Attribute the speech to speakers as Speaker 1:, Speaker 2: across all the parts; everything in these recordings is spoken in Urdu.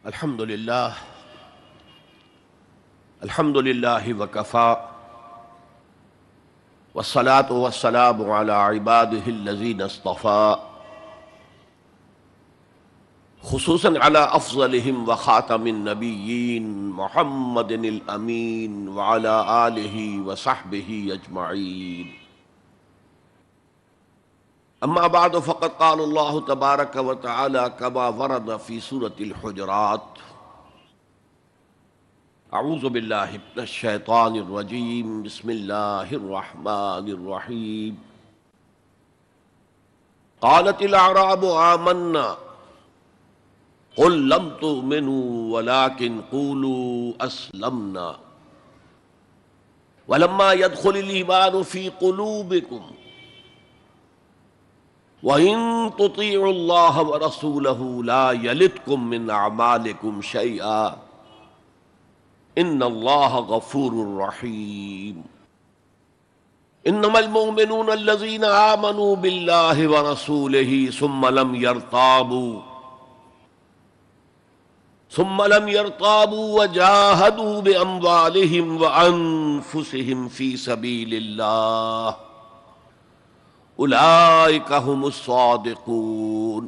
Speaker 1: الحمد لله وكفى والصلاة والسلام على عباده الذين اصطفى خصوصا على أفضلهم وخاتم النبيين محمد الأمين وعلى آله وصحبه أجمعين. أما بعد فقد قال الله تبارك وتعالى كما ورد في سورة الحجرات: اعوذ باللہ من الشیطان الرجیم بسم اللہ الرحمن الرحیم. قالت الاعراب آمنا قل لم تؤمنوا ولكن قولوا اسلمنا ولما يدخل الإيمان في قلوبكم وإن تطيعوا الله ورسوله لا يلتكم من أعمالكم شيئا ان اللہ غفور رحیم. انما المؤمنون الذين آمنوا بالله ورسوله ثم لم يرتابوا وجاهدوا بأموالهم وأنفسهم في سبيل الله أولئك هم الصادقون.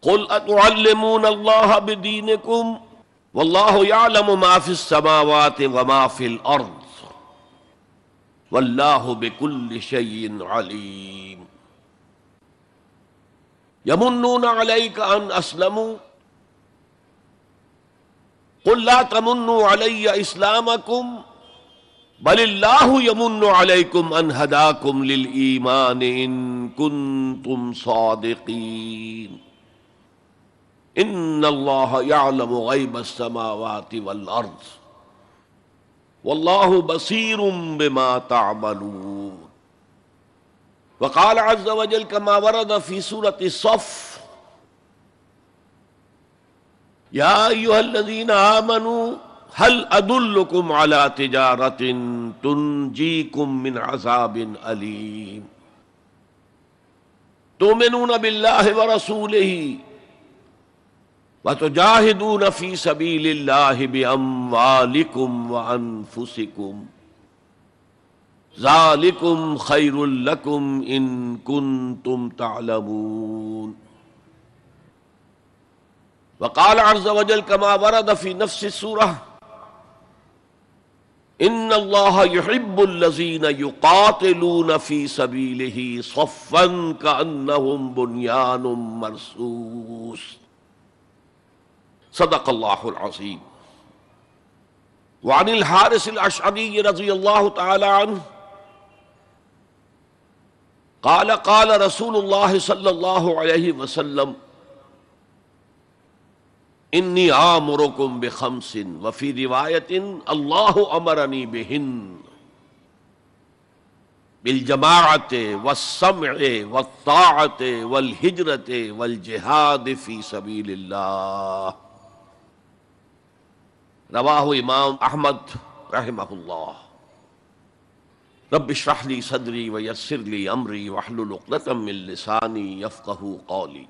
Speaker 1: قل أتعلمون الله بدينكم واللہ یعلم ما فی السماوات وما فی الارض واللہ بکل شیء علیم. یمنون علیک ان اسلموا قل لا تمنوا علی اسلامکم بل اللہ یمن علیکم ان ہداکم للایمان ان کنتم صادقین. ان اللہ یعلم غیب السماوات والارض واللہ بصیر بما تعملون. وقال عز وجل كما ورد في سورة الصف: یا ایھا الذین آمنوا هل ادلکم علی تجارۃ تنجیکم من عذاب علیم تؤمنون باللہ ورسولہ وَتُجَاهِدُونَ فِي سَبِيلِ اللَّهِ بِأَمْوَالِكُمْ وَأَنفُسِكُمْ ذَلِكُمْ خَيْرٌ لَكُمْ إِن كُنتُمْ تَعْلَمُونَ. وقال عز وجل كما ورد في نفس السورة: إِنَّ اللَّهَ يُحِبُّ الَّذِينَ يُقَاتِلُونَ فِي سَبِيلِهِ صَفًّا كَأَنَّهُمْ بُنْيَانٌ مَّرْصُوصٌ. صدق اللہ العظیم. وعن الحارث الاشعری رضی اللہ تعالی عنہ قال قال رسول اللہ صلی اللہ علیہ وسلم: انی آمرکم بخمس وفی روایت اللہ امرنی بہن بالجماعت والسمع والطاعت والہجرت والجہاد فی سبیل اللہ. رواہ امام احمد رحمہ اللہ. رب اشرح لی صدری ویسر لی امری واحلل عقدۃ من لسانی یفقہوا قولی.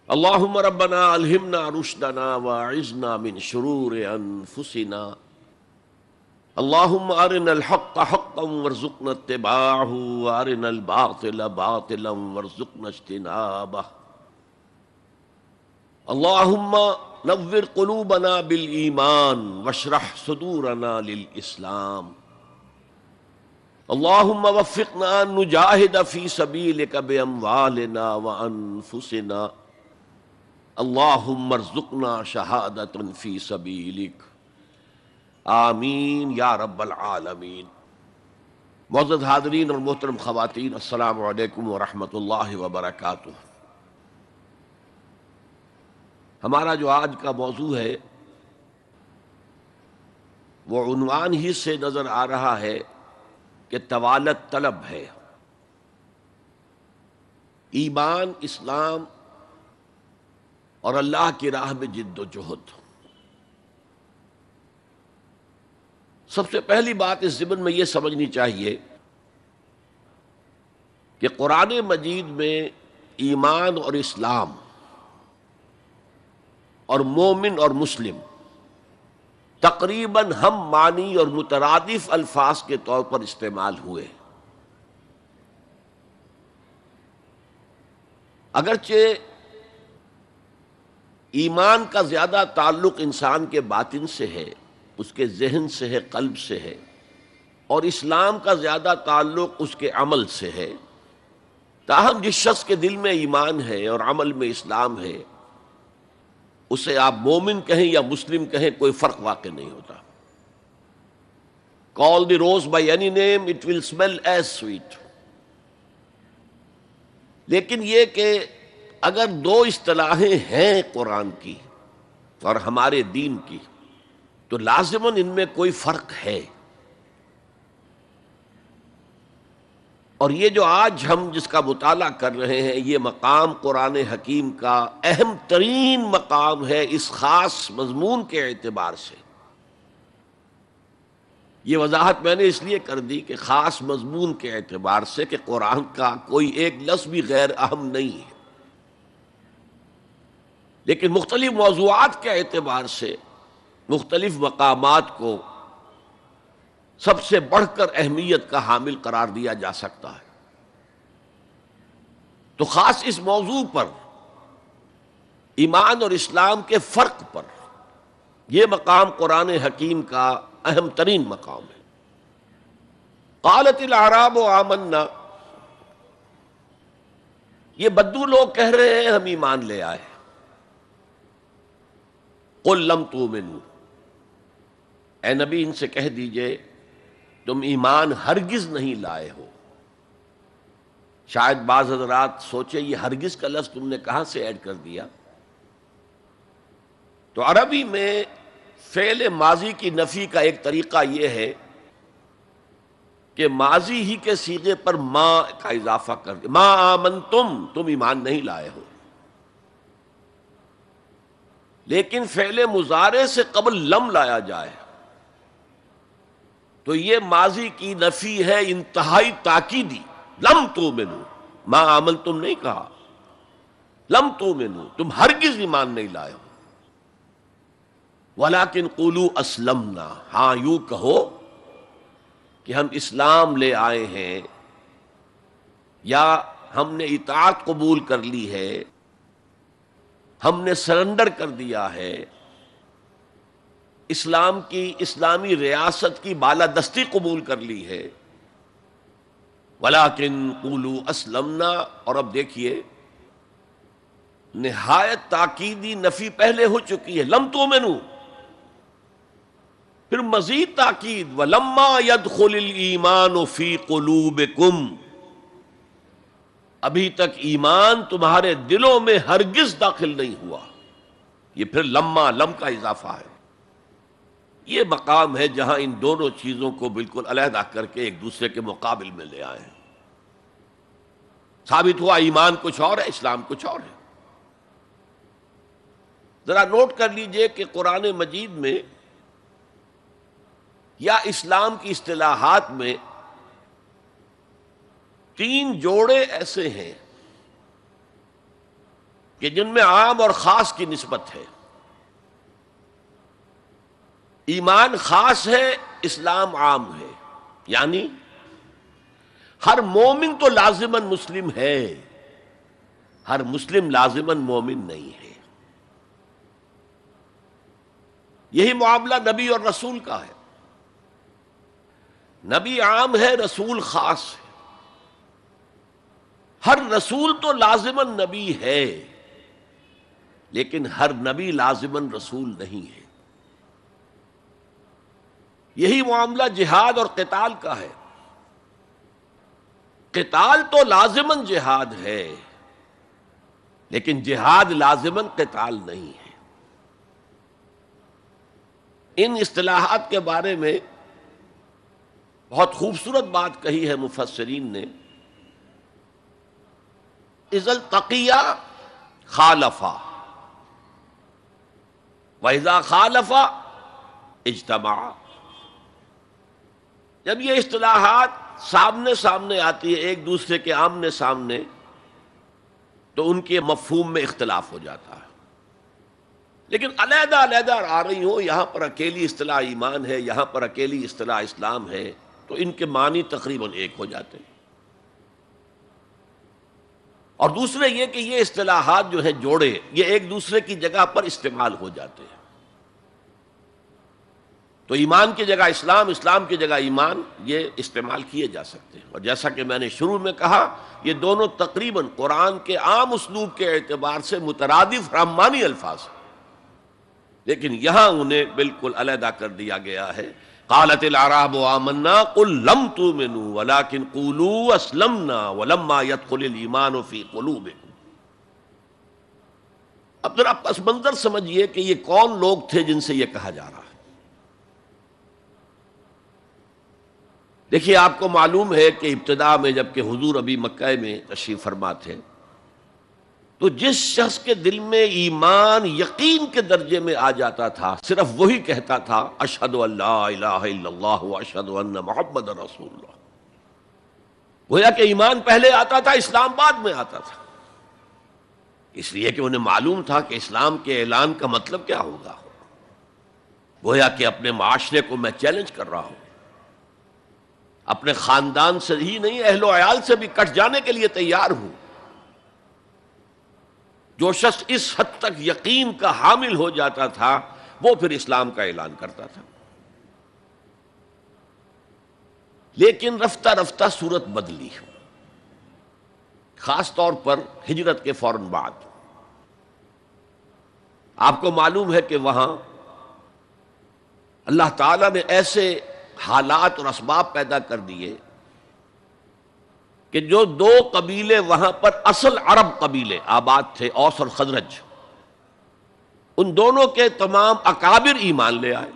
Speaker 1: اللہم ربنا الہمنا رشدنا واعذنا من شرور انفسنا. اللہم ارنا الحق حقا وارزقنا اتباعہ وارنا الباطل باطلا وارزقنا اجتنابہ. اللہم نور قلوبنا بالایمان واشرح صدورنا للاسلام. اللہم وفقنا ان نجاہد فی سبیلک باموالنا وانفسنا. اللہم ارزقنا شہادۃ فی سبیلک. آمین یا رب العالمین. معزز حاضرین اور محترم خواتین، السلام علیکم ورحمۃ اللہ وبرکاتہ. ہمارا جو آج کا موضوع ہے وہ عنوان ہی سے نظر آ رہا ہے کہ طوالت طلب ہے. ایمان، اسلام اور اللہ کی راہ میں جد و جہد. سب سے پہلی بات اس ضمن میں یہ سمجھنی چاہیے کہ قرآن مجید میں ایمان اور اسلام اور مومن اور مسلم تقریباً ہم معنی اور مترادف الفاظ کے طور پر استعمال ہوئے. اگرچہ ایمان کا زیادہ تعلق انسان کے باطن سے ہے، اس کے ذہن سے ہے، قلب سے ہے، اور اسلام کا زیادہ تعلق اس کے عمل سے ہے، تاہم جس شخص کے دل میں ایمان ہے اور عمل میں اسلام ہے، اسے آپ مومن کہیں یا مسلم کہیں کوئی فرق واقع نہیں ہوتا. Call the rose by any name, it will smell as sweet. لیکن یہ کہ اگر دو اصطلاحیں ہیں قرآن کی اور ہمارے دین کی، تو لازماً ان میں کوئی فرق ہے. اور یہ جو آج ہم جس کا مطالعہ کر رہے ہیں، یہ مقام قرآن حکیم کا اہم ترین مقام ہے اس خاص مضمون کے اعتبار سے. یہ وضاحت میں نے اس لیے کر دی کہ خاص مضمون کے اعتبار سے کہ قرآن کا کوئی ایک لفظ بھی غیر اہم نہیں ہے، لیکن مختلف موضوعات کے اعتبار سے مختلف مقامات کو سب سے بڑھ کر اہمیت کا حامل قرار دیا جا سکتا ہے. تو خاص اس موضوع پر، ایمان اور اسلام کے فرق پر، یہ مقام قرآن حکیم کا اہم ترین مقام ہے. قالت الاعراب آمنا، یہ بدو لوگ کہہ رہے ہیں ہم ایمان لے آئے. قل لم تؤمنوا، اے نبی ان سے کہہ دیجئے تم ایمان ہرگز نہیں لائے ہو. شاید بعض حضرات سوچے یہ ہرگز کا لفظ تم نے کہاں سے ایڈ کر دیا. تو عربی میں فعل ماضی کی نفی کا ایک طریقہ یہ ہے کہ ماضی ہی کے صیغے پر ما کا اضافہ کر دے. ما آمنتم، تم ایمان نہیں لائے ہو. لیکن فعل مضارع سے قبل لم لایا جائے تو یہ ماضی کی نفی ہے انتہائی تاکیدی. لم تؤمنوا، ما آمنتم نہیں کہا، لم تؤمنوا، تم ہرگز ایمان نہیں لائے ہو. ولیکن قولوا اسلمنا، ہاں یوں کہو کہ ہم اسلام لے آئے ہیں، یا ہم نے اطاعت قبول کر لی ہے، ہم نے سرنڈر کر دیا ہے، اسلام کی، اسلامی ریاست کی بالادستی قبول کر لی ہے. ولیکن قولوا اسلمنا، اور اب دیکھیے نہایت تاکیدی نفی پہلے ہو چکی ہے، لم تؤمنوا، پھر مزید تاکید ولما يدخل الایمان فی قلوبکم، ابھی تک ایمان تمہارے دلوں میں ہرگز داخل نہیں ہوا. یہ پھر لم کا اضافہ ہے. یہ مقام ہے جہاں ان دونوں چیزوں کو بالکل علیحدہ کر کے ایک دوسرے کے مقابل میں لے آئے ہیں. ثابت ہوا ایمان کچھ اور ہے، اسلام کچھ اور ہے. ذرا نوٹ کر لیجئے کہ قرآن مجید میں یا اسلام کی اصطلاحات میں 3 جوڑے ایسے ہیں کہ جن میں عام اور خاص کی نسبت ہے. ایمان خاص ہے، اسلام عام ہے. یعنی ہر مومن تو لازماً مسلم ہے، ہر مسلم لازماً مومن نہیں ہے. یہی معاملہ نبی اور رسول کا ہے. نبی عام ہے، رسول خاص ہے. ہر رسول تو لازماً نبی ہے، لیکن ہر نبی لازماً رسول نہیں ہے. یہی معاملہ جہاد اور قتال کا ہے. قتال تو لازماً جہاد ہے، لیکن جہاد لازماً قتال نہیں ہے. ان اصطلاحات کے بارے میں بہت خوبصورت بات کہی ہے مفسرین نے. اذا التقیا خالفا، واذا خالفا اجتمعا. جب یہ اصطلاحات سامنے سامنے آتی ہے، ایک دوسرے کے آمنے سامنے، تو ان کے مفہوم میں اختلاف ہو جاتا ہے. لیکن علیحدہ علیحدہ آ رہی ہوں، یہاں پر اکیلی اصطلاح ایمان ہے، یہاں پر اکیلی اصطلاح اسلام ہے، تو ان کے معنی تقریباً ایک ہو جاتے ہیں۔ اور دوسرے یہ کہ یہ اصطلاحات جو ہیں جوڑے، یہ ایک دوسرے کی جگہ پر استعمال ہو جاتے ہیں۔ تو ایمان کی جگہ اسلام، اسلام کی جگہ ایمان، یہ استعمال کیے جا سکتے ہیں۔ اور جیسا کہ میں نے شروع میں کہا، یہ دونوں تقریباً قرآن کے عام اسلوب کے اعتبار سے مترادف رحمانی الفاظ ہیں، لیکن یہاں انہیں بالکل علیحدہ کر دیا گیا ہے۔ قالت الاعراب آمنا قل لم تؤمنوا ولكن قولوا اسلمنا ولما يدخل الايمان في قلوبكم۔ اب ذرا پس منظر سمجھیے کہ یہ کون لوگ تھے جن سے یہ کہا جا رہا ہے۔ دیکھیے، آپ کو معلوم ہے کہ ابتدا میں جب کہ حضور ابھی مکہ میں تشریف فرما تھے، تو جس شخص کے دل میں ایمان یقین کے درجے میں آ جاتا تھا، صرف وہی کہتا تھا اشہد ان لا الہ الا اللہ واشہد ان محمد رسول اللہ۔ گویا کہ ایمان پہلے آتا تھا، اسلام بعد میں آتا تھا، اس لیے کہ انہیں معلوم تھا کہ اسلام کے اعلان کا مطلب کیا ہوگا۔ گویا کہ اپنے معاشرے کو میں چیلنج کر رہا ہوں، اپنے خاندان سے ہی نہیں، اہل و عیال سے بھی کٹ جانے کے لیے تیار ہوں۔ جو شخص اس حد تک یقین کا حامل ہو جاتا تھا، وہ پھر اسلام کا اعلان کرتا تھا۔ لیکن رفتہ رفتہ صورت بدلی، خاص طور پر ہجرت کے فوراً بعد۔ آپ کو معلوم ہے کہ وہاں اللہ تعالیٰ نے ایسے حالات اور اسباب پیدا کر دیے کہ جو دو قبیلے وہاں پر اصل عرب قبیلے آباد تھے، اوس اور خزرج، ان دونوں کے تمام اکابر ایمان لے آئے۔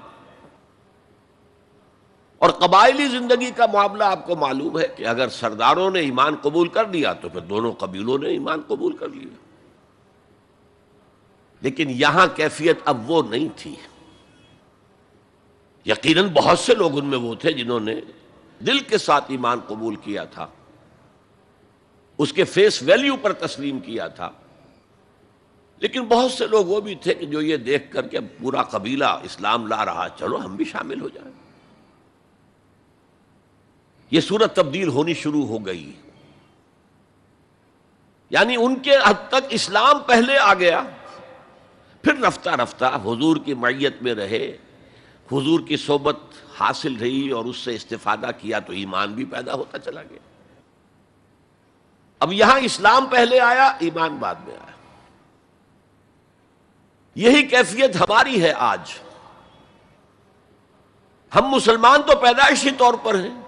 Speaker 1: اور قبائلی زندگی کا معاملہ آپ کو معلوم ہے کہ اگر سرداروں نے ایمان قبول کر لیا تو پھر دونوں قبیلوں نے ایمان قبول کر لیا۔ لیکن یہاں کیفیت اب وہ نہیں تھی۔ یقیناً بہت سے لوگ ان میں وہ تھے جنہوں نے دل کے ساتھ ایمان قبول کیا تھا، اس کے فیس ویلیو پر تسلیم کیا تھا، لیکن بہت سے لوگ وہ بھی تھے کہ جو یہ دیکھ کر کہ پورا قبیلہ اسلام لا رہا، چلو ہم بھی شامل ہو جائیں۔ یہ صورت تبدیل ہونی شروع ہو گئی، یعنی ان کے حد تک اسلام پہلے آ گیا، پھر رفتہ رفتہ حضور کی معیت میں رہے، حضور کی صحبت حاصل رہی اور اس سے استفادہ کیا، تو ایمان بھی پیدا ہوتا چلا گیا۔ اب یہاں اسلام پہلے آیا، ایمان بعد میں آیا۔ یہی کیفیت ہماری ہے آج۔ ہم مسلمان تو پیدائشی طور پر ہیں،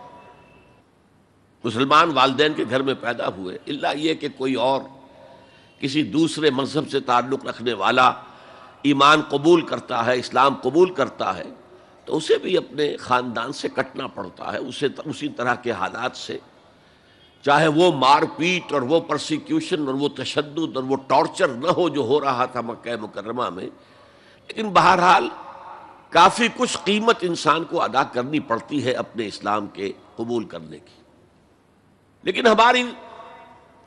Speaker 1: مسلمان والدین کے گھر میں پیدا ہوئے، الا یہ کہ کوئی اور کسی دوسرے مذہب سے تعلق رکھنے والا ایمان قبول کرتا ہے، اسلام قبول کرتا ہے، تو اسے بھی اپنے خاندان سے کٹنا پڑتا ہے، اسے اسی طرح کے حالات سے، چاہے وہ مار پیٹ اور وہ پرسیکیوشن اور وہ تشدد اور وہ ٹارچر نہ ہو جو ہو رہا تھا مکہ مکرمہ میں، لیکن بہرحال کافی کچھ قیمت انسان کو ادا کرنی پڑتی ہے اپنے اسلام کے قبول کرنے کی۔ لیکن ہماری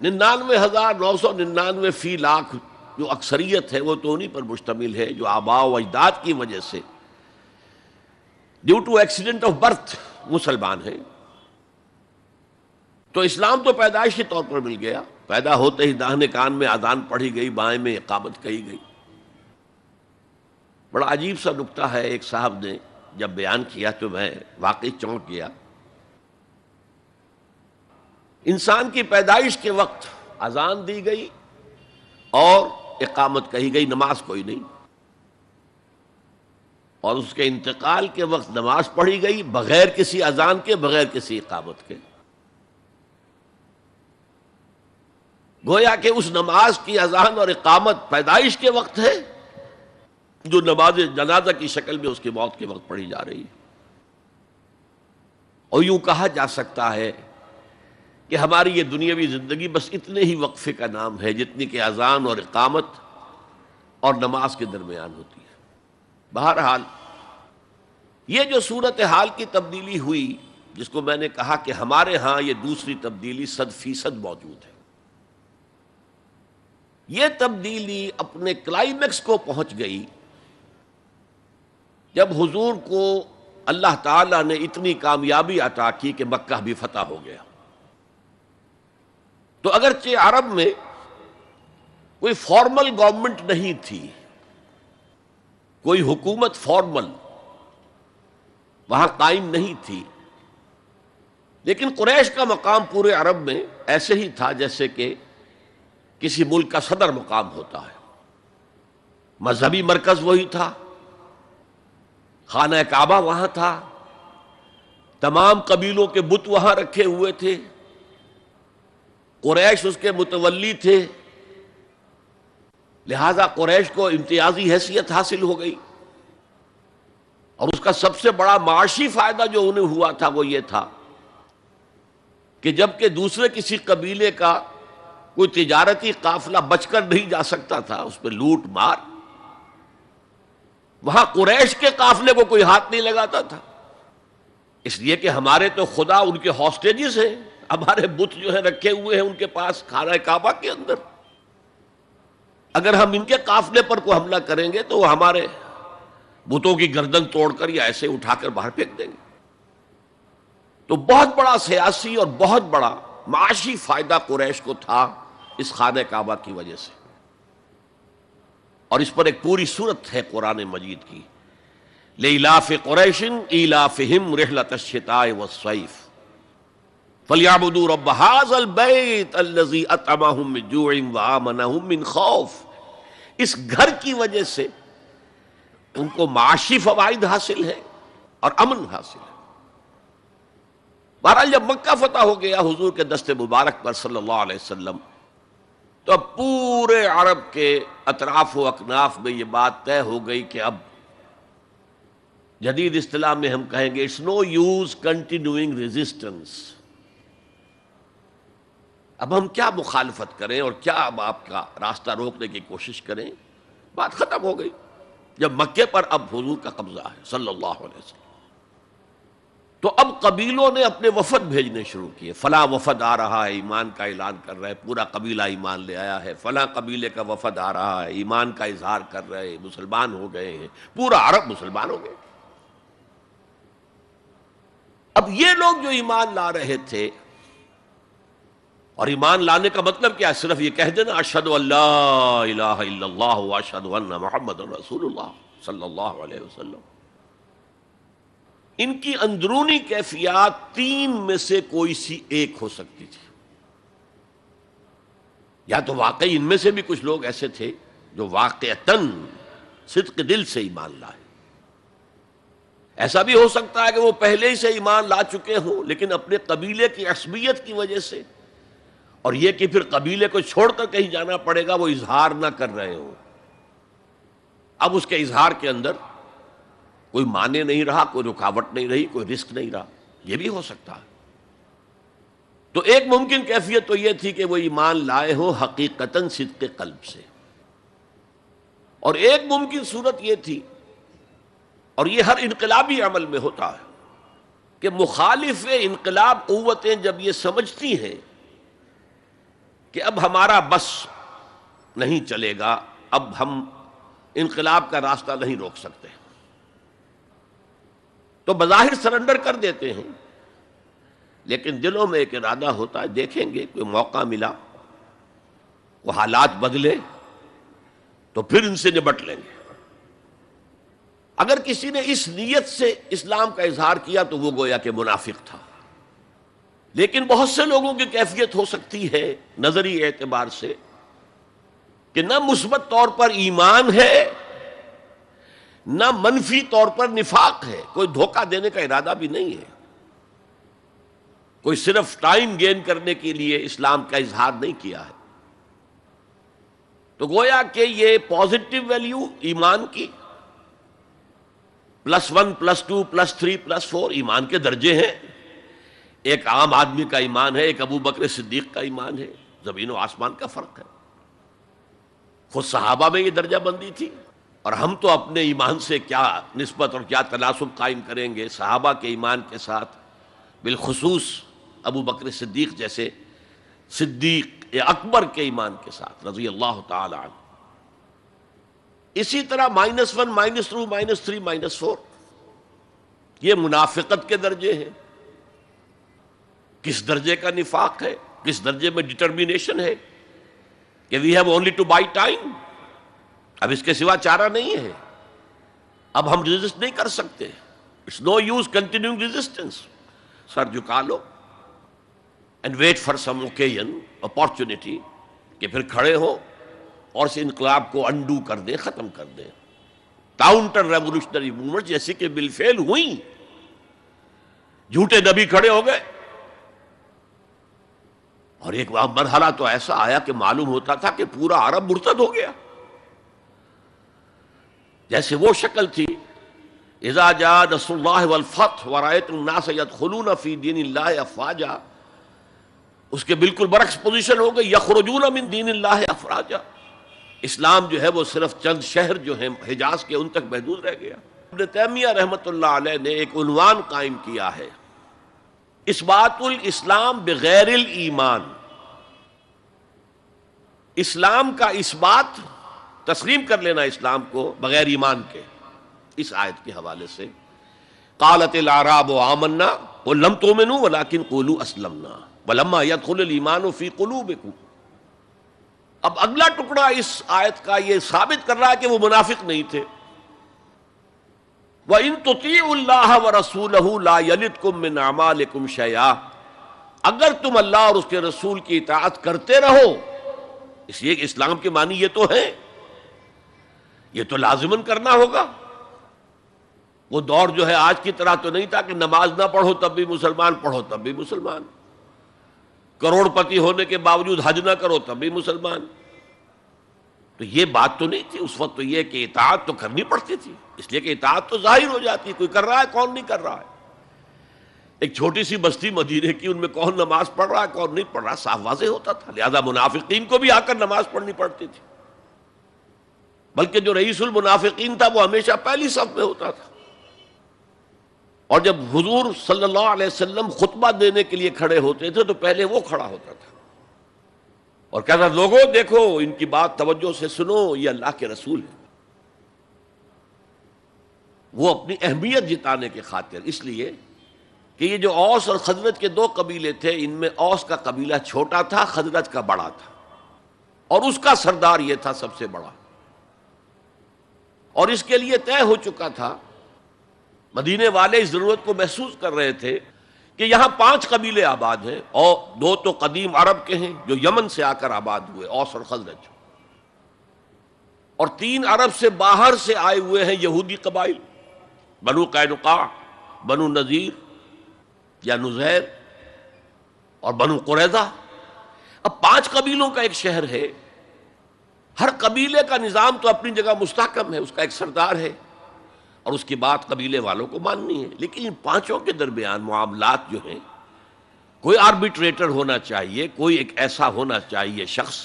Speaker 1: 99,999 فی لاکھ جو اکثریت ہے، وہ تو انہی پر مشتمل ہے جو آباء و اجداد کی وجہ سے due to accident of birth مسلمان ہیں۔ تو اسلام تو پیدائشی طور پر مل گیا، پیدا ہوتے ہی داہنے کان میں اذان پڑھی گئی، بائیں میں اقامت کہی گئی۔ بڑا عجیب سا نکتہ ہے، ایک صاحب نے جب بیان کیا تو میں واقعی چونک گیا۔ انسان کی پیدائش کے وقت اذان دی گئی اور اقامت کہی گئی، نماز کوئی نہیں، اور اس کے انتقال کے وقت نماز پڑھی گئی بغیر کسی اذان کے، بغیر کسی اقامت کے۔ گویا کہ اس نماز کی اذان اور اقامت پیدائش کے وقت ہے، جو نماز جنازہ کی شکل میں اس کی موت کے وقت پڑھی جا رہی ہے۔ اور یوں کہا جا سکتا ہے کہ ہماری یہ دنیاوی زندگی بس اتنے ہی وقفے کا نام ہے جتنی کہ اذان اور اقامت اور نماز کے درمیان ہوتی ہے۔ بہرحال یہ جو صورتحال کی تبدیلی ہوئی، جس کو میں نے کہا کہ ہمارے ہاں یہ دوسری تبدیلی 100% موجود ہے، یہ تبدیلی اپنے کلائمیکس کو پہنچ گئی جب حضور کو اللہ تعالیٰ نے اتنی کامیابی عطا کی کہ مکہ بھی فتح ہو گیا، تو اگرچہ عرب میں کوئی فارمل گورنمنٹ نہیں تھی، کوئی حکومت فارمل وہاں قائم نہیں تھی، لیکن قریش کا مقام پورے عرب میں ایسے ہی تھا جیسے کہ کسی ملک کا صدر مقام ہوتا ہے۔ مذہبی مرکز وہی تھا، خانہ کعبہ وہاں تھا، تمام قبیلوں کے بت وہاں رکھے ہوئے تھے، قریش اس کے متولی تھے، لہذا قریش کو امتیازی حیثیت حاصل ہو گئی، اور اس کا سب سے بڑا معاشی فائدہ جو انہیں ہوا تھا وہ یہ تھا کہ جب کہ دوسرے کسی قبیلے کا کوئی تجارتی قافلہ بچ کر نہیں جا سکتا تھا، اس پہ لوٹ مار، وہاں قریش کے قافلے کو کوئی ہاتھ نہیں لگاتا تھا، اس لیے کہ ہمارے تو خدا ان کے ہاسٹیجز ہیں، ہمارے بت جو ہیں رکھے ہوئے ہیں ان کے پاس خانہ کعبہ کے اندر، اگر ہم ان کے قافلے پر کوئی حملہ کریں گے تو وہ ہمارے بتوں کی گردن توڑ کر یا ایسے اٹھا کر باہر پھینک دیں گے۔ تو بہت بڑا سیاسی اور بہت بڑا معاشی فائدہ قریش کو تھا اس خانہ کعبہ کی وجہ سے، اور اس پر ایک پوری سورت ہے قرآن مجید کی، لإلاف قریش ایلافہم رحلۃ الشتاء والصیف فلیعبدوا رب ھذا البیت الذی اطعمہم من جوع وآمنہم من خوف۔ اس گھر کی وجہ سے ان کو معاشی فوائد حاصل ہے اور امن حاصل ہے۔ بہرحال جب مکہ فتح ہو گیا حضور کے دست مبارک پر صلی اللہ علیہ وسلم، تو اب پورے عرب کے اطراف و اکناف میں یہ بات طے ہو گئی کہ اب جدید اصطلاح میں ہم کہیں گے it's no use continuing resistance, اب ہم کیا مخالفت کریں اور کیا اب آپ کا راستہ روکنے کی کوشش کریں، بات ختم ہو گئی جب مکے پر اب حضور کا قبضہ ہے صلی اللہ علیہ وسلم۔ تو اب قبیلوں نے اپنے وفد بھیجنے شروع کیے، فلاں وفد آ رہا ہے ایمان کا اعلان کر رہا ہے، پورا قبیلہ ایمان لے آیا ہے، فلاں قبیلے کا وفد آ رہا ہے ایمان کا اظہار کر رہے ہیں، مسلمان ہو گئے ہیں، پورا عرب مسلمان ہو گئے۔ اب یہ لوگ جو ایمان لا رہے تھے، اور ایمان لانے کا مطلب کیا ہے؟ صرف یہ کہہ دینا اشہد ان لا الہ الا اللہ واشہد ان محمد رسول اللہ صلی اللہ علیہ وسلم، ان کی اندرونی کیفیات تین میں سے کوئی سی ایک ہو سکتی تھی، یا تو واقعی ان میں سے بھی کچھ لوگ ایسے تھے جو واقعتاً صدق دل سے ایمان لائے، ایسا بھی ہو سکتا ہے کہ وہ پہلے ہی سے ایمان لا چکے ہوں لیکن اپنے قبیلے کی عصبیت کی وجہ سے، اور یہ کہ پھر قبیلے کو چھوڑ کر کہیں جانا پڑے گا وہ اظہار نہ کر رہے ہوں، اب اس کے اظہار کے اندر کوئی معنی نہیں رہا، کوئی رکاوٹ نہیں رہی، کوئی رسک نہیں رہا، یہ بھی ہو سکتا ہے۔ تو ایک ممکن کیفیت تو یہ تھی کہ وہ ایمان لائے ہو حقیقتاً صدق قلب سے، اور ایک ممکن صورت یہ تھی، اور یہ ہر انقلابی عمل میں ہوتا ہے، کہ مخالف انقلاب قوتیں جب یہ سمجھتی ہیں کہ اب ہمارا بس نہیں چلے گا، اب ہم انقلاب کا راستہ نہیں روک سکتے، تو بظاہر سرنڈر کر دیتے ہیں، لیکن دلوں میں ایک ارادہ ہوتا ہے دیکھیں گے کوئی موقع ملا، وہ حالات بدلے تو پھر ان سے نبٹ لیں گے۔ اگر کسی نے اس نیت سے اسلام کا اظہار کیا تو وہ گویا کہ منافق تھا، لیکن بہت سے لوگوں کی کیفیت ہو سکتی ہے نظری اعتبار سے کہ نہ مثبت طور پر ایمان ہے نہ منفی طور پر نفاق ہے، کوئی دھوکہ دینے کا ارادہ بھی نہیں ہے، کوئی صرف ٹائم گین کرنے کے لیے اسلام کا اظہار نہیں کیا ہے، تو گویا کہ یہ پازیٹو ویلیو ایمان کی +1 +2 +3 +4 ایمان کے درجے ہیں، ایک عام آدمی کا ایمان ہے، ایک ابو بکر صدیق کا ایمان ہے، زمین و آسمان کا فرق ہے، خود صحابہ میں یہ درجہ بندی تھی، اور ہم تو اپنے ایمان سے کیا نسبت اور کیا تناسب قائم کریں گے صحابہ کے ایمان کے ساتھ، بالخصوص ابو بکر صدیق جیسے صدیق اکبر کے ایمان کے ساتھ رضی اللہ تعالی عنہ۔ اسی طرح -1 -2 -3 -4 یہ منافقت کے درجے ہیں. کس درجے کا نفاق ہے، کس درجے میں ڈٹرمینیشن ہے کہ we have only to buy time, اب اس کے سوا چارہ نہیں ہے، اب ہم ریزسٹ نہیں کر سکتے. It's no use continuing resistance. سر جھکا لو and wait for some occasion, opportunity, کہ پھر کھڑے ہو اور اس انقلاب کو انڈو کر دیں، ختم کر دیں. کاؤنٹر ریولوشنری موومنٹ جیسے کہ بالفعل ہوئی. جھوٹے نبی کھڑے ہو گئے، اور ایک مرحلہ تو ایسا آیا کہ معلوم ہوتا تھا کہ پورا عرب مرتد ہو گیا. جیسے وہ شکل تھی اذا جاء نصر اللہ والفتح ورأیت الناس يدخلون فی دین اللہ افواجا، اس کے بالکل برعکس پوزیشن ہو گئی یخرجون من دین اللہ افواجا. اسلام جو ہے وہ صرف چند شہر جو ہیں حجاز کے ان تک محدود رہ گیا. ابن تیمیہ رحمۃ اللہ علیہ نے ایک عنوان قائم کیا ہے، اثبات الاسلام بغیر الایمان. اسلام کا اثبات، تسلیم کر لینا اسلام کو بغیر ایمان کے. اس آیت کے حوالے سے قالت الاعراب آمنا قل لم تؤمنوا ولكن قولوا اسلمنا ولما يدخل الايمان في قلوبكم. اب اگلا ٹکڑا اس آیت کا یہ ثابت کر رہا ہے کہ وہ منافق نہیں تھے. وَإِن تُطِيعُوا اللَّهَ وَرَسُولَهُ لَا يَلِدْكُم مِّنْ أَعْمَالِكُمْ شَيْئًا. اگر تم اللہ اور اس کے رسول کی اطاعت کرتے رہو، اس لیے کہ اسلام کے معنی یہ تو ہے، یہ تو لازماً کرنا ہوگا. وہ دور جو ہے آج کی طرح تو نہیں تھا کہ نماز نہ پڑھو تب بھی مسلمان، پڑھو تب بھی مسلمان، کروڑ پتی ہونے کے باوجود حج نہ کرو تب بھی مسلمان. تو یہ بات تو نہیں تھی اس وقت. تو یہ کہ اطاعت تو کرنی پڑتی تھی، اس لیے کہ اطاعت تو ظاہر ہو جاتی ہے، کوئی کر رہا ہے کون نہیں کر رہا ہے. ایک چھوٹی سی بستی مدینے کی، ان میں کون نماز پڑھ رہا ہے کون نہیں پڑھ رہا صاف واضح ہوتا تھا. لہذا منافقین کو بھی آ کر نماز پڑھنی پڑتی تھی، بلکہ جو رئیس المنافقین تھا وہ ہمیشہ پہلی صف میں ہوتا تھا. اور جب حضور صلی اللہ علیہ وسلم خطبہ دینے کے لیے کھڑے ہوتے تھے تو پہلے وہ کھڑا ہوتا تھا اور کہتا لوگوں دیکھو ان کی بات توجہ سے سنو، یہ اللہ کے رسول ہیں. وہ اپنی اہمیت جتانے کی خاطر، اس لیے کہ یہ جو اوس اور خزرج کے دو قبیلے تھے، ان میں اوس کا قبیلہ چھوٹا تھا، خزرج کا بڑا تھا، اور اس کا سردار یہ تھا سب سے بڑا. اور اس کے لیے طے ہو چکا تھا، مدینے والے اس ضرورت کو محسوس کر رہے تھے کہ یہاں 5 قبیلے آباد ہیں، اور 2 تو قدیم عرب کے ہیں جو یمن سے آ کر آباد ہوئے، اوس اور خزرج، اور 3 عرب سے باہر سے آئے ہوئے ہیں یہودی قبائل، بنو قینقاع، بنو نذیر یا نزیر اور بنو قریظہ. اب 5 قبیلوں کا ایک شہر ہے، ہر قبیلے کا نظام تو اپنی جگہ مستحکم ہے، اس کا ایک سردار ہے اور اس کی بات قبیلے والوں کو ماننی ہے. لیکن ان 5 کے درمیان معاملات جو ہیں، کوئی آربیٹریٹر ہونا چاہیے، کوئی ایک ایسا ہونا چاہیے شخص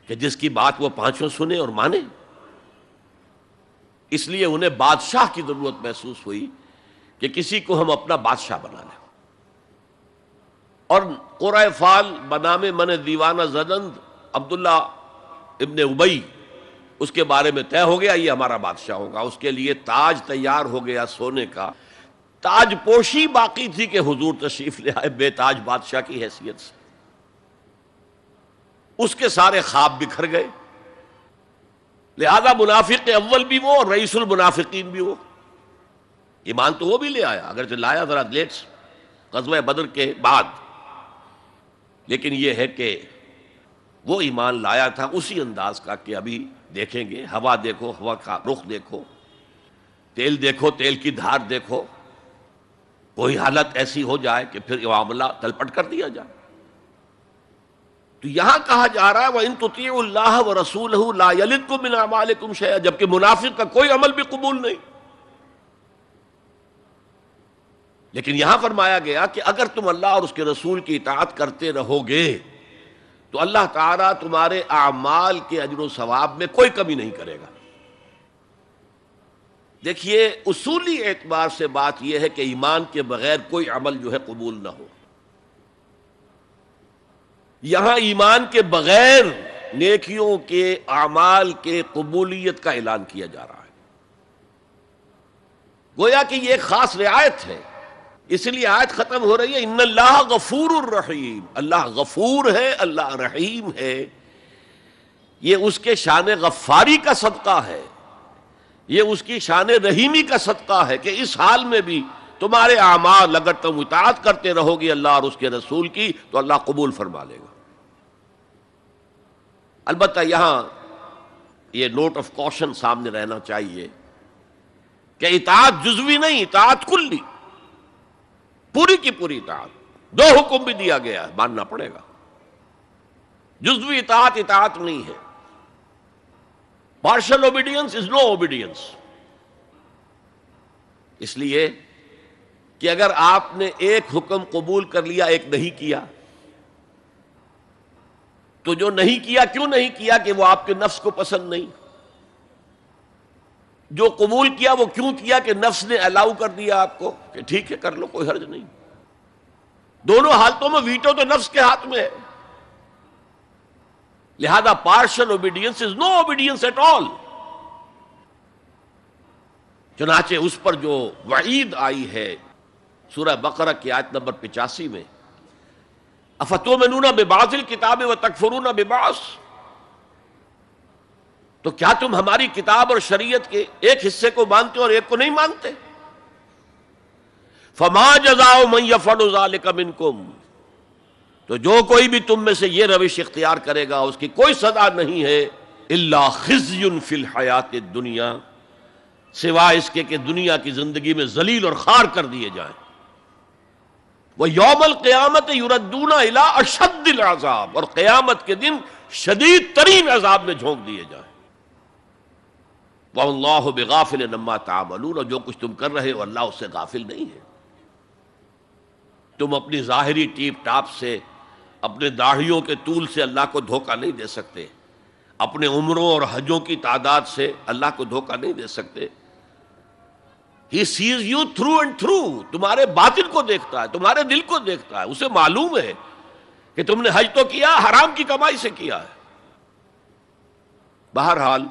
Speaker 1: کہ جس کی بات وہ 5 سنیں اور مانیں. اس لیے انہیں بادشاہ کی ضرورت محسوس ہوئی کہ کسی کو ہم اپنا بادشاہ بنا لیں. اور قرۂ فال بنام من دیوانہ زدند عبداللہ ابن ابی، اس کے بارے میں طے ہو گیا یہ ہمارا بادشاہ ہوگا. اس کے لیے تاج تیار ہو گیا سونے کا. تاج پوشی باقی تھی کہ حضور تشریف لے آئے بے تاج بادشاہ کی حیثیت سے. اس کے سارے خواب بکھر گئے. لہذا منافق اول بھی وہ اور رئیس المنافقین بھی وہ. ایمان تو وہ بھی لے آیا، اگرچہ لایا ذرا لیٹ غزوہ بدر کے بعد، لیکن یہ ہے کہ وہ ایمان لایا تھا اسی انداز کا کہ ابھی دیکھیں گے. ہوا دیکھو، ہوا کا رخ دیکھو، تیل دیکھو، تیل کی دھار دیکھو، کوئی حالت ایسی ہو جائے کہ پھر معاملہ تلپٹ کر دیا جائے. تو یہاں کہا جا رہا ہے وَإِن تُطِيعُوا اللَّهَ وَرَسُولَهُ لَا يَلِدْكُم مِّنْ أَعْمَالِكُمْ شَيْئًا، جبکہ منافق کا کوئی عمل بھی قبول نہیں. لیکن یہاں فرمایا گیا کہ اگر تم اللہ اور اس کے رسول کی اطاعت کرتے رہو گے تو اللہ تعالیٰ تمہارے اعمال کے اجر و ثواب میں کوئی کمی نہیں کرے گا. دیکھیے اصولی اعتبار سے بات یہ ہے کہ ایمان کے بغیر کوئی عمل جو ہے قبول نہ ہو. یہاں ایمان کے بغیر نیکیوں کے اعمال کے قبولیت کا اعلان کیا جا رہا ہے. گویا کہ یہ ایک خاص رعایت ہے، اس لیے آیت ختم ہو رہی ہے ان اللہ غفور الرحیم. اللہ غفور ہے، اللہ رحیم ہے. یہ اس کے شان غفاری کا صدقہ ہے، یہ اس کی شان رحیمی کا صدقہ ہے کہ اس حال میں بھی تمہارے اعمال اگر تم اطاعت کرتے رہو گے اللہ اور اس کے رسول کی تو اللہ قبول فرما لے گا. البتہ یہاں یہ نوٹ آف کوشن سامنے رہنا چاہیے کہ اطاعت جزوی نہیں، اطاعت کلی، پوری کی پوری اطاعت. دو حکم بھی دیا گیا ہے، ماننا پڑے گا. جزوی اطاعت اطاعت نہیں ہے. Partial obedience is no obedience. اس لیے کہ اگر آپ نے ایک حکم قبول کر لیا ایک نہیں کیا تو جو نہیں کیا کیوں نہیں کیا؟ کہ وہ آپ کے نفس کو پسند نہیں. جو قبول کیا وہ کیوں کیا؟ کہ نفس نے الاؤ کر دیا آپ کو کہ ٹھیک ہے کر لو، کوئی حرج نہیں. دونوں حالتوں میں ویٹو تو نفس کے ہاتھ میں ہے. لہذا partial obedience is no obedience at all. چنانچہ اس پر جو وعید آئی ہے سورہ بقرہ کی آیت نمبر 85 میں، افتؤمنون ببعض الکتاب وتکفرون ببعض، تو کیا تم ہماری کتاب اور شریعت کے ایک حصے کو مانتے اور ایک کو نہیں مانتے؟ فما جزاء من یفعل ذلک منکم، تو جو کوئی بھی تم میں سے یہ روش اختیار کرے گا اس کی کوئی سزا نہیں ہے الا خزی فی الحیات الدنیا، سوائے اس کے کہ دنیا کی زندگی میں ذلیل اور خوار کر دیے جائیں. وَيَوْمَ الْقِيَامَةِ يُرَدُّونَ إِلَىٰ أَشَدِّ الْعَذَابِ، اور قیامت کے دن شدید ترین عذاب میں جھونک دیے جائیں. وَاللَّهُ بِغَافِلٍ عَمَّا تَعْمَلُونَ، اور جو کچھ تم کر رہے ہو اللہ اس سے غافل نہیں ہے. تم اپنی ظاہری ٹیپ ٹاپ سے، اپنے داڑھیوں کے طول سے اللہ کو دھوکہ نہیں دے سکتے، اپنے عمروں اور حجوں کی تعداد سے اللہ کو دھوکہ نہیں دے سکتے. He sees you through and through، تمہارے باطن کو دیکھتا ہے، تمہارے دل کو دیکھتا ہے. اسے معلوم ہے کہ تم نے حج تو کیا، حرام کی کمائی سے کیا ہے. بہرحال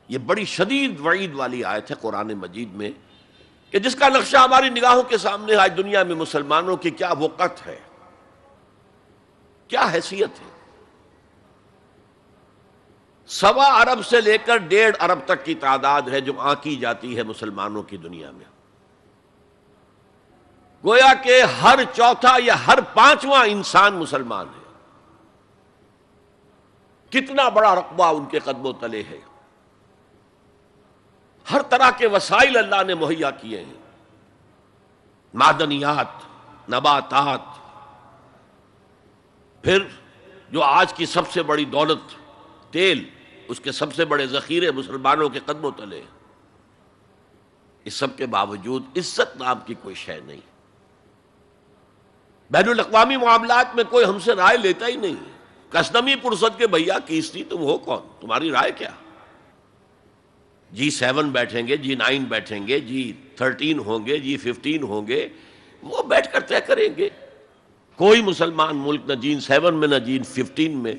Speaker 1: یہ بڑی شدید وعید والی آیت ہے قرآن مجید میں کہ جس کا نقشہ ہماری نگاہوں کے سامنے آج دنیا میں مسلمانوں کی کیا وقت ہے، کیا حیثیت ہے. 1.25 ارب سے لے کر 1.5 ارب تک کی تعداد ہے جو آنکی جاتی ہے مسلمانوں کی دنیا میں. گویا کہ ہر چوتھا یا ہر 5واں انسان مسلمان ہے. کتنا بڑا رقبہ ان کے قدم و تلے ہے. ہر طرح کے وسائل اللہ نے مہیا کیے ہیں، معدنیات، نباتات، پھر جو آج کی سب سے بڑی دولت تیل، اس کے سب سے بڑے ذخیرے مسلمانوں کے قدم و تلے. اس سب کے باوجود عزت نام کی کوئی شے نہیں. بین الاقوامی معاملات میں کوئی ہم سے رائے لیتا ہی نہیں. کسٹمی پرسد کے بھیا کیسٹی تم ہو کون، تمہاری رائے کیا؟ G7 بیٹھیں گے، G9 بیٹھیں گے، G13 ہوں گے، G15 ہوں گے، وہ بیٹھ کر طے کریں گے. کوئی مسلمان ملک نہ G7 میں نہ G15 میں،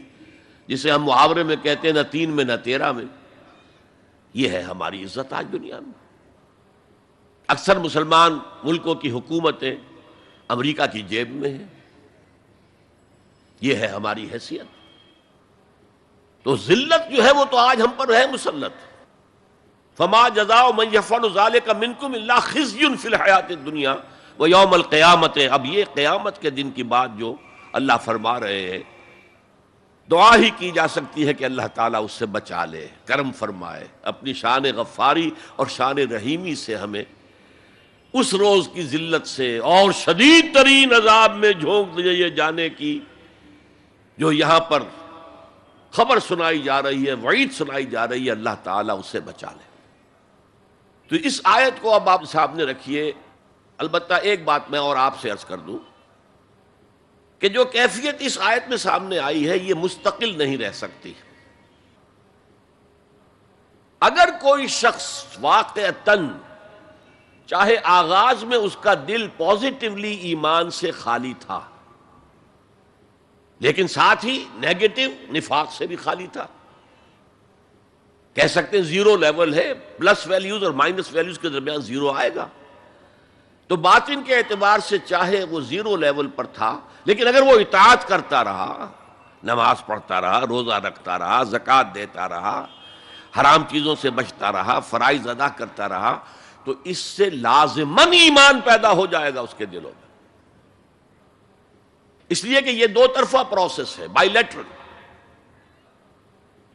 Speaker 1: جسے ہم محاورے میں کہتے ہیں نہ 3 میں نہ 13 میں. یہ ہے ہماری عزت آج دنیا میں. اکثر مسلمان ملکوں کی حکومتیں امریکہ کی جیب میں ہیں. یہ ہے ہماری حیثیت. تو ذلت جو ہے وہ تو آج ہم پر ہے مسلط. فما جزاء من یفعل ذلک منکم الا خزی فی الحیات الدنیا ویوم القیامت. اب یہ قیامت کے دن کی بات جو اللہ فرما رہے ہیں، دعا ہی کی جا سکتی ہے کہ اللہ تعالیٰ اس سے بچا لے، کرم فرمائے، اپنی شان غفاری اور شان رحیمی سے ہمیں اس روز کی ذلت سے اور شدید ترین عذاب میں جھونک دیے جانے کی جو یہاں پر خبر سنائی جا رہی ہے، وعید سنائی جا رہی ہے، اللہ تعالیٰ اس سے بچا لے. تو اس آیت کو اب آپ سامنے رکھیے. البتہ ایک بات میں اور آپ سے عرض کر دوں کہ جو کیفیت اس آیت میں سامنے آئی ہے یہ مستقل نہیں رہ سکتی. اگر کوئی شخص واقعتاً چاہے آغاز میں اس کا دل پازیٹیولی ایمان سے خالی تھا، لیکن ساتھ ہی نیگیٹو نفاق سے بھی خالی تھا. کہہ سکتے ہیں زیرو لیول ہے، پلس ویلیوز اور مائنس ویلیوز کے درمیان زیرو آئے گا. تو باطن کے اعتبار سے چاہے وہ زیرو لیول پر تھا، لیکن اگر وہ اطاعت کرتا رہا، نماز پڑھتا رہا، روزہ رکھتا رہا، زکوٰۃ دیتا رہا، حرام چیزوں سے بچتا رہا، فرائض ادا کرتا رہا، تو اس سے لازماً ایمان پیدا ہو جائے گا اس کے دلوں میں. اس لیے کہ یہ دو طرفہ پروسیس ہے، بائی لیٹرل.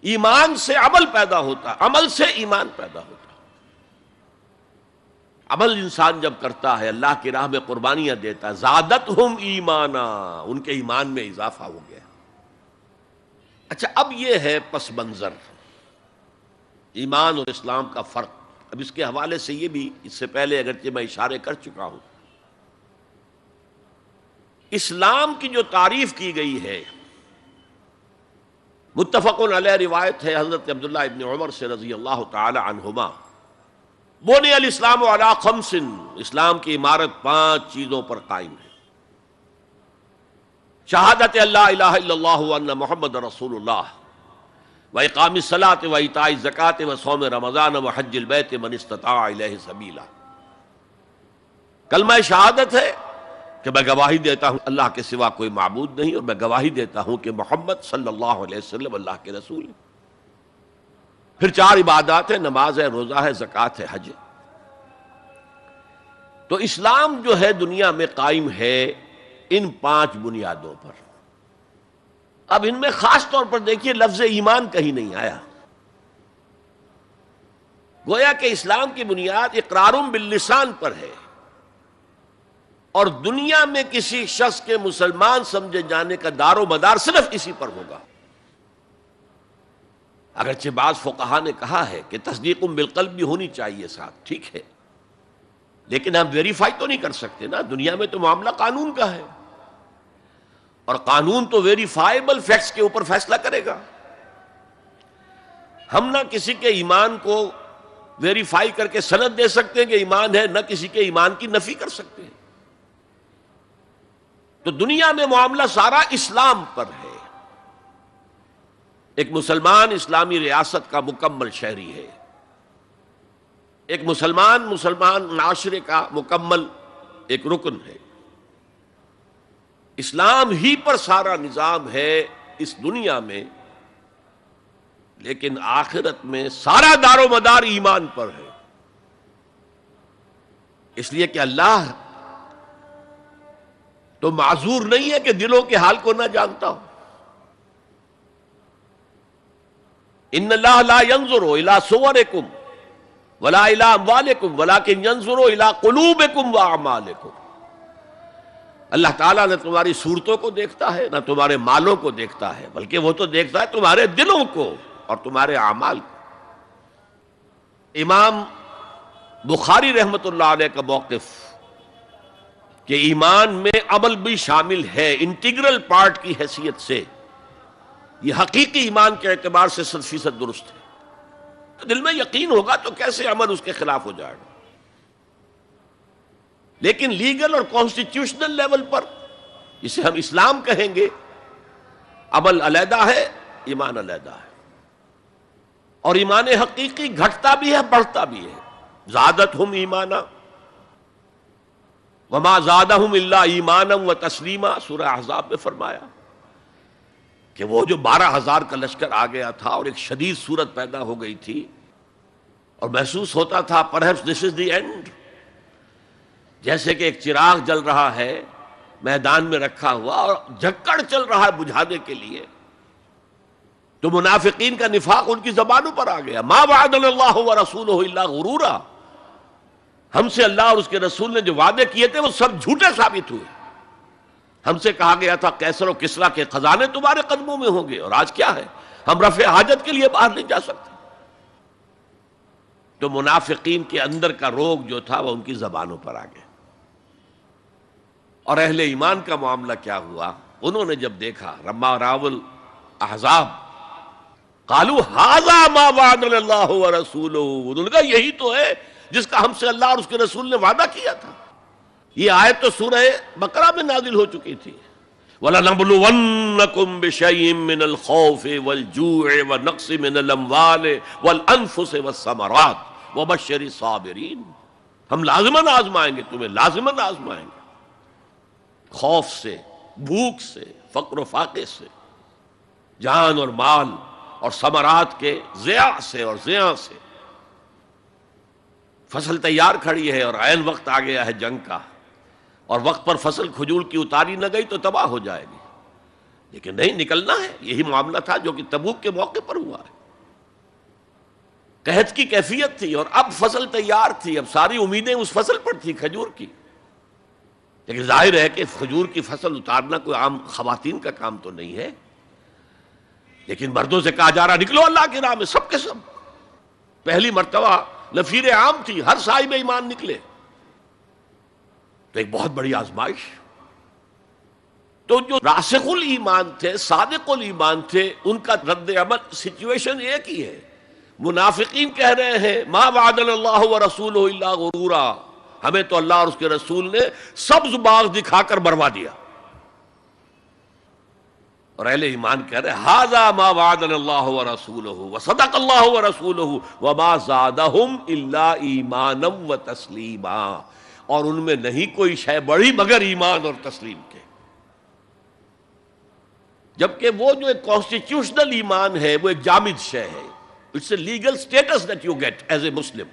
Speaker 1: ایمان سے عمل پیدا ہوتا، عمل سے ایمان پیدا ہوتا. عمل انسان جب کرتا ہے، اللہ کی راہ میں قربانیاں دیتا ہے، زادتہم ایمانا، ان کے ایمان میں اضافہ ہو گیا. اچھا، اب یہ ہے پس منظر ایمان اور اسلام کا فرق. اب اس کے حوالے سے یہ بھی، اس سے پہلے اگرچہ میں اشارے کر چکا ہوں، اسلام کی جو تعریف کی گئی ہے، متفق علیہ روایت ہے حضرت عبداللہ ابن عمر سے رضی اللہ تعالی عنہما، بنی الاسلام علی خمس، اسلام کی عمارت 5 چیزوں پر قائم ہے. شہادت اللہ الہ الا اللہ وان محمد رسول اللہ، واقام الصلاۃ وایتاء الزکوٰۃ وصوم رمضان وحج البیت من استطاع الیہ سبیلا. کلمہ شہادت ہے کہ میں گواہی دیتا ہوں اللہ کے سوا کوئی معبود نہیں، اور میں گواہی دیتا ہوں کہ محمد صلی اللہ علیہ وسلم اللہ کے رسول ہیں. پھر 4 عبادات ہیں، نماز ہے، روزہ ہے، زکوٰۃ ہے، حج ہے. تو اسلام جو ہے دنیا میں قائم ہے ان 5 بنیادوں پر. اب ان میں خاص طور پر دیکھیے لفظ ایمان کہیں نہیں آیا. گویا کہ اسلام کی بنیاد اقرار باللسان پر ہے، اور دنیا میں کسی شخص کے مسلمان سمجھے جانے کا دار و مدار صرف اسی پر ہوگا. اگرچہ بعض فقہا نے کہا ہے کہ تصدیق بالقلب بھی ہونی چاہیے ساتھ، ٹھیک ہے، لیکن ہم ویریفائی تو نہیں کر سکتے نا. دنیا میں تو معاملہ قانون کا ہے، اور قانون تو ویریفائیبل فیکٹس کے اوپر فیصلہ کرے گا. ہم نہ کسی کے ایمان کو ویریفائی کر کے سند دے سکتے ہیں کہ ایمان ہے، نہ کسی کے ایمان کی نفی کر سکتے ہیں. تو دنیا میں معاملہ سارا اسلام پر ہے. ایک مسلمان اسلامی ریاست کا مکمل شہری ہے، ایک مسلمان معاشرے کا مکمل ایک رکن ہے. اسلام ہی پر سارا نظام ہے اس دنیا میں، لیکن آخرت میں سارا دار و مدار ایمان پر ہے. اس لیے کہ اللہ تو معذور نہیں ہے کہ دلوں کے حال کو نہ جانتا ہو. ان اللہ لا ينظر الى صورکم ولا الى اموالکم ولکن ينظر الى قلوبکم واعمالکم. اللہ تعالیٰ نہ تمہاری صورتوں کو دیکھتا ہے، نہ تمہارے مالوں کو دیکھتا ہے، بلکہ وہ تو دیکھتا ہے تمہارے دلوں کو اور تمہارے اعمال کو. امام بخاری رحمۃ اللہ علیہ کا موقف کہ ایمان میں عمل بھی شامل ہے انٹیگرل پارٹ کی حیثیت سے، یہ حقیقی ایمان کے اعتبار سے 100% درست ہے. تو دل میں یقین ہوگا تو کیسے عمل اس کے خلاف ہو جائے گا. لیکن لیگل اور کانسٹیٹیوشنل لیول پر، جسے ہم اسلام کہیں گے، عمل علیحدہ ہے، ایمان علیحدہ ہے. اور ایمان حقیقی گھٹتا بھی ہے، بڑھتا بھی ہے. زادتہم ایمانا وما زادہم الا ایمانا وتسلیما، سورہ احزاب میں فرمایا کہ وہ جو 12,000 کا لشکر آ گیا تھا اور ایک شدید صورت پیدا ہو گئی تھی، اور محسوس ہوتا تھا perhaps this is the end، جیسے کہ ایک چراغ جل رہا ہے میدان میں رکھا ہوا اور جھکڑ چل رہا ہے بجھانے کے لیے. تو منافقین کا نفاق ان کی زبانوں پر آ گیا. ما وعدنا اللہ ورسولہ الا غرورا، ہم سے اللہ اور اس کے رسول نے جو وعدے کیے تھے وہ سب جھوٹے ثابت ہوئے. ہم سے کہا گیا تھا کیسر و کسریٰ کے خزانے تمہارے قدموں میں ہوں گے، اور آج کیا ہے، ہم رفع حاجت کے لیے باہر نہیں جا سکتے. تو منافقین کے اندر کا روگ جو تھا وہ ان کی زبانوں پر آ گیا. اور اہل ایمان کا معاملہ کیا ہوا؟ انہوں نے جب دیکھا رما راول احزاب، قالوا ھذا ما وعدنا اللہ ورسولہ، انہوں نے کہا یہی تو ہے جس کا ہم سے اللہ اور اس کے رسول نے وعدہ کیا تھا. یہ آیت تو سورہ بقرہ میں نازل ہو چکی تھی. وَلَنَبْلُوَنَّكُمْ بِشَيْءٍ مِّنَ الْخَوْفِ وَالْجُوعِ وَنَقْصٍ مِّنَ الْأَمْوَالِ وَالْأَنفُسِ وَالثَّمَرَاتِ وَبَشِّرِ الصَّابِرِينَ۔ ہم لازماً آزمائیں گے تمہیں، لازماً آزمائیں گے، خوف سے، بھوک سے، فقر و فاقے سے، جان اور مال اور ثمرات کے ضیاع سے اور زیاں سے۔ فصل تیار کھڑی ہے اور عین وقت آ گیا ہے جنگ کا، اور وقت پر فصل کھجور کی اتاری نہ گئی تو تباہ ہو جائے گی، لیکن نہیں، نکلنا ہے۔ یہی معاملہ تھا جو کہ تبوک کے موقع پر ہوا ہے۔ قحط کی کیفیت تھی اور اب فصل تیار تھی، اب ساری امیدیں اس فصل پر تھی، کھجور کی، لیکن ظاہر ہے کہ کھجور کی فصل اتارنا کوئی عام خواتین کا کام تو نہیں ہے، لیکن مردوں سے کہا جا رہا نکلو اللہ کی راہ میں، سب کے سب۔ پہلی مرتبہ نفیر عام تھی، ہر صاحب ایمان نکلے، تو ایک بہت بڑی آزمائش۔ تو جو راسخ الایمان تھے، صادق الایمان تھے، ان کا رد عمل سچویشن ایک ہی ہے۔ منافقین کہہ رہے ہیں ما وعدنا اللہ ورسولہ الا غرورا، ہمیں تو اللہ اور اس کے رسول نے سبز باغ دکھا کر مروا دیا، اور اہل ایمان کہہ رہے ہیں ھذا ما وعدنا اللہ ورسولہ وصدق اللہ ورسولہ وما زادہم الا ایمانا وتسلیما، اور ان میں نہیں کوئی شے بڑی مگر ایمان اور تسلیم کے۔ جبکہ وہ جو ایک کانسٹیٹیوشنل ایمان ہے وہ ایک جامد شے ہے، it's a legal status that you get as a Muslim.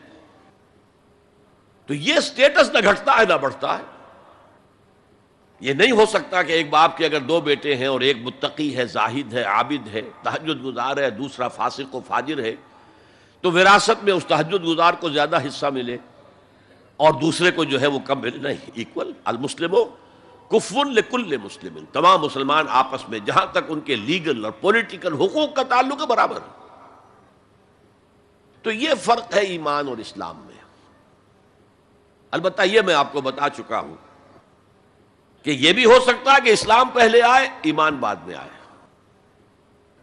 Speaker 1: تو یہ اسٹیٹس نہ گھٹتا ہے نہ بڑھتا ہے۔ یہ نہیں ہو سکتا کہ ایک باپ کے اگر دو بیٹے ہیں اور ایک متقی ہے، زاہد ہے، عابد ہے، تہجد گزار ہے، دوسرا فاسق و فاجر ہے، تو وراثت میں اس تہجد گزار کو زیادہ حصہ ملے اور دوسرے کو جو ہے وہ کم ملے، نہیں، ایکول۔ المسلم کفو لکل مسلم، تمام مسلمان آپس میں جہاں تک ان کے لیگل اور پولیٹیکل حقوق کا تعلق ہے برابر۔ تو یہ فرق ہے ایمان اور اسلام میں۔ البتہ یہ میں آپ کو بتا چکا ہوں کہ یہ بھی ہو سکتا ہے کہ اسلام پہلے آئے، ایمان بعد میں آئے۔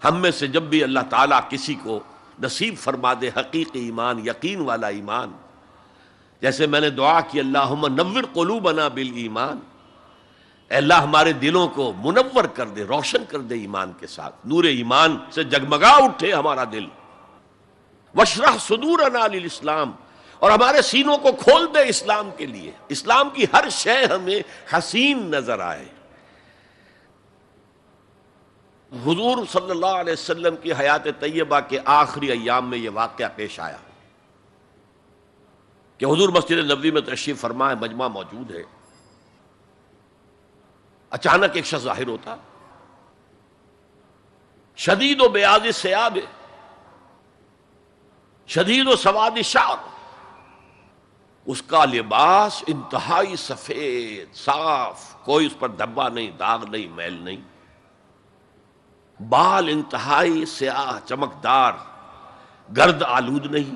Speaker 1: ہم میں سے جب بھی اللہ تعالیٰ کسی کو نصیب فرما دے حقیقی ایمان، یقین والا ایمان، جیسے میں نے دعا کی اللہم نور قلوبنا بالایمان، اے اللہ ہمارے دلوں کو منور کر دے، روشن کر دے ایمان کے ساتھ، نور ایمان سے جگمگا اٹھے ہمارا دل، واشرح صدورنا للاسلام، اور ہمارے سینوں کو کھول دے اسلام کے لیے، اسلام کی ہر شے ہمیں حسین نظر آئے۔ حضور صلی اللہ علیہ وسلم کی حیات طیبہ کے آخری ایام میں یہ واقعہ پیش آیا کہ حضور مسجد نبوی میں تشریف فرما ہے، مجمع موجود ہے، اچانک ایک شخص ظاہر ہوتا، شدید و بیاض الثیاب، شدید و سواد الشعر، اس کا لباس انتہائی سفید صاف، کوئی اس پر دھبا نہیں، داغ نہیں، میل نہیں، بال انتہائی سیاہ چمکدار، گرد آلود نہیں،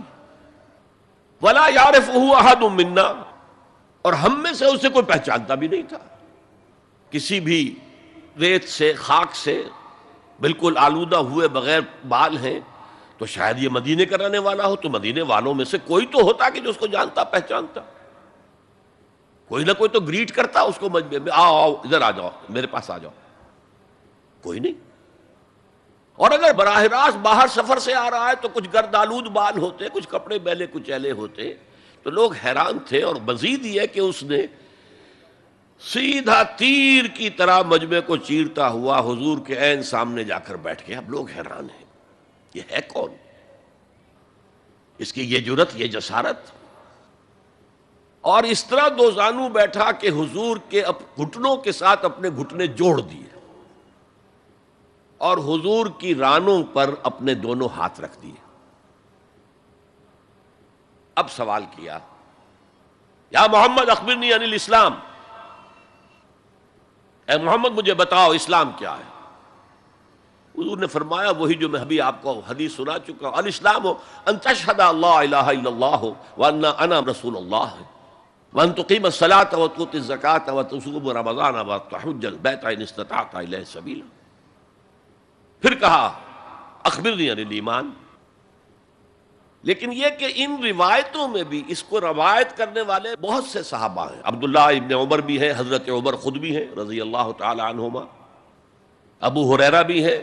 Speaker 1: ولا یعرفہ احد منا، اور ہم میں سے اسے کوئی پہچانتا بھی نہیں تھا۔ کسی بھی ریت سے، خاک سے بالکل آلودہ ہوئے بغیر بال ہیں، تو شاید یہ مدینے کا رہنے والا ہو، تو مدینے والوں میں سے کوئی تو ہوتا کہ جو اس کو جانتا پہچانتا، کوئی نہ کوئی تو گریٹ کرتا اس کو مجمع میں، آؤ آؤ ادھر آ جاؤ، میرے پاس آ جاؤ، کوئی نہیں۔ اور اگر براہ راست باہر سفر سے آ رہا ہے تو کچھ گرد آلود بال ہوتے، کچھ کپڑے میلے کچیلے ہوتے، تو لوگ حیران تھے۔ اور مزید یہ کہ اس نے سیدھا تیر کی طرح مجمع کو چیرتا ہوا حضور کے عین سامنے جا کر بیٹھ گیا۔ اب لوگ حیران ہیں، یہ ہے کون؟ اس کی یہ جرت، یہ جسارت، اور اس طرح دو زانو بیٹھا کہ حضور کے گھٹنوں کے ساتھ اپنے گھٹنے جوڑ دیے اور حضور کی رانوں پر اپنے دونوں ہاتھ رکھ دیے۔ اب سوال کیا، یا محمد اخبرنی عن الاسلام، اے محمد مجھے بتاؤ اسلام کیا ہے؟ حضور نے فرمایا وہی جو میں ابھی آپ کو حدیث سنا چکا ہوں، الاسلام ان تشہد اللہ الہ الا اللہ وان انا رسول اللہ وان تقیم الصلاۃ وتؤتی الزکاۃ وتصوم رمضان وتحج البیت ان استطعت الیہ سبیلا۔ پھر کہا اخبرنی عن الایمان۔ لیکن یہ کہ ان روایتوں میں بھی اس کو روایت کرنے والے بہت سے صحابہ ہیں، عبداللہ ابن عمر بھی ہیں، حضرت عمر خود بھی ہیں رضی اللہ تعالی عنہما، ابو ہریرہ بھی ہے،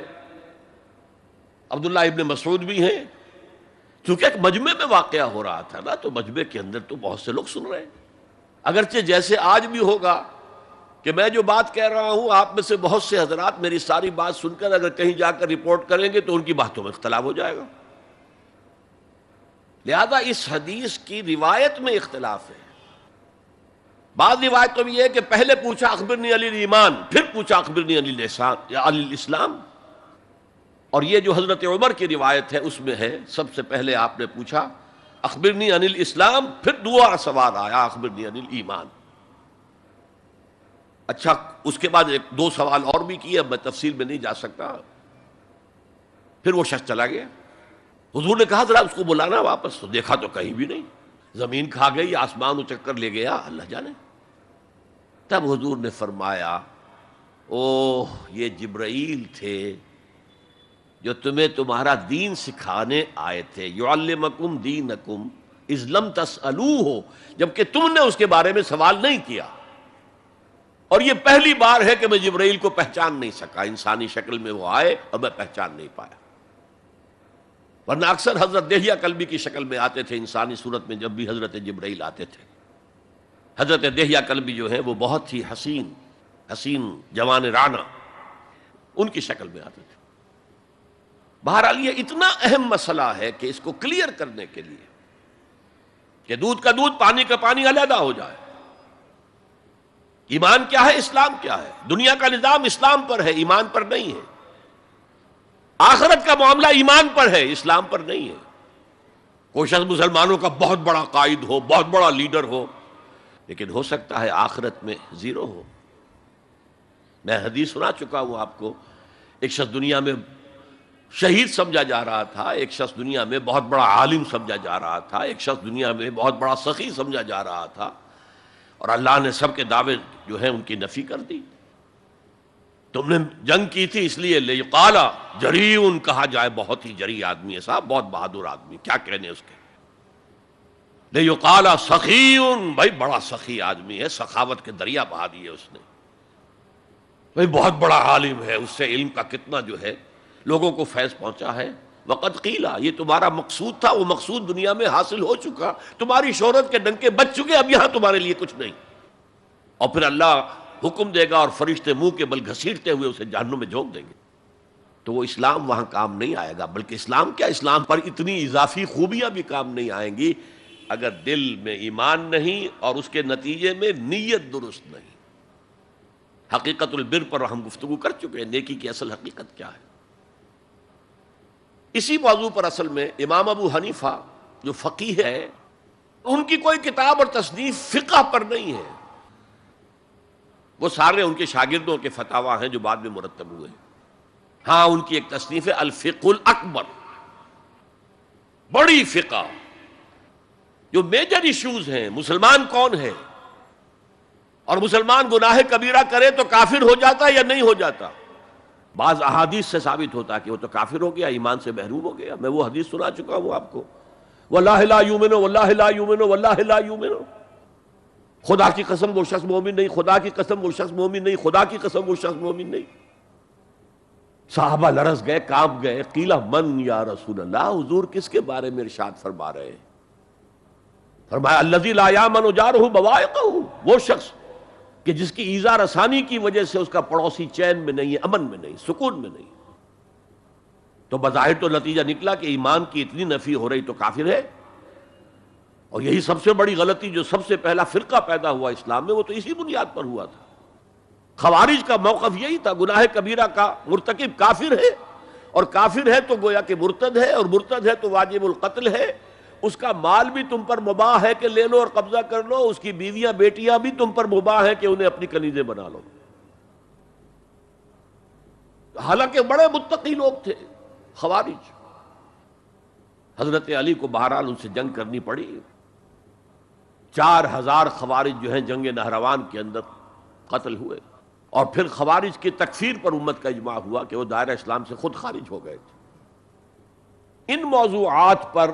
Speaker 1: عبداللہ ابن مسعود بھی ہیں. چونکہ ایک مجمع میں واقعہ ہو رہا تھا نا، تو مجمع کے اندر تو بہت سے لوگ سن رہے ہیں. اگرچہ جیسے آج بھی ہوگا کہ میں جو بات کہہ رہا ہوں، آپ میں سے بہت سے حضرات میری ساری بات سن کر اگر کہیں جا کر رپورٹ کریں گے تو ان کی باتوں میں اختلاف ہو جائے گا. لہذا اس حدیث کی روایت میں اختلاف ہے. بعض روایتوں میں یہ ہے کہ پہلے پوچھا اخبرنی عن الایمان، پھر پوچھا اخبرنی عن الاحسان یا عن الاسلام. اور یہ جو حضرت عمر کی روایت ہے اس میں ہے سب سے پہلے آپ نے پوچھا اخبرنی عن الاسلام، پھر دوسرا سوال آیا اخبرنی عن الایمان. اچھا، اس کے بعد ایک دو سوال اور بھی کیے، اب میں تفصیل میں نہیں جا سکتا. پھر وہ شخص چلا گیا. حضور نے کہا ذرا اس کو بلانا واپس، تو دیکھا تو کہیں بھی نہیں. زمین کھا گئی، آسمان اچک کر لے گیا، اللہ جانے. تب حضور نے فرمایا اوہ یہ جبرائیل تھے جو تمہیں تمہارا دین سکھانے آئے تھے. یعلمکم دینکم اذ لم تسألوہ، جبکہ تم نے اس کے بارے میں سوال نہیں کیا. اور یہ پہلی بار ہے کہ میں جبرائیل کو پہچان نہیں سکا. انسانی شکل میں وہ آئے اور میں پہچان نہیں پایا، ورنہ اکثر حضرت دہیہ کلبی کی شکل میں آتے تھے انسانی صورت میں. جب بھی حضرت جبرائیل آتے تھے، حضرت دہیہ کلبی جو ہیں وہ بہت ہی حسین جوان رانا، ان کی شکل میں آتے تھے. بہرحال یہ اتنا اہم مسئلہ ہے کہ اس کو کلیئر کرنے کے لیے کہ دودھ کا دودھ پانی کا پانی علیحدہ ہو جائے. ایمان کیا ہے، اسلام کیا ہے. دنیا کا نظام اسلام پر ہے، ایمان پر نہیں ہے. آخرت کا معاملہ ایمان پر ہے، اسلام پر نہیں ہے. کوئی شخص مسلمانوں کا بہت بڑا قائد ہو، بہت بڑا لیڈر ہو، لیکن ہو سکتا ہے آخرت میں زیرو ہو. میں حدیث سنا چکا ہوں آپ کو. ایک شخص دنیا میں شہید سمجھا جا رہا تھا، ایک شخص دنیا میں بہت بڑا عالم سمجھا جا رہا تھا، ایک شخص دنیا میں بہت بڑا سخی سمجھا جا رہا تھا، اور اللہ نے سب کے دعوے جو ہیں ان کی نفی کر دی. تم نے جنگ کی تھی اس لیے لیقال جریء کہا جائے، بہت ہی جری آدمی ہے صاحب، بہت بہادر آدمی، کیا کہنے اس کے. لیقال سخی، بھائی بڑا سخی آدمی ہے، سخاوت کے دریا بہا دیے اس نے. بھائی بہت بڑا عالم ہے، اس سے علم کا کتنا جو ہے لوگوں کو فیض پہنچا ہے. وقد قیلا، یہ تمہارا مقصود تھا، وہ مقصود دنیا میں حاصل ہو چکا. تمہاری شہرت کے ڈنکے بج چکے، اب یہاں تمہارے لیے کچھ نہیں. اور پھر اللہ حکم دے گا اور فرشتے منہ کے بل گھسیٹتے ہوئے اسے جہنم میں جھونک دیں گے. تو وہ اسلام وہاں کام نہیں آئے گا. بلکہ اسلام کیا، اسلام پر اتنی اضافی خوبیاں بھی کام نہیں آئیں گی اگر دل میں ایمان نہیں اور اس کے نتیجے میں نیت درست نہیں. حقیقت البر پر ہم گفتگو کر چکے ہیں، نیکی کی اصل حقیقت کیا ہے. اسی موضوع پر اصل میں امام ابو حنیفہ جو فقیہ ہے، ان کی کوئی کتاب اور تصنیف فقہ پر نہیں ہے. وہ سارے ان کے شاگردوں کے فتاوی ہیں جو بعد میں مرتب ہوئے. ہاں ان کی ایک تصنیف ہے الفقہ الاکبر، بڑی فقہ جو میجر ایشوز ہیں. مسلمان کون ہے، اور مسلمان گناہ کبیرہ کرے تو کافر ہو جاتا ہے یا نہیں ہو جاتا. بعض احادیث سے ثابت ہوتا ہے کہ وہ تو کافر ہو گیا، ایمان سے محروم ہو گیا. میں وہ حدیث سنا چکا ہوں آپ کو، واللہ لا یؤمن واللہ لا یؤمن واللہ لا یؤمن. خدا کی قسم وہ شخص مومن نہیں، خدا کی قسم وہ شخص مومن نہیں، خدا کی قسم وہ شخص مومن نہیں. صحابہ لرز گئے، کانپ گئے. قیل من یا رسول اللہ، حضور کس کے بارے میں ارشاد فرما رہے ہیں؟ فرمایا الذی لا یامن جارہ بوائقہ، وہ شخص کہ جس کی ایذا رسانی کی وجہ سے اس کا پڑوسی چین میں نہیں ہے، امن میں نہیں، سکون میں نہیں. تو بظاہر تو نتیجہ نکلا کہ ایمان کی اتنی نفی ہو رہی تو کافر ہے. اور یہی سب سے بڑی غلطی جو سب سے پہلا فرقہ پیدا ہوا اسلام میں، وہ تو اسی بنیاد پر ہوا تھا. خوارج کا موقف یہی تھا، گناہ کبیرہ کا مرتکب کافر ہے، اور کافر ہے تو گویا کہ مرتد ہے، اور مرتد ہے تو واجب القتل ہے. اس کا مال بھی تم پر مباح ہے کہ لے لو اور قبضہ کر لو، اس کی بیویاں بیٹیاں بھی تم پر مباح ہے کہ انہیں اپنی کنیزیں بنا لو. حالانکہ بڑے متقی لوگ تھے خوارج. حضرت علی کو بہرحال ان سے جنگ کرنی پڑی. 4000 خوارج جو ہیں جنگ نہروان کے اندر قتل ہوئے. اور پھر خوارج کی تکفیر پر امت کا اجماع ہوا کہ وہ دائرہ اسلام سے خود خارج ہو گئے تھے. ان موضوعات پر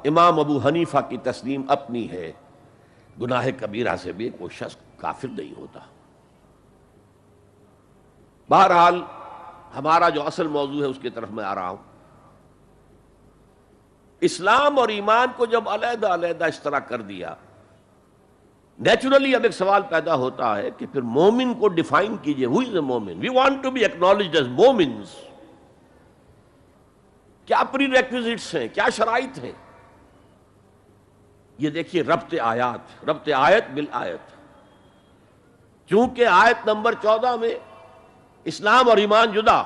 Speaker 1: امام ابو حنیفہ کی تسلیم اپنی ہے. گناہ کبیرہ سے بھی کوئی شخص کافر نہیں ہوتا. بہرحال ہمارا جو اصل موضوع ہے اس کی طرف میں آ رہا ہوں. اسلام اور ایمان کو جب علیحدہ علیحدہ اس طرح کر دیا، نیچرلی اب ایک سوال پیدا ہوتا ہے کہ پھر مومن کو ڈیفائن کیجئے. ہو از اے مومن؟ We want to be acknowledged as مومنز. کیا پری ریکویزٹس ہیں، کیا شرائط ہیں؟ یہ دیکھیے ربط آیت بالآیت. چونکہ آیت نمبر 14 میں اسلام اور ایمان جدا،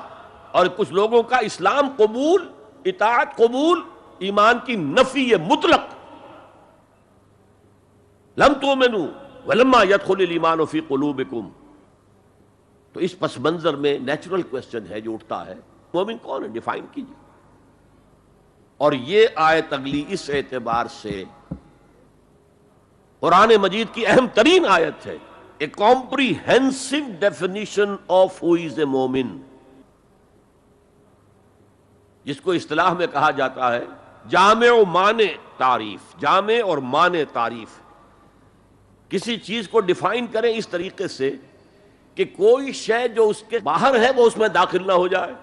Speaker 1: اور کچھ لوگوں کا اسلام قبول، اطاعت قبول، ایمان کی نفی مطلق. لم تؤمنوا ولما يدخل الایمان فی قلوبکم. تو اس پس منظر میں نیچرل کوسچن ہے جو اٹھتا ہے، مومن کون ہے؟ ڈیفائن کیجیے. اور یہ آیت اگلی اس اعتبار سے قرآن مجید کی اہم ترین آیت ہے. A comprehensive definition of who is a مومن، جس کو اصطلاح میں کہا جاتا ہے جامع و مانع تعریف. جامع اور مانع تعریف، کسی چیز کو ڈیفائن کریں اس طریقے سے کہ کوئی شے جو اس کے باہر ہے وہ اس میں داخل نہ ہو جائے،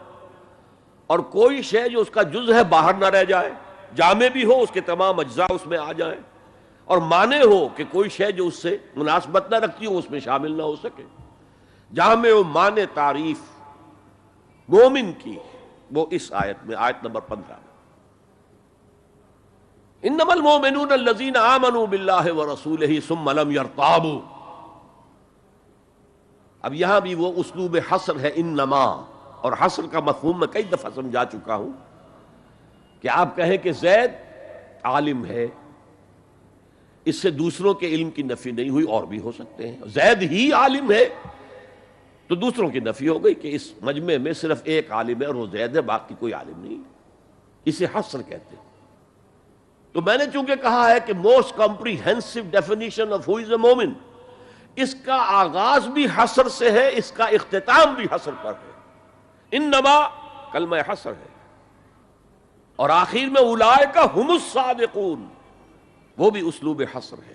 Speaker 1: اور کوئی شے جو اس کا جز ہے باہر نہ رہ جائے. جامع بھی ہو، اس کے تمام اجزاء اس میں آ جائیں، اور مانع ہو کہ کوئی شے جو اس سے مناسبت نہ رکھتی ہو اس میں شامل نہ ہو سکے. جامع و مانع تعریف مومن کی وہ اس آیت میں، آیت نمبر 15 میں. انما المؤمنون الذین آمنوا باللہ ورسولہ ثم لم یرتابوا. اب یہاں بھی وہ اسلوب حصر ہے، انما. اور حصر کا مفہوم میں کئی دفعہ سمجھا چکا ہوں کہ آپ کہیں کہ زید عالم ہے، اس سے دوسروں کے علم کی نفی نہیں ہوئی، اور بھی ہو سکتے ہیں. زید ہی عالم ہے تو دوسروں کی نفی ہو گئی کہ اس مجمع میں صرف ایک عالم ہے اور وہ زید ہے، باقی کوئی عالم نہیں. اسے حصر کہتے ہیں. تو میں نے چونکہ کہا ہے کہ most comprehensive definition of who is a مومن، اس کا آغاز بھی حصر سے ہے، اس کا اختتام بھی حصر پر ہے. انما کلمہ حصر ہے، اور آخر میں اولئک ھم الصادقون، وہ بھی اسلوب حصر ہے.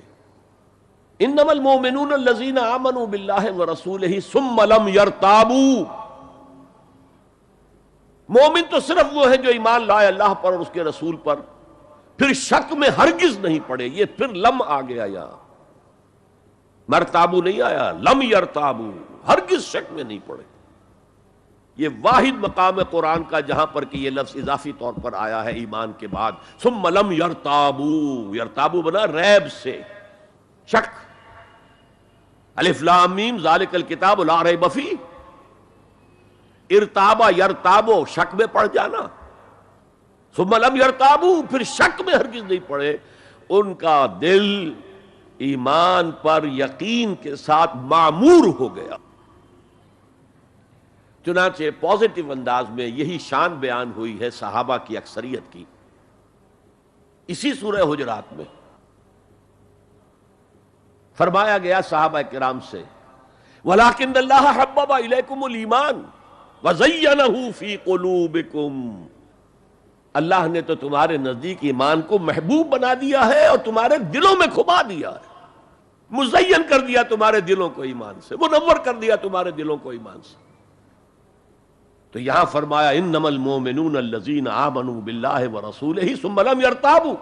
Speaker 1: انما المؤمنون الذین آمنوا باللہ ورسولہ ثم لم یرتابوا. مومن تو صرف وہ ہے جو ایمان لائے اللہ پر اور اس کے رسول پر، پھر شک میں ہرگز نہیں پڑے. یہ پھر لم آ گیا، یہاں مرتابو نہیں آیا، لم یرتابو، ہرگز شک میں نہیں پڑے. یہ واحد مقام قرآن کا جہاں پر کہ یہ لفظ اضافی طور پر آیا ہے ایمان کے بعد. ثم لم یرتابو، یرتابو بنا ریب سے، شک. الف لام میم ذالک الکتاب لا ریب فیہ. ارتابا یرتابو، شک میں پڑ جانا. ثم لم یرتابو، پھر شک میں ہرگز نہیں پڑے. ان کا دل ایمان پر یقین کے ساتھ معمور ہو گیا. چنانچہ پازیٹو انداز میں یہی شان بیان ہوئی ہے صحابہ کی اکثریت کی اسی سورہ حجرات میں. فرمایا گیا صحابہ کرام سے وَلَٰكِنَّ اللَّهَ حَبَّبَ إِلَيْكُمُ الْإِيمَانَ وَزَيَّنَهُ فِي قُلُوبِكُمْ. اللہ نے تو تمہارے نزدیک ایمان کو محبوب بنا دیا ہے اور تمہارے دلوں میں کھبا دیا ہے، مزین کر دیا تمہارے دلوں کو ایمان سے، منور کر دیا تمہارے دلوں کو ایمان سے. تو یہاں فرمایا انما المؤمنون الذین آمنوا باللہ ورسولہ ثم لم یرتابوا،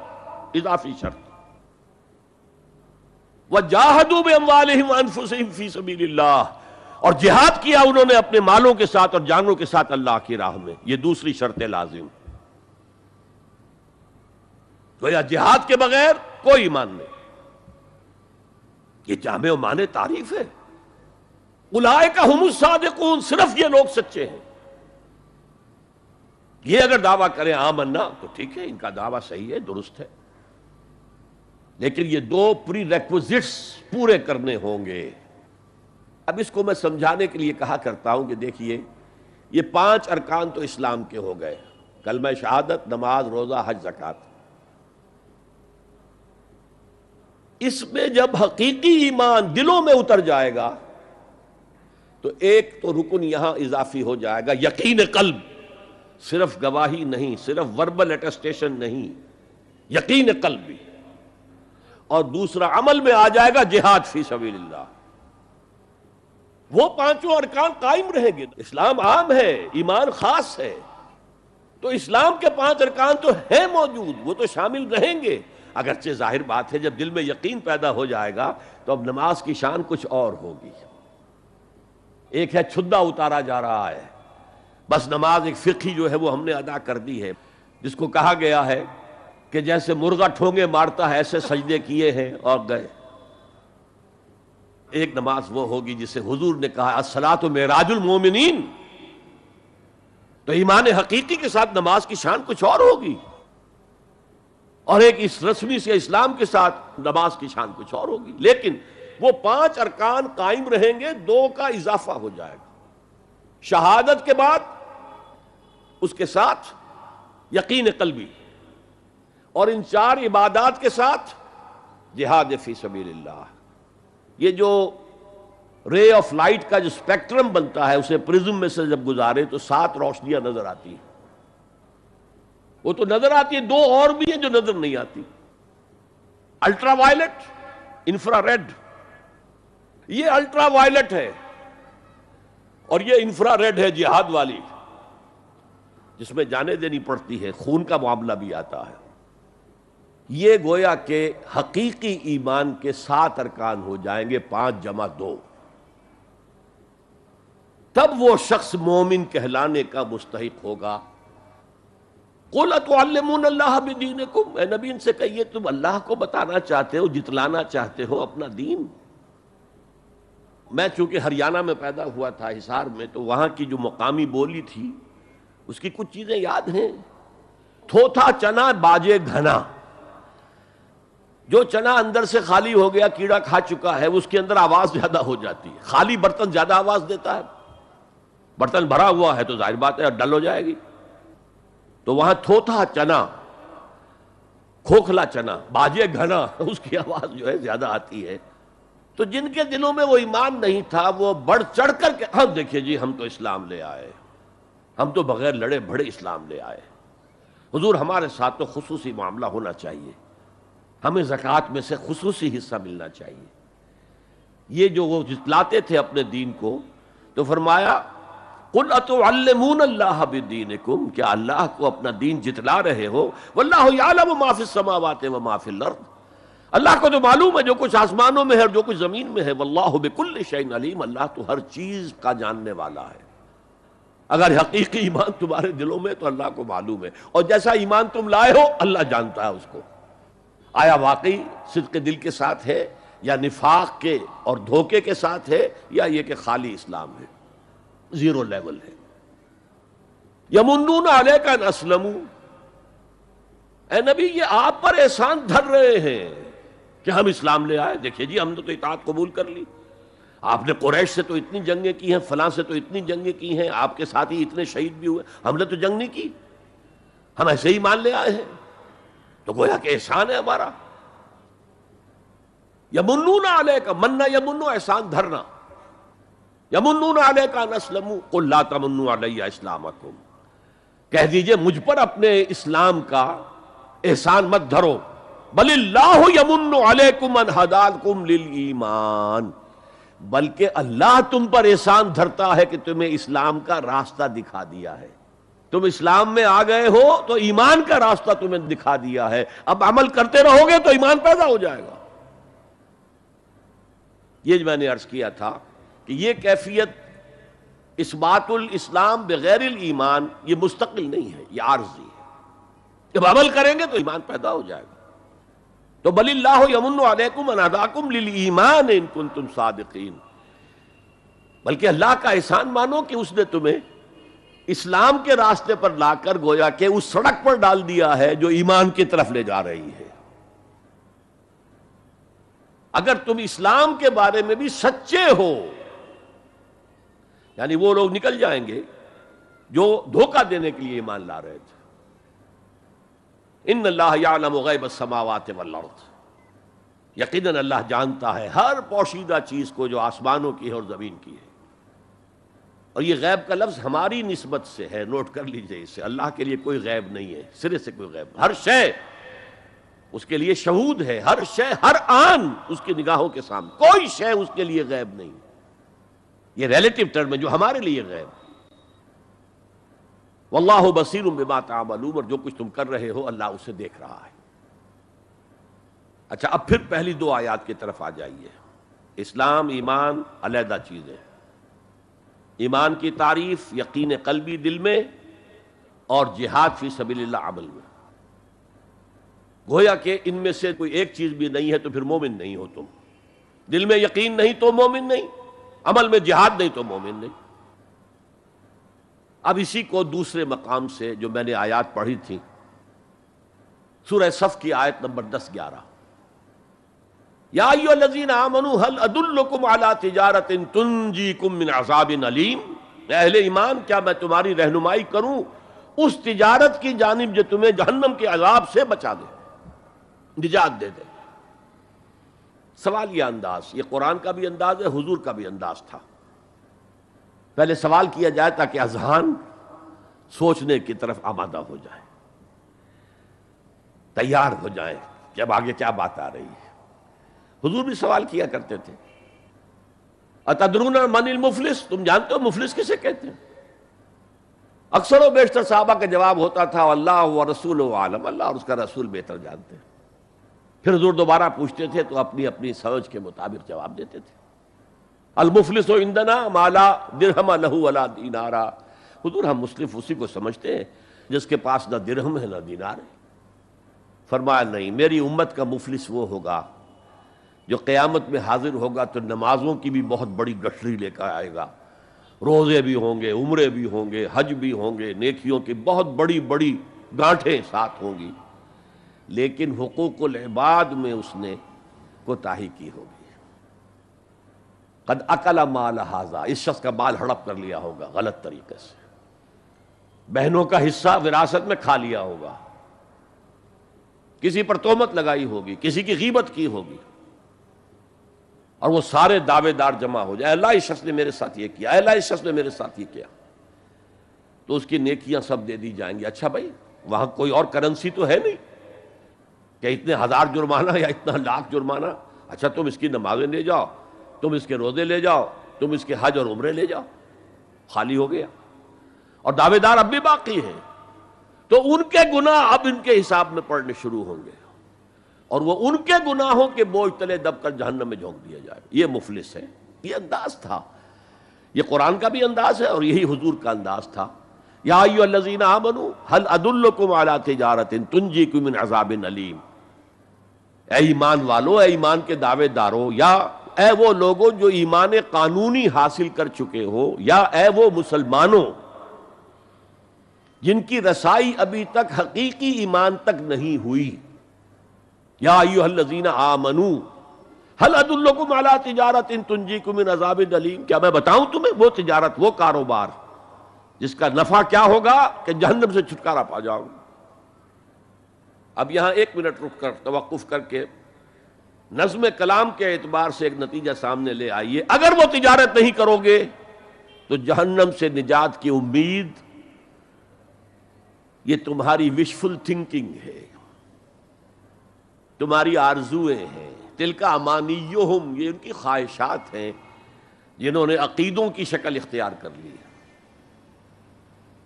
Speaker 1: اضافی شرط. وجاہدوا باموالہم وانفسہم فی سبیل اللہ، اور جہاد کیا انہوں نے اپنے مالوں کے ساتھ اور جانوں کے ساتھ اللہ کی راہ میں. یہ دوسری شرط لازم. تو یا جہاد کے بغیر کوئی ایمان نہیں. یہ جامع و مانع تعریف ہے. اولئک ھم الصادقون، صرف یہ لوگ سچے ہیں. یہ اگر دعویٰ کریں آمنا تو ٹھیک ہے، ان کا دعویٰ صحیح ہے، درست ہے، لیکن یہ دو پری ریکوزٹس پورے کرنے ہوں گے. اب اس کو میں سمجھانے کے لیے کہا کرتا ہوں کہ دیکھیے یہ 5 ارکان تو اسلام کے ہو گئے، کلمہ شہادت، نماز، روزہ، حج، زکوٰۃ. اس میں جب حقیقی ایمان دلوں میں اتر جائے گا تو ایک تو رکن یہاں اضافی ہو جائے گا، یقین قلب. صرف گواہی نہیں، صرف وربل اٹیسٹیشن نہیں، یقین قلب بھی. اور دوسرا عمل میں آ جائے گا جہاد فی سبیل اللہ. وہ پانچوں ارکان قائم رہیں گے. اسلام عام ہے، ایمان خاص ہے، تو اسلام کے 5 ارکان تو ہیں موجود، وہ تو شامل رہیں گے. اگرچہ ظاہر بات ہے جب دل میں یقین پیدا ہو جائے گا تو اب نماز کی شان کچھ اور ہوگی. ایک ہے چھدا اتارا جا رہا ہے، بس نماز ایک فقہی جو ہے وہ ہم نے ادا کر دی ہے، جس کو کہا گیا ہے کہ جیسے مرغا ٹھونگے مارتا ہے ایسے سجدے کیے ہیں اور گئے. ایک نماز وہ ہوگی جسے حضور نے کہا الصلاۃ معراج المومنین. تو ایمان حقیقی کے ساتھ نماز کی شان کچھ اور ہوگی، اور ایک اس رسمی سے اسلام کے ساتھ نماز کی شان کچھ اور ہوگی. لیکن وہ 5 ارکان قائم رہیں گے، 2 کا اضافہ ہو جائے گا. شہادت کے بعد اس کے ساتھ یقین قلبی، اور ان 4 عبادات کے ساتھ جہاد فی سبیل اللہ. یہ جو رے آف لائٹ کا جو اسپیکٹرم بنتا ہے اسے پرزم میں سے جب گزارے تو 7 روشنیاں نظر آتی ہیں. وہ تو نظر آتی ہیں، 2 اور بھی ہیں جو نظر نہیں آتی. Ultraviolet, infrared. یہ الٹرا وائلٹ ہے اور یہ انفرا ریڈ ہے جہاد والی، جس میں جانیں دینی پڑتی ہے، خون کا معاملہ بھی آتا ہے. یہ گویا کہ حقیقی ایمان کے 7 ارکان ہو جائیں گے، 5 جمع 2. تب وہ شخص مومن کہلانے کا مستحق ہوگا. قُلْ أَتُعَلِّمُونَ اللَّهَ بِدِينِكُمْ، اے نبی ان سے کہیے تم اللہ کو بتانا چاہتے ہو، جتلانا چاہتے ہو اپنا دین. میں چونکہ ہریانہ میں پیدا ہوا تھا، حصار میں، تو وہاں کی جو مقامی بولی تھی اس کی کچھ چیزیں یاد ہیں. تھوتھا چنا باجے گھنا. جو چنا اندر سے خالی ہو گیا، کیڑا کھا چکا ہے، اس کے اندر آواز زیادہ ہو جاتی ہے. خالی برتن زیادہ آواز دیتا ہے، برتن بھرا ہوا ہے تو ظاہر بات ہے ڈل ہو جائے گی. تو وہاں تھوتھا چنا، کھوکھلا چنا، باجے گھنا، اس کی آواز جو ہے زیادہ آتی ہے. تو جن کے دلوں میں وہ ایمان نہیں تھا وہ بڑھ چڑھ کر کے ہم دیکھیے جی ہم تو اسلام لے آئے، ہم تو بغیر لڑے بھڑے اسلام لے آئے. حضور ہمارے ساتھ تو خصوصی معاملہ ہونا چاہیے، ہمیں زکوٰۃ میں سے خصوصی حصہ ملنا چاہیے. یہ جو وہ جتلاتے تھے اپنے دین کو، تو فرمایا قُلْ أَتُعَلِّمُونَ اللَّهَ بِدِينِكُمْ، کیا اللہ کو اپنا دین جتلا رہے ہو. وَاللَّهُ يَعْلَمُ مَا فِي السَّمَاوَاتِ وَمَا فِي الْأَرْضِ، اللہ کو تو معلوم ہے جو کچھ آسمانوں میں ہے اور جو کچھ زمین میں ہے. وَاللَّهُ بِكُلِّ شَيْءٍ عَلِيمٌ، اللہ تو ہر چیز کا جاننے والا ہے. اگر حقیقی ایمان تمہارے دلوں میں تو اللہ کو معلوم ہے، اور جیسا ایمان تم لائے ہو اللہ جانتا ہے اس کو. آیا واقعی صدق دل کے ساتھ ہے، یا نفاق کے اور دھوکے کے ساتھ ہے، یا یہ کہ خالی اسلام ہے، زیرو لیول ہے. یمنون علیک ان اسلموا، اے نبی یہ آپ پر احسان دھر رہے ہیں کہ ہم اسلام لے آئے. دیکھیے جی ہم نے تو اطاعت قبول کر لی، آپ نے قریش سے تو اتنی جنگیں کی ہیں، فلاں سے تو اتنی جنگیں کی ہیں، آپ کے ساتھ ہی اتنے شہید بھی ہوئے، ہم نے تو جنگ نہیں کی، ہم ایسے ہی مان لے آئے ہیں. تو گویا کہ احسان ہے ہمارا. یمنون علیک، مننا یمنو احسان دھرنا. یمنون علیک ان اسلموا قل لا تمنوا علی اسلامکم، کہہ دیجئے مجھ پر اپنے اسلام کا احسان مت دھرو. بل اللہ یمن علیکم ان ہداکم للایمان، بلکہ اللہ تم پر احسان دھرتا ہے کہ تمہیں اسلام کا راستہ دکھا دیا ہے. تم اسلام میں آ گئے ہو تو ایمان کا راستہ تمہیں دکھا دیا ہے، اب عمل کرتے رہو گے تو ایمان پیدا ہو جائے گا. یہ میں نے عرض کیا تھا کہ یہ کیفیت اثبات الاسلام بغیر الایمان یہ مستقل نہیں ہے، یہ عارضی ہے. جب عمل کریں گے تو ایمان پیدا ہو جائے گا. تو بل اللہ یمن علیکم ان ہداکم للایمان ان کنتم صادقین، بلکہ اللہ کا احسان مانو کہ اس نے تمہیں اسلام کے راستے پر لا کر گویا کہ اس سڑک پر ڈال دیا ہے جو ایمان کی طرف لے جا رہی ہے. اگر تم اسلام کے بارے میں بھی سچے ہو، یعنی وہ لوگ نکل جائیں گے جو دھوکہ دینے کے لیے ایمان لا رہے تھے. ان اللہ یعلم غیب السماوات والارض، یقیناً اللہ جانتا ہے ہر پوشیدہ چیز کو جو آسمانوں کی ہے اور زمین کی ہے. اور یہ غیب کا لفظ ہماری نسبت سے ہے، نوٹ کر لیجئے اسے. اللہ کے لیے کوئی غیب نہیں ہے، سرے سے کوئی غیب. ہر شے اس کے لیے شہود ہے، ہر شے ہر آن اس کی نگاہوں کے سامنے، کوئی شے اس کے لیے غیب نہیں. یہ ریلیٹو ٹرم ہے جو ہمارے لیے غیب ہے۔ واللہ بصیر بما تعملون، اور جو کچھ تم کر رہے ہو اللہ اسے دیکھ رہا ہے۔ اچھا، اب پھر پہلی دو آیات کی طرف آ جائیے۔ اسلام ایمان علیحدہ چیزیں، ایمان کی تعریف یقین قلبی دل میں، اور جہاد فی سبیل اللہ عمل میں۔ گویا کہ ان میں سے کوئی ایک چیز بھی نہیں ہے تو پھر مومن نہیں ہو تم۔ دل میں یقین نہیں تو مومن نہیں، عمل میں جہاد نہیں تو مومن نہیں۔ اب اسی کو دوسرے مقام سے جو میں نے آیات پڑھی تھی، سورہ صف کی آیت نمبر 10-11، یا ایھا الذین آمنوا هل ادلکم علی تجارۃ تنجیکم من عذاب علیم، اے اہل ایمان کیا میں تمہاری رہنمائی کروں اس تجارت کی جانب جو تمہیں جہنم کے عذاب سے بچا دے، نجات دے دے۔ سوالیہ انداز، یہ قرآن کا بھی انداز ہے، حضور کا بھی انداز تھا۔ پہلے سوال کیا جائے تاکہ اذہان سوچنے کی طرف آمادہ ہو جائے، تیار ہو جائیں کہ اب آگے کیا بات آ رہی ہے۔ حضور بھی سوال کیا کرتے تھے، اتدرون من المفلس، تم جانتے ہو مفلس کسے کہتے ہیں؟ اکثر و بیشتر صحابہ کا جواب ہوتا تھا اللہ و رسول عالم، اللہ اور اس کا رسول بہتر جانتے ہیں۔ پھر حضور دوبارہ پوچھتے تھے تو اپنی اپنی سمجھ کے مطابق جواب دیتے تھے۔ المفلس عندنا ما لا درہم لہ ولا دینارا، حضور ہم مصلف اسی کو سمجھتے ہیں جس کے پاس نہ درہم ہے نہ دینار ہے۔ فرمایا نہیں، میری امت کا مفلس وہ ہوگا جو قیامت میں حاضر ہوگا تو نمازوں کی بھی بہت بڑی گٹھری لے کر آئے گا، روزے بھی ہوں گے، عمرے بھی ہوں گے، حج بھی ہوں گے، نیکیوں کی بہت بڑی بڑی گانٹھیں ساتھ ہوں گی، لیکن حقوق العباد میں اس نے کوتاہی کی ہوگی۔ قد اکل مال ھذا، اس شخص کا مال ہڑپ کر لیا ہوگا غلط طریقے سے، بہنوں کا حصہ وراثت میں کھا لیا ہوگا، کسی پر تہمت لگائی ہوگی، کسی کی غیبت کی ہوگی، اور وہ سارے دعوے دار جمع ہو جائے، اللہ اس شخص نے میرے ساتھ یہ کیا، اللہ اس شخص نے میرے ساتھ یہ کیا، تو اس کی نیکیاں سب دے دی جائیں گی۔ اچھا بھائی، وہاں کوئی اور کرنسی تو ہے نہیں کہ اتنے ہزار جرمانہ یا اتنا لاکھ جرمانہ، اچھا تم اس کی نمازیں لے جاؤ، تم اس کے روزے لے جاؤ، تم اس کے حج اور عمرے لے جاؤ، خالی ہو گیا، اور دعوے دار اب بھی باقی ہیں، تو ان کے گناہ اب ان کے حساب میں پڑنے شروع ہوں گے، اور وہ ان کے گناہوں کے بوجھ تلے دب کر جہنم میں جھونک دیا جائے۔ یہ مفلس ہے، یہ انداز تھا، یہ قرآن کا بھی انداز ہے اور یہی حضور کا انداز تھا۔ یا ایھا الذین آمنوا هل ادلکم علی تجارۃ تنجیکم من عذاب علیم، اے ایمان والو، اے ایمان کے دعوے دارو، یا اے وہ لوگوں جو ایمان قانونی حاصل کر چکے ہو، یا اے وہ مسلمانوں جن کی رسائی ابھی تک حقیقی ایمان تک نہیں ہوئی، یا ایھا الذین آمنوا هل ادلکم علی تجارۃ تنجیکم من عذاب علیم، کیا میں بتاؤں تمہیں وہ تجارت، وہ کاروبار جس کا نفع کیا ہوگا کہ جہنم سے چھٹکارا پا جاؤ۔ اب یہاں ایک منٹ رک کر توقف کر کے نظم کلام کے اعتبار سے ایک نتیجہ سامنے لے آئیے، اگر وہ تجارت نہیں کرو گے تو جہنم سے نجات کی امید یہ تمہاری وشفل تھنکنگ ہے، تمہاری آرزویں ہیں، تلک امانیہم، یہ ان کی خواہشات ہیں جنہوں نے عقیدوں کی شکل اختیار کر لی ہے۔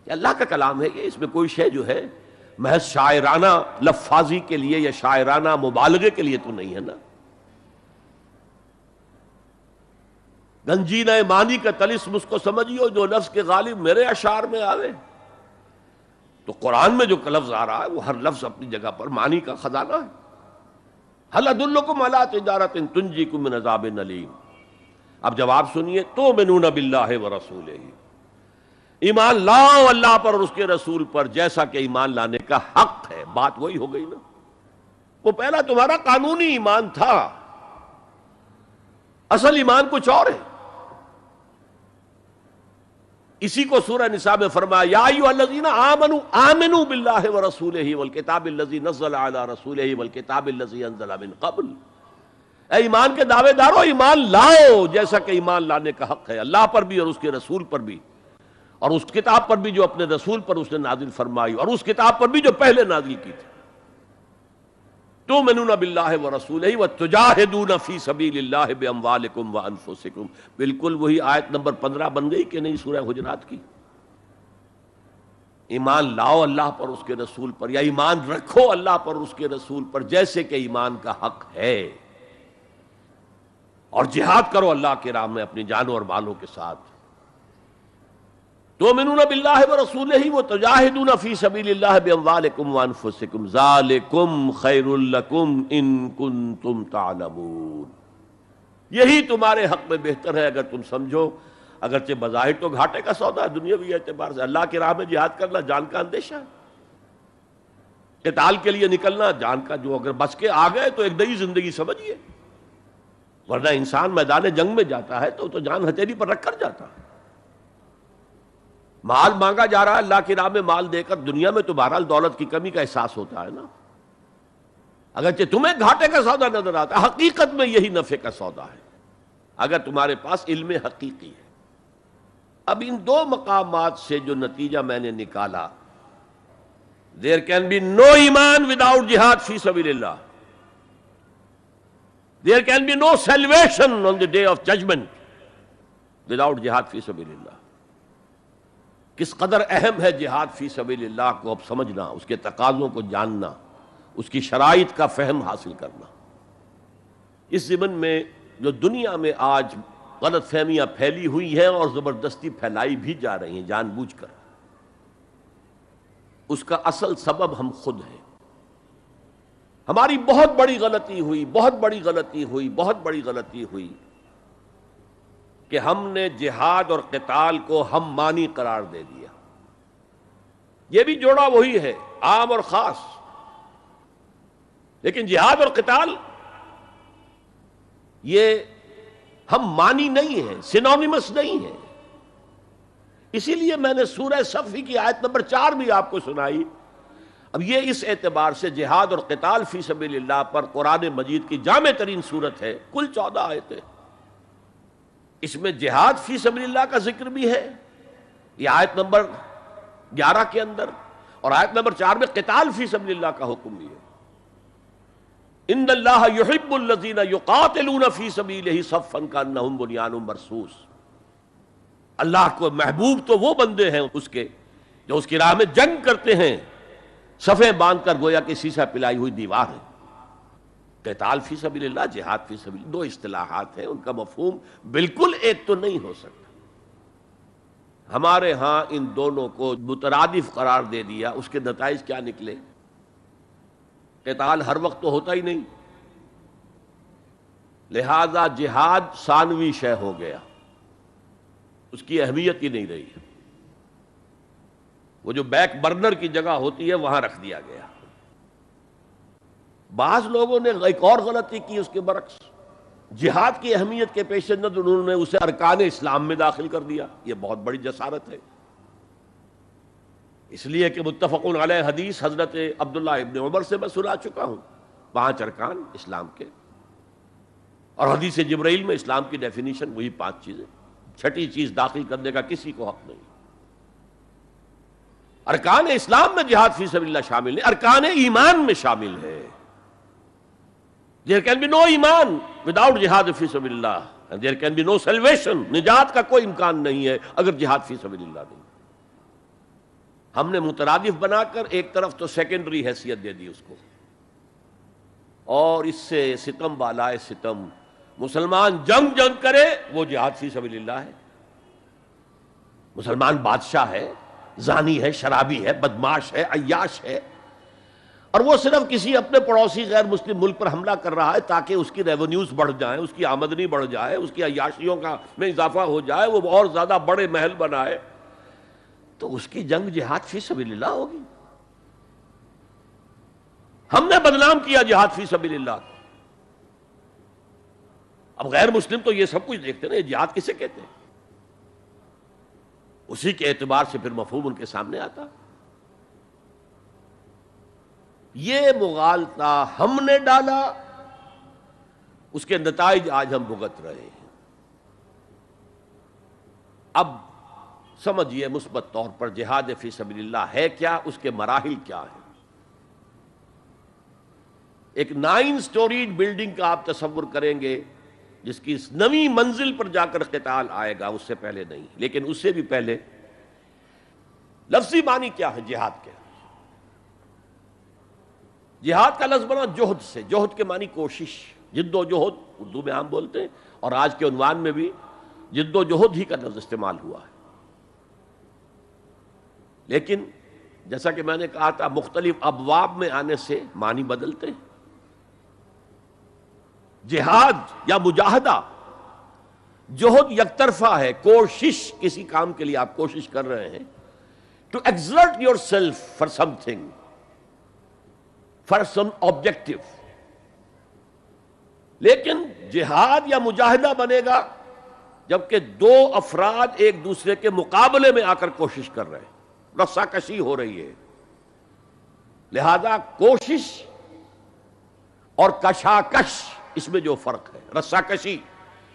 Speaker 1: یہ اللہ کا کلام ہے، یہ اس میں کوئی شے جو ہے محض شاعرانہ لفاظی کے لیے یا شاعرانہ مبالغے کے لیے تو نہیں ہے نا۔ گنجینہ معنی کا طلسم اس کو سمجھیو جو لفظ کے غالب میرے اشعار میں آوے، تو قرآن میں جو لفظ آ رہا ہے وہ ہر لفظ اپنی جگہ پر معنی کا خزانہ ہے۔ هل ادلکم علی تجارۃ تنجیکم من عذاب علیم۔ اب جواب سنیے، تؤمنون باللہ ورسولہ، ایمان لاؤ اللہ پر اور اس کے رسول پر جیسا کہ ایمان لانے کا حق ہے۔ بات وہی ہو گئی نا، وہ پہلا تمہارا قانونی ایمان تھا، اصل ایمان کچھ اور ہے۔ اسی کو سورہ نساء میں فرمایا، یا ایھا الذین آمنوا آمنوا باللہ ورسولہ والکتاب الذی نزل علی رسولہ والکتاب الذی انزل من قبل، اے ایمان کے دعوے دارو ایمان لاؤ جیسا کہ ایمان لانے کا حق ہے، اللہ پر بھی اور اس کے رسول پر بھی، اور اس کتاب پر بھی جو اپنے رسول پر اس نے نازل فرمائی، اور اس کتاب پر بھی جو پہلے نازل کی تھی۔ تؤمنون باللہ ورسولہ وتجاہدون فی سبیل اللہ باموالکم وانفسکم. بالکل وہی آیت نمبر 15 بن گئی کہ نہیں سورہ حجرات کی. ایمان لاؤ اللہ پر اس کے رسول پر، یا ایمان رکھو اللہ پر اس کے رسول پر جیسے کہ ایمان کا حق ہے، اور جہاد کرو اللہ کے راہ میں اپنی جانوں اور مالوں کے ساتھ. تؤمنون باللہ ورسولہ وتجاہدون فی سبیل اللہ باموالکم وانفسکم ذالکم خیر لکم ان کنتم تعلمون. یہی تمہارے حق میں بہتر ہے اگر تم سمجھو. اگرچہ بظاہر تو گھاٹے کا سودا ہے دنیاوی اعتبار سے، اللہ کی راہ میں جہاد کرنا جان کا اندیشہ ہے. قتال کے لیے نکلنا جان کا، جو اگر بچ کے آ گئے تو ایک نئی زندگی سمجھیے، ورنہ انسان میدان جنگ میں جاتا ہے تو جان ہتھیلی پر رکھ کر جاتا ہے. مال مانگا جا رہا ہے اللہ کی راہ میں، مال دے کر دنیا میں تو بہرحال دولت کی کمی کا احساس ہوتا ہے نا. اگرچہ تمہیں گھاٹے کا سودا نظر آتا ہے، حقیقت میں یہی نفع کا سودا ہے اگر تمہارے پاس علم حقیقی ہے. اب ان دو مقامات سے جو نتیجہ میں نے نکالا، there can be no ایمان without jihad فی سبیل اللہ. There can be no salvation on the day of judgment without jihad فی سبیل اللہ. کس قدر اہم ہے جہاد فی سبیل اللہ کو اب سمجھنا، اس کے تقاضوں کو جاننا، اس کی شرائط کا فہم حاصل کرنا. اس ضمن میں جو دنیا میں آج غلط فہمیاں پھیلی ہوئی ہیں اور زبردستی پھیلائی بھی جا رہی ہیں جان بوجھ کر، اس کا اصل سبب ہم خود ہیں. ہماری بہت بڑی غلطی ہوئی، بہت بڑی غلطی ہوئی، بہت بڑی غلطی ہوئی کہ ہم نے جہاد اور قتال کو ہم مانی قرار دے دیا. یہ بھی جوڑا وہی ہے، عام اور خاص. لیکن جہاد اور قتال یہ ہم مانی نہیں ہیں، سینونیمس نہیں ہیں. اسی لیے میں نے سورہ صفی کی آیت نمبر 4 بھی آپ کو سنائی. اب یہ اس اعتبار سے جہاد اور قتال فی سبیل اللہ پر قرآن مجید کی جامع ترین صورت ہے. کل 14 آیتیں، اس میں جہاد فی سبیل اللہ کا ذکر بھی ہے یہ آیت نمبر 11 کے اندر، اور آیت نمبر 4 میں قتال فی سبیل اللہ کا حکم بھی ہے. ان اللہ یحب الذین یقاتلون فی سبیلہ صفا کانہم بنیان مرصوص. اللہ کو محبوب تو وہ بندے ہیں اس کے جو اس کی راہ میں جنگ کرتے ہیں صفیں باندھ کر گویا کہ سیسا پلائی ہوئی دیوار ہے. قتال فی سبیل اللہ، جہاد فی سبیل اللہ، دو اصطلاحات ہیں، ان کا مفہوم بالکل ایک تو نہیں ہو سکتا. ہمارے ہاں ان دونوں کو مترادف قرار دے دیا. اس کے نتائج کیا نکلے؟ قتال ہر وقت تو ہوتا ہی نہیں، لہذا جہاد ثانوی شے ہو گیا، اس کی اہمیت ہی نہیں رہی. وہ جو بیک برنر کی جگہ ہوتی ہے وہاں رکھ دیا گیا. بعض لوگوں نے ایک اور غلطی کی اس کے برعکس، جہاد کی اہمیت کے پیش نظر انہوں نے اسے ارکان اسلام میں داخل کر دیا. یہ بہت بڑی جسارت ہے، اس لیے کہ متفق علیہ حدیث حضرت عبداللہ ابن عمر سے میں سنا چکا ہوں 5 ارکان اسلام کے، اور حدیث جبرائیل میں اسلام کی ڈیفینیشن وہی 5 چیزیں. چھٹی چیز داخل کرنے کا کسی کو حق نہیں. ارکان اسلام میں جہاد فی سبیل اللہ شامل نہیں، ارکان ایمان میں شامل ہے. There can be no ایمان without جہاد فی سبیل اللہ, and there can be no salvation. نجات کا کوئی امکان نہیں ہے اگر جہاد فی سبیل اللہ نہیں. ہم نے مترادف بنا کر ایک طرف تو سیکنڈری حیثیت دے دی اس کو, اور اس سے ستم بالائے ستم مسلمان جنگ کرے وہ جہاد فی سبیل اللہ ہے. مسلمان بادشاہ ہے, زانی ہے, شرابی ہے, بدماش ہے, عیاش ہے, اور وہ صرف کسی اپنے پڑوسی غیر مسلم ملک پر حملہ کر رہا ہے تاکہ اس کی ریونیوز بڑھ جائیں, اس کی آمدنی بڑھ جائے, اس کی عیاشیوں کا میں اضافہ ہو جائے, وہ اور زیادہ بڑے محل بنائے, تو اس کی جنگ جہاد فی سبیل اللہ ہوگی. ہم نے بدنام کیا جہاد فی سبیل اللہ. اب غیر مسلم تو یہ سب کچھ دیکھتے ہیں, یہ جہاد کسے کہتے ہیں, اسی کے اعتبار سے پھر مفہوم ان کے سامنے آتا. یہ مغالطہ ہم نے ڈالا, اس کے نتائج آج ہم بھگت رہے ہیں. اب سمجھیے مثبت طور پر جہاد فی سبیل اللہ ہے کیا, اس کے مراحل کیا ہیں. ایک 9 سٹوریڈ بلڈنگ کا آپ تصور کریں گے جس کی اس نویں منزل پر جا کر قتال آئے گا، اس سے پہلے نہیں. لیکن اس سے بھی پہلے لفظی معنی کیا ہے جہاد کے؟ جہاد کا لفظ بنا جوہد سے. جوہد کے معنی کوشش، جد و جہد اردو میں عام بولتے ہیں، اور آج کے عنوان میں بھی جد و جہد ہی کا لفظ استعمال ہوا ہے. لیکن جیسا کہ میں نے کہا تھا مختلف ابواب میں آنے سے معنی بدلتے ہیں. جہاد یا مجاہدہ، جوہد یک طرفہ ہے، کوشش، کسی کام کے لیے آپ کوشش کر رہے ہیں. To exert yourself for something, for some objective. لیکن جہاد یا مجاہدہ بنے گا جبکہ دو افراد ایک دوسرے کے مقابلے میں آ کر کوشش کر رہے ہیں، رسا کشی ہو رہی ہے. لہذا کوشش اور کشاکش، اس میں جو فرق ہے، رسا کشی،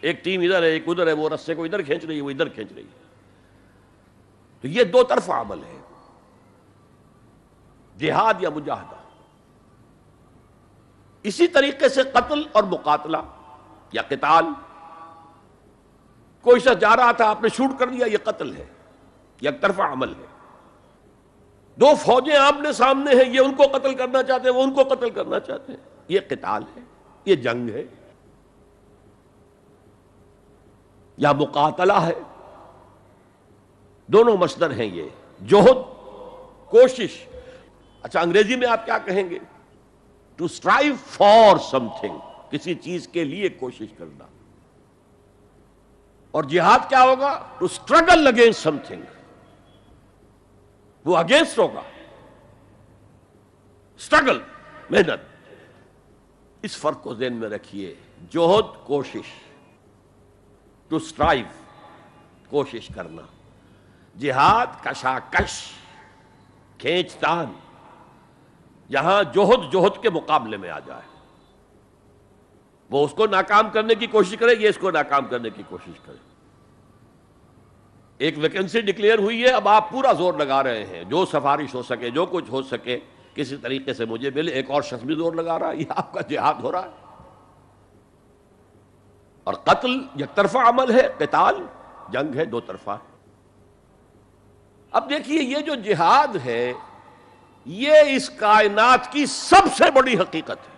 Speaker 1: ایک ٹیم ادھر ہے ایک ادھر ہے، وہ رسے کو ادھر کھینچ رہی ہے وہ ادھر کھینچ رہی ہے، تو یہ دو طرفہ عمل ہے جہاد یا مجاہدہ. اسی طریقے سے قتل اور مقاتلہ یا قتال، کوئی شخص جا رہا تھا آپ نے شوٹ کر دیا، یہ قتل ہے، یک طرفہ عمل ہے. دو فوجیں آمنے سامنے ہیں، یہ ان کو قتل کرنا چاہتے ہیں وہ ان کو قتل کرنا چاہتے ہیں، یہ قتال ہے، یہ جنگ ہے. یا مقاتلہ ہے، دونوں مصدر ہیں یہ، جوہد، کوشش. اچھا انگریزی میں آپ کیا کہیں گے؟ To strive for something, کسی چیز کے لیے کوشش کرنا. اور جہاد کیا ہوگا؟ To struggle against something, وہ اگینسٹ ہوگا، اسٹرگل، محنت. اس فرق کو ذہن میں رکھیے. جوہد کوشش، ٹو اسٹرائیو کوشش کرنا، جہاد کشاکش، کھینچ تان. جہاں جوہد کے مقابلے میں آ جائے، وہ اس کو ناکام کرنے کی کوشش کرے، یہ اس کو ناکام کرنے کی کوشش کرے. ایک ویکنسی ڈکلیئر ہوئی ہے، اب آپ پورا زور لگا رہے ہیں، جو سفارش ہو سکے، جو کچھ ہو سکے کسی طریقے سے مجھے ملے. ایک اور شخص بھی زور لگا رہا ہے، یہ آپ کا جہاد ہو رہا ہے. اور قتل یک طرفہ عمل ہے، قتال جنگ ہے، دو طرفہ. اب دیکھیے یہ جو جہاد ہے یہ اس کائنات کی سب سے بڑی حقیقت ہے.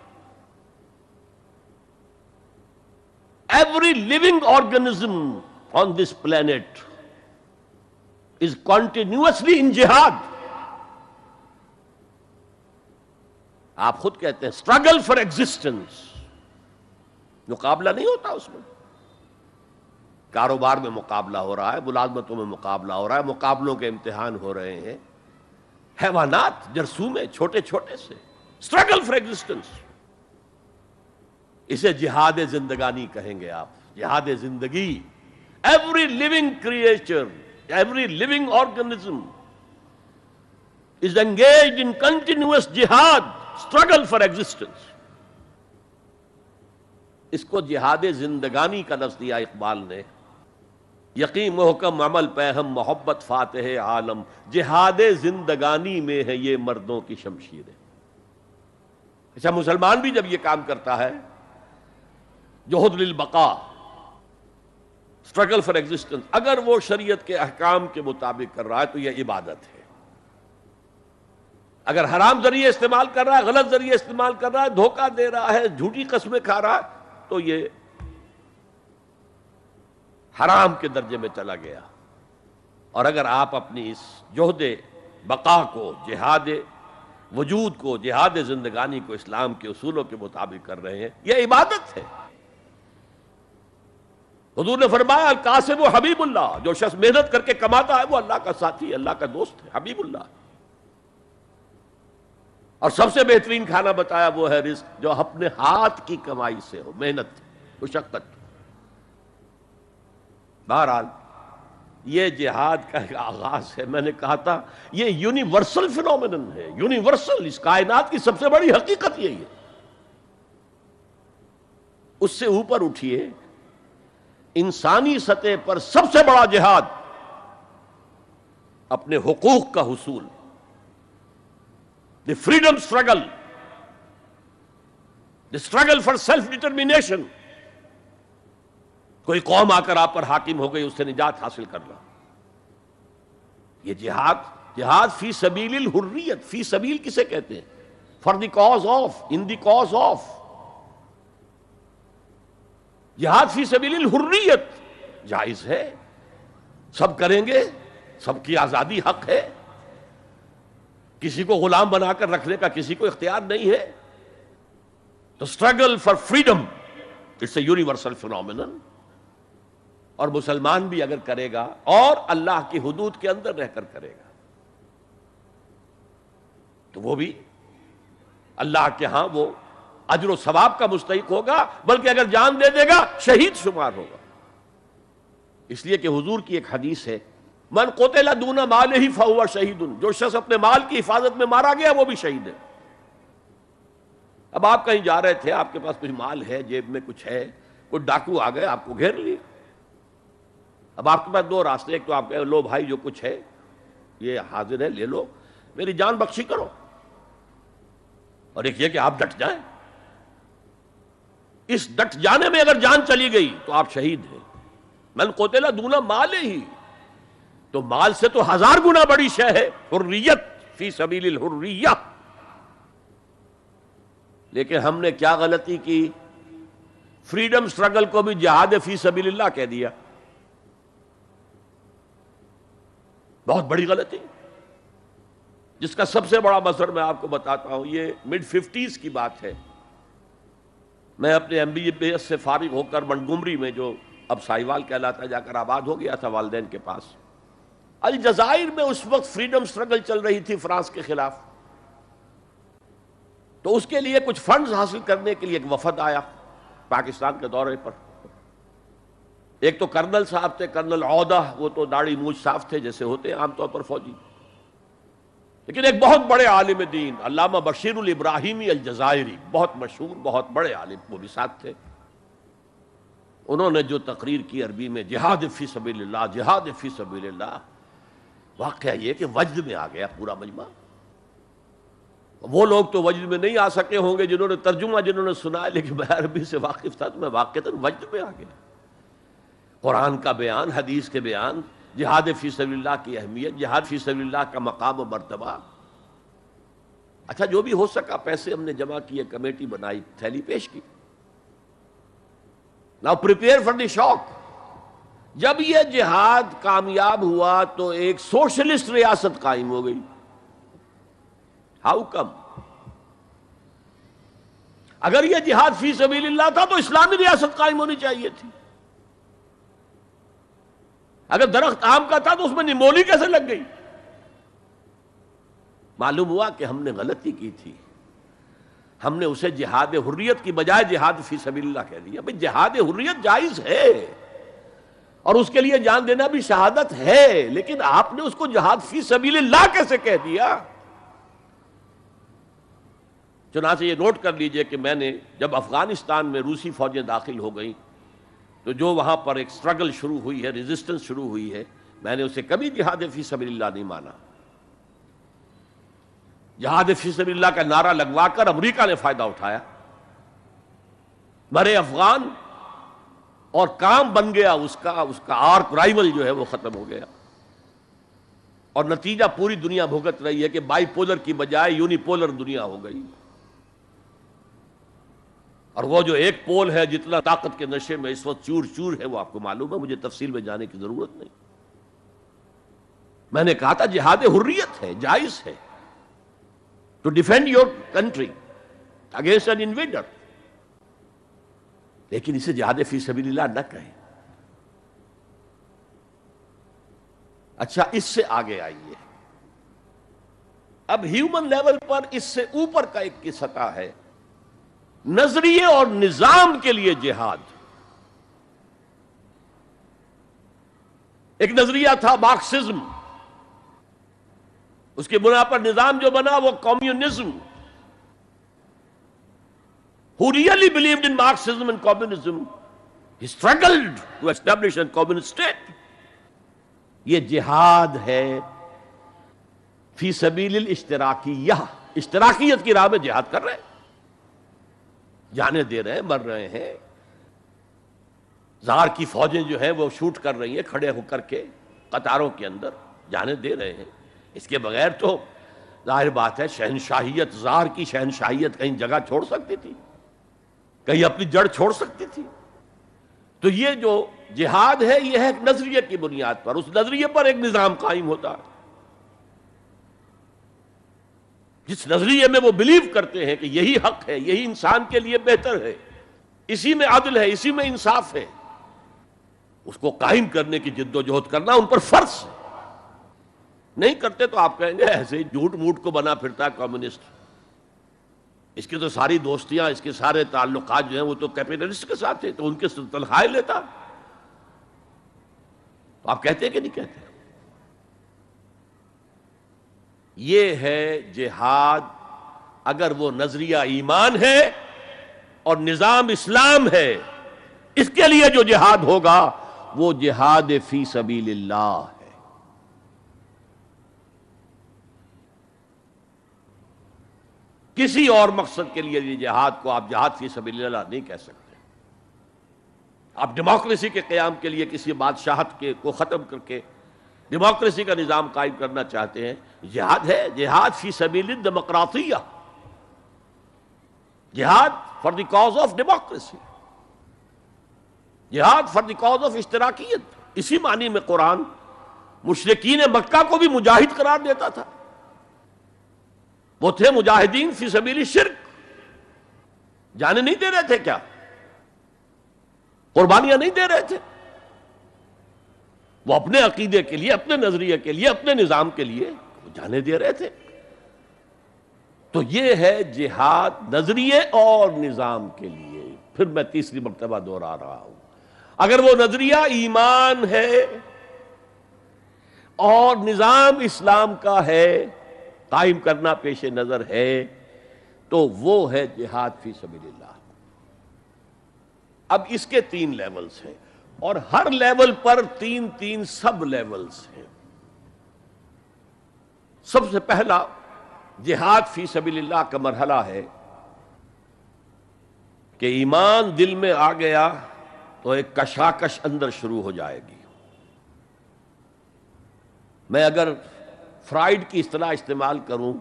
Speaker 1: Every living organism on this planet is continuously in جہاد. آپ خود کہتے ہیں اسٹرگل فار ایگزسٹنس، مقابلہ نہیں ہوتا اس میں. کاروبار میں مقابلہ ہو رہا ہے، ملازمتوں میں مقابلہ ہو رہا ہے، مقابلوں کے امتحان ہو رہے ہیں. حیوانات جرثومے چھوٹے چھوٹے سے، اسٹرگل فار ایگزسٹنس. اسے جہاد زندگانی کہیں گے آپ، جہاد زندگی. Every living creature, every living organism is engaged in continuous جہاد، اسٹرگل فار ایگزسٹنس. اس کو جہاد زندگانی کا لفظ دیا اقبال نے. یقین محکم عمل پہم محبت فاتح عالم، جہاد زندگانی میں ہے یہ مردوں کی شمشیریں. اچھا مسلمان بھی جب یہ کام کرتا ہے، جہد للبقاء، اسٹرگل فار ایگزسٹنس، اگر وہ شریعت کے احکام کے مطابق کر رہا ہے تو یہ عبادت ہے. اگر حرام ذریعے استعمال کر رہا ہے، غلط ذریعے استعمال کر رہا ہے، دھوکہ دے رہا ہے، جھوٹی قسمیں کھا رہا ہے، تو یہ حرام کے درجے میں چلا گیا. اور اگر آپ اپنی اس جہد بقا کو، جہاد وجود کو، جہاد زندگانی کو اسلام کے اصولوں کے مطابق کر رہے ہیں، یہ عبادت ہے. حضور نے فرمایا القاسم و حبیب اللہ، جو شخص محنت کر کے کماتا ہے وہ اللہ کا ساتھی، اللہ کا دوست ہے، حبیب اللہ. اور سب سے بہترین کھانا بتایا وہ ہے رزق جو اپنے ہاتھ کی کمائی سے ہو، محنت، مشقت. بہرحال یہ جہاد کا ایک آغاز ہے. میں نے کہا تھا یہ یونیورسل فینومینن ہے، یونیورسل، اس کائنات کی سب سے بڑی حقیقت یہی ہے. اس سے اوپر اٹھیے، انسانی سطح پر سب سے بڑا جہاد اپنے حقوق کا حصول، the freedom struggle. the struggle for self determination. کوئی قوم آ کر آپ پر حاکم ہو گئی، اس سے نجات حاصل کرنا، یہ جہاد فی سبیل الحریت. فی سبیل کسے کہتے ہیں؟ For the cause of, in the cause of. جہاد فی سبیل الحریت جائز ہے، سب کریں گے، سب کی آزادی حق ہے، کسی کو غلام بنا کر رکھنے کا کسی کو اختیار نہیں ہے. تو struggle for freedom it's a universal phenomenon. اور مسلمان بھی اگر کرے گا اور اللہ کی حدود کے اندر رہ کر کرے گا تو وہ بھی اللہ کے ہاں وہ اجر و ثواب کا مستحق ہوگا، بلکہ اگر جان دے دے گا شہید شمار ہوگا. اس لیے کہ حضور کی ایک حدیث ہے، من قتل دون مالہ فہو شہید. جو شخص اپنے مال کی حفاظت میں مارا گیا وہ بھی شہید ہے. اب آپ کہیں جا رہے تھے، آپ کے پاس کچھ مال ہے، جیب میں کچھ ہے، کوئی ڈاکو آ گئے آپ کو گھیر لیے. اب آپ کے پاس دو راستے، ایک تو آپ کہے لو بھائی جو کچھ ہے یہ حاضر ہے، لے لو، میری جان بخشی کرو، اور ایک یہ کہ آپ ڈٹ جائیں. اس ڈٹ جانے میں اگر جان چلی گئی تو آپ شہید ہیں. من قتل دون مالہ، تو مال سے تو 1000 گنا بڑی شے ہے حریت فی سبیل الحریہ. لیکن ہم نے کیا غلطی کی؟ فریڈم سٹرگل کو بھی جہاد فی سبیل اللہ کہہ دیا. بہت بڑی غلطی، جس کا سب سے بڑا مظہر میں آپ کو بتاتا ہوں. یہ مڈ 50s کی بات ہے. میں اپنے MBA سے فارغ ہو کر منٹگومری میں، جو اب ساہیوال کہلاتا، جا کر آباد ہو گیا تھا والدین کے پاس. الجزائر میں اس وقت فریڈم سٹرگل چل رہی تھی فرانس کے خلاف. تو اس کے لیے کچھ فنڈز حاصل کرنے کے لیے ایک وفد آیا پاکستان کے دورے پر. ایک تو کرنل صاحب تھے، کرنل عودہ، وہ تو داڑھی مونچھ صاف تھے جیسے ہوتے ہیں عام طور پر فوجی. لیکن ایک بہت بڑے عالم دین علامہ بشیر الابراہیمی الجزائری، بہت مشہور، بہت بڑے عالم، وہ بھی ساتھ تھے. انہوں نے جو تقریر کی عربی میں، جہاد فی سبیل اللہ، جہاد فی سبیل اللہ. واقعہ یہ کہ وجد میں آ گیا پورا مجمع. وہ لوگ تو وجد میں نہیں آ سکے ہوں گے جنہوں نے ترجمہ، جنہوں نے سنا، لیکن میں عربی سے واقف تھا تو میں واقعتاً وجد میں آ گیا. قرآن کا بیان، حدیث کے بیان، جہاد فی سبیل اللہ کی اہمیت، جہاد فی سبیل اللہ کا مقام و مرتبہ. اچھا جو بھی ہو سکا پیسے ہم نے جمع کیے، کمیٹی بنائی، تھیلی پیش کی. ناؤ پریپیئر فار دی شاک. جب یہ جہاد کامیاب ہوا تو ایک سوشلسٹ ریاست قائم ہو گئی. How come? اگر یہ جہاد فی سبیل اللہ تھا تو اسلامی ریاست قائم ہونی چاہیے تھی. اگر درخت آم کا تھا تو اس میں نمولی کیسے لگ گئی؟ معلوم ہوا کہ ہم نے غلطی کی تھی. ہم نے اسے جہاد حریت کی بجائے جہاد فی سبیل اللہ کہہ دیا. بھئی جہاد حریت جائز ہے اور اس کے لیے جان دینا بھی شہادت ہے، لیکن آپ نے اس کو جہاد فی سبیل اللہ کیسے کہہ دیا؟ چنانچہ یہ نوٹ کر لیجئے کہ میں نے جب افغانستان میں روسی فوجیں داخل ہو گئیں تو جو وہاں پر ایک سٹرگل شروع ہوئی ہے، ریزسٹنس شروع ہوئی ہے، میں نے اسے کبھی جہاد فی سبیل اللہ نہیں مانا. جہاد فی سبیل اللہ کا نعرہ لگوا کر امریکہ نے فائدہ اٹھایا. مرے افغان اور کام بن گیا اس کا آرک رائیول جو ہے وہ ختم ہو گیا. اور نتیجہ پوری دنیا بھگت رہی ہے کہ بائی پولر کی بجائے یونی پولر دنیا ہو گئی. اور وہ جو ایک پول ہے جتنا طاقت کے نشے میں اس وقت چور چور ہے، وہ آپ کو معلوم ہے، مجھے تفصیل میں جانے کی ضرورت نہیں. میں نے کہا تھا جہاد حریت ہے، جائز ہے، to defend your country against an invader, لیکن اسے جہاد فی سبیل اللہ نہ کہیں. اچھا اس سے آگے آئیے. اب ہیومن لیول پر اس سے اوپر کا ایک کی سطح ہے، نظریے اور نظام کے لیے جہاد. ایک نظریہ تھا مارکسزم، اس کی بنا پر نظام جو بنا وہ communism. Who really believed in Marxism and communism, he struggled to establish a communist state. یہ جہاد ہے فی سبیل الاشتراکیہ، اشتراکیت کی راہ میں جہاد کر رہے ہیں. جانیں دے رہے ہیں، مر رہے ہیں، زار کی فوجیں جو ہیں وہ شوٹ کر رہی ہیں کھڑے ہو کر کے قطاروں کے اندر، جانیں دے رہے ہیں۔ اس کے بغیر تو ظاہر بات ہے شہنشاہیت، زار کی شہنشاہیت کہیں جگہ چھوڑ سکتی تھی، کہیں اپنی جڑ چھوڑ سکتی تھی؟ تو یہ جو جہاد ہے یہ ہے ایک نظریے کی بنیاد پر، اس نظریے پر ایک نظام قائم ہوتا ہے، جس نظریے میں وہ بلیو کرتے ہیں کہ یہی حق ہے، یہی انسان کے لیے بہتر ہے، اسی میں عدل ہے، اسی میں انصاف ہے، اس کو قائم کرنے کی جد و جہد کرنا ان پر فرض ہے۔ نہیں کرتے تو آپ کہیں گے ایسے ہی جھوٹ موٹ کو بنا پھرتا ہے کمیونسٹ، اس کی تو ساری دوستیاں، اس کے سارے تعلقات جو ہیں وہ تو کیپٹلسٹ کے ساتھ تھے، تو ان کے تنخواہیں لیتا۔ تو آپ کہتے ہیں کہ نہیں کہتے؟ یہ ہے جہاد، اگر وہ نظریہ ایمان ہے اور نظام اسلام ہے، اس کے لیے جو جہاد ہوگا وہ جہاد فی سبیل اللہ ہے۔ کسی اور مقصد کے لیے یہ جہاد کو آپ جہاد فی سبیل اللہ نہیں کہہ سکتے۔ آپ ڈیموکریسی کے قیام کے لیے کسی بادشاہت کو ختم کر کے ڈیموکریسی کا نظام قائم کرنا چاہتے ہیں، جہاد ہے، جہاد فی سبیل الدیمقراطیہ، جہاد for the cause of democracy, جہاد فار دی کاز آف اشتراکیت۔ اسی معنی میں قرآن مشرکین مکہ کو بھی مجاہد قرار دیتا تھا، وہ تھے مجاہدین فی سبیل الشرک، جانے نہیں دے رہے تھے، کیا قربانیاں نہیں دے رہے تھے؟ وہ اپنے عقیدے کے لیے، اپنے نظریے کے لیے، اپنے نظام کے لیے جانے دے رہے تھے۔ تو یہ ہے جہاد نظریے اور نظام کے لیے۔ پھر میں تیسری مرتبہ دوہرا رہا ہوں، اگر وہ نظریہ ایمان ہے اور نظام اسلام کا ہے، قائم کرنا پیش نظر ہے، تو وہ ہے جہاد فی سبیل اللہ۔ اب اس کے 3 لیولز ہیں، اور ہر لیول پر 3 سب لیولز ہیں۔ سب سے پہلا جہاد فی سبیل اللہ کا مرحلہ ہے کہ ایمان دل میں آ گیا تو ایک کشاکش اندر شروع ہو جائے گی۔ میں اگر فرائیڈ کی اصطلاح استعمال کروں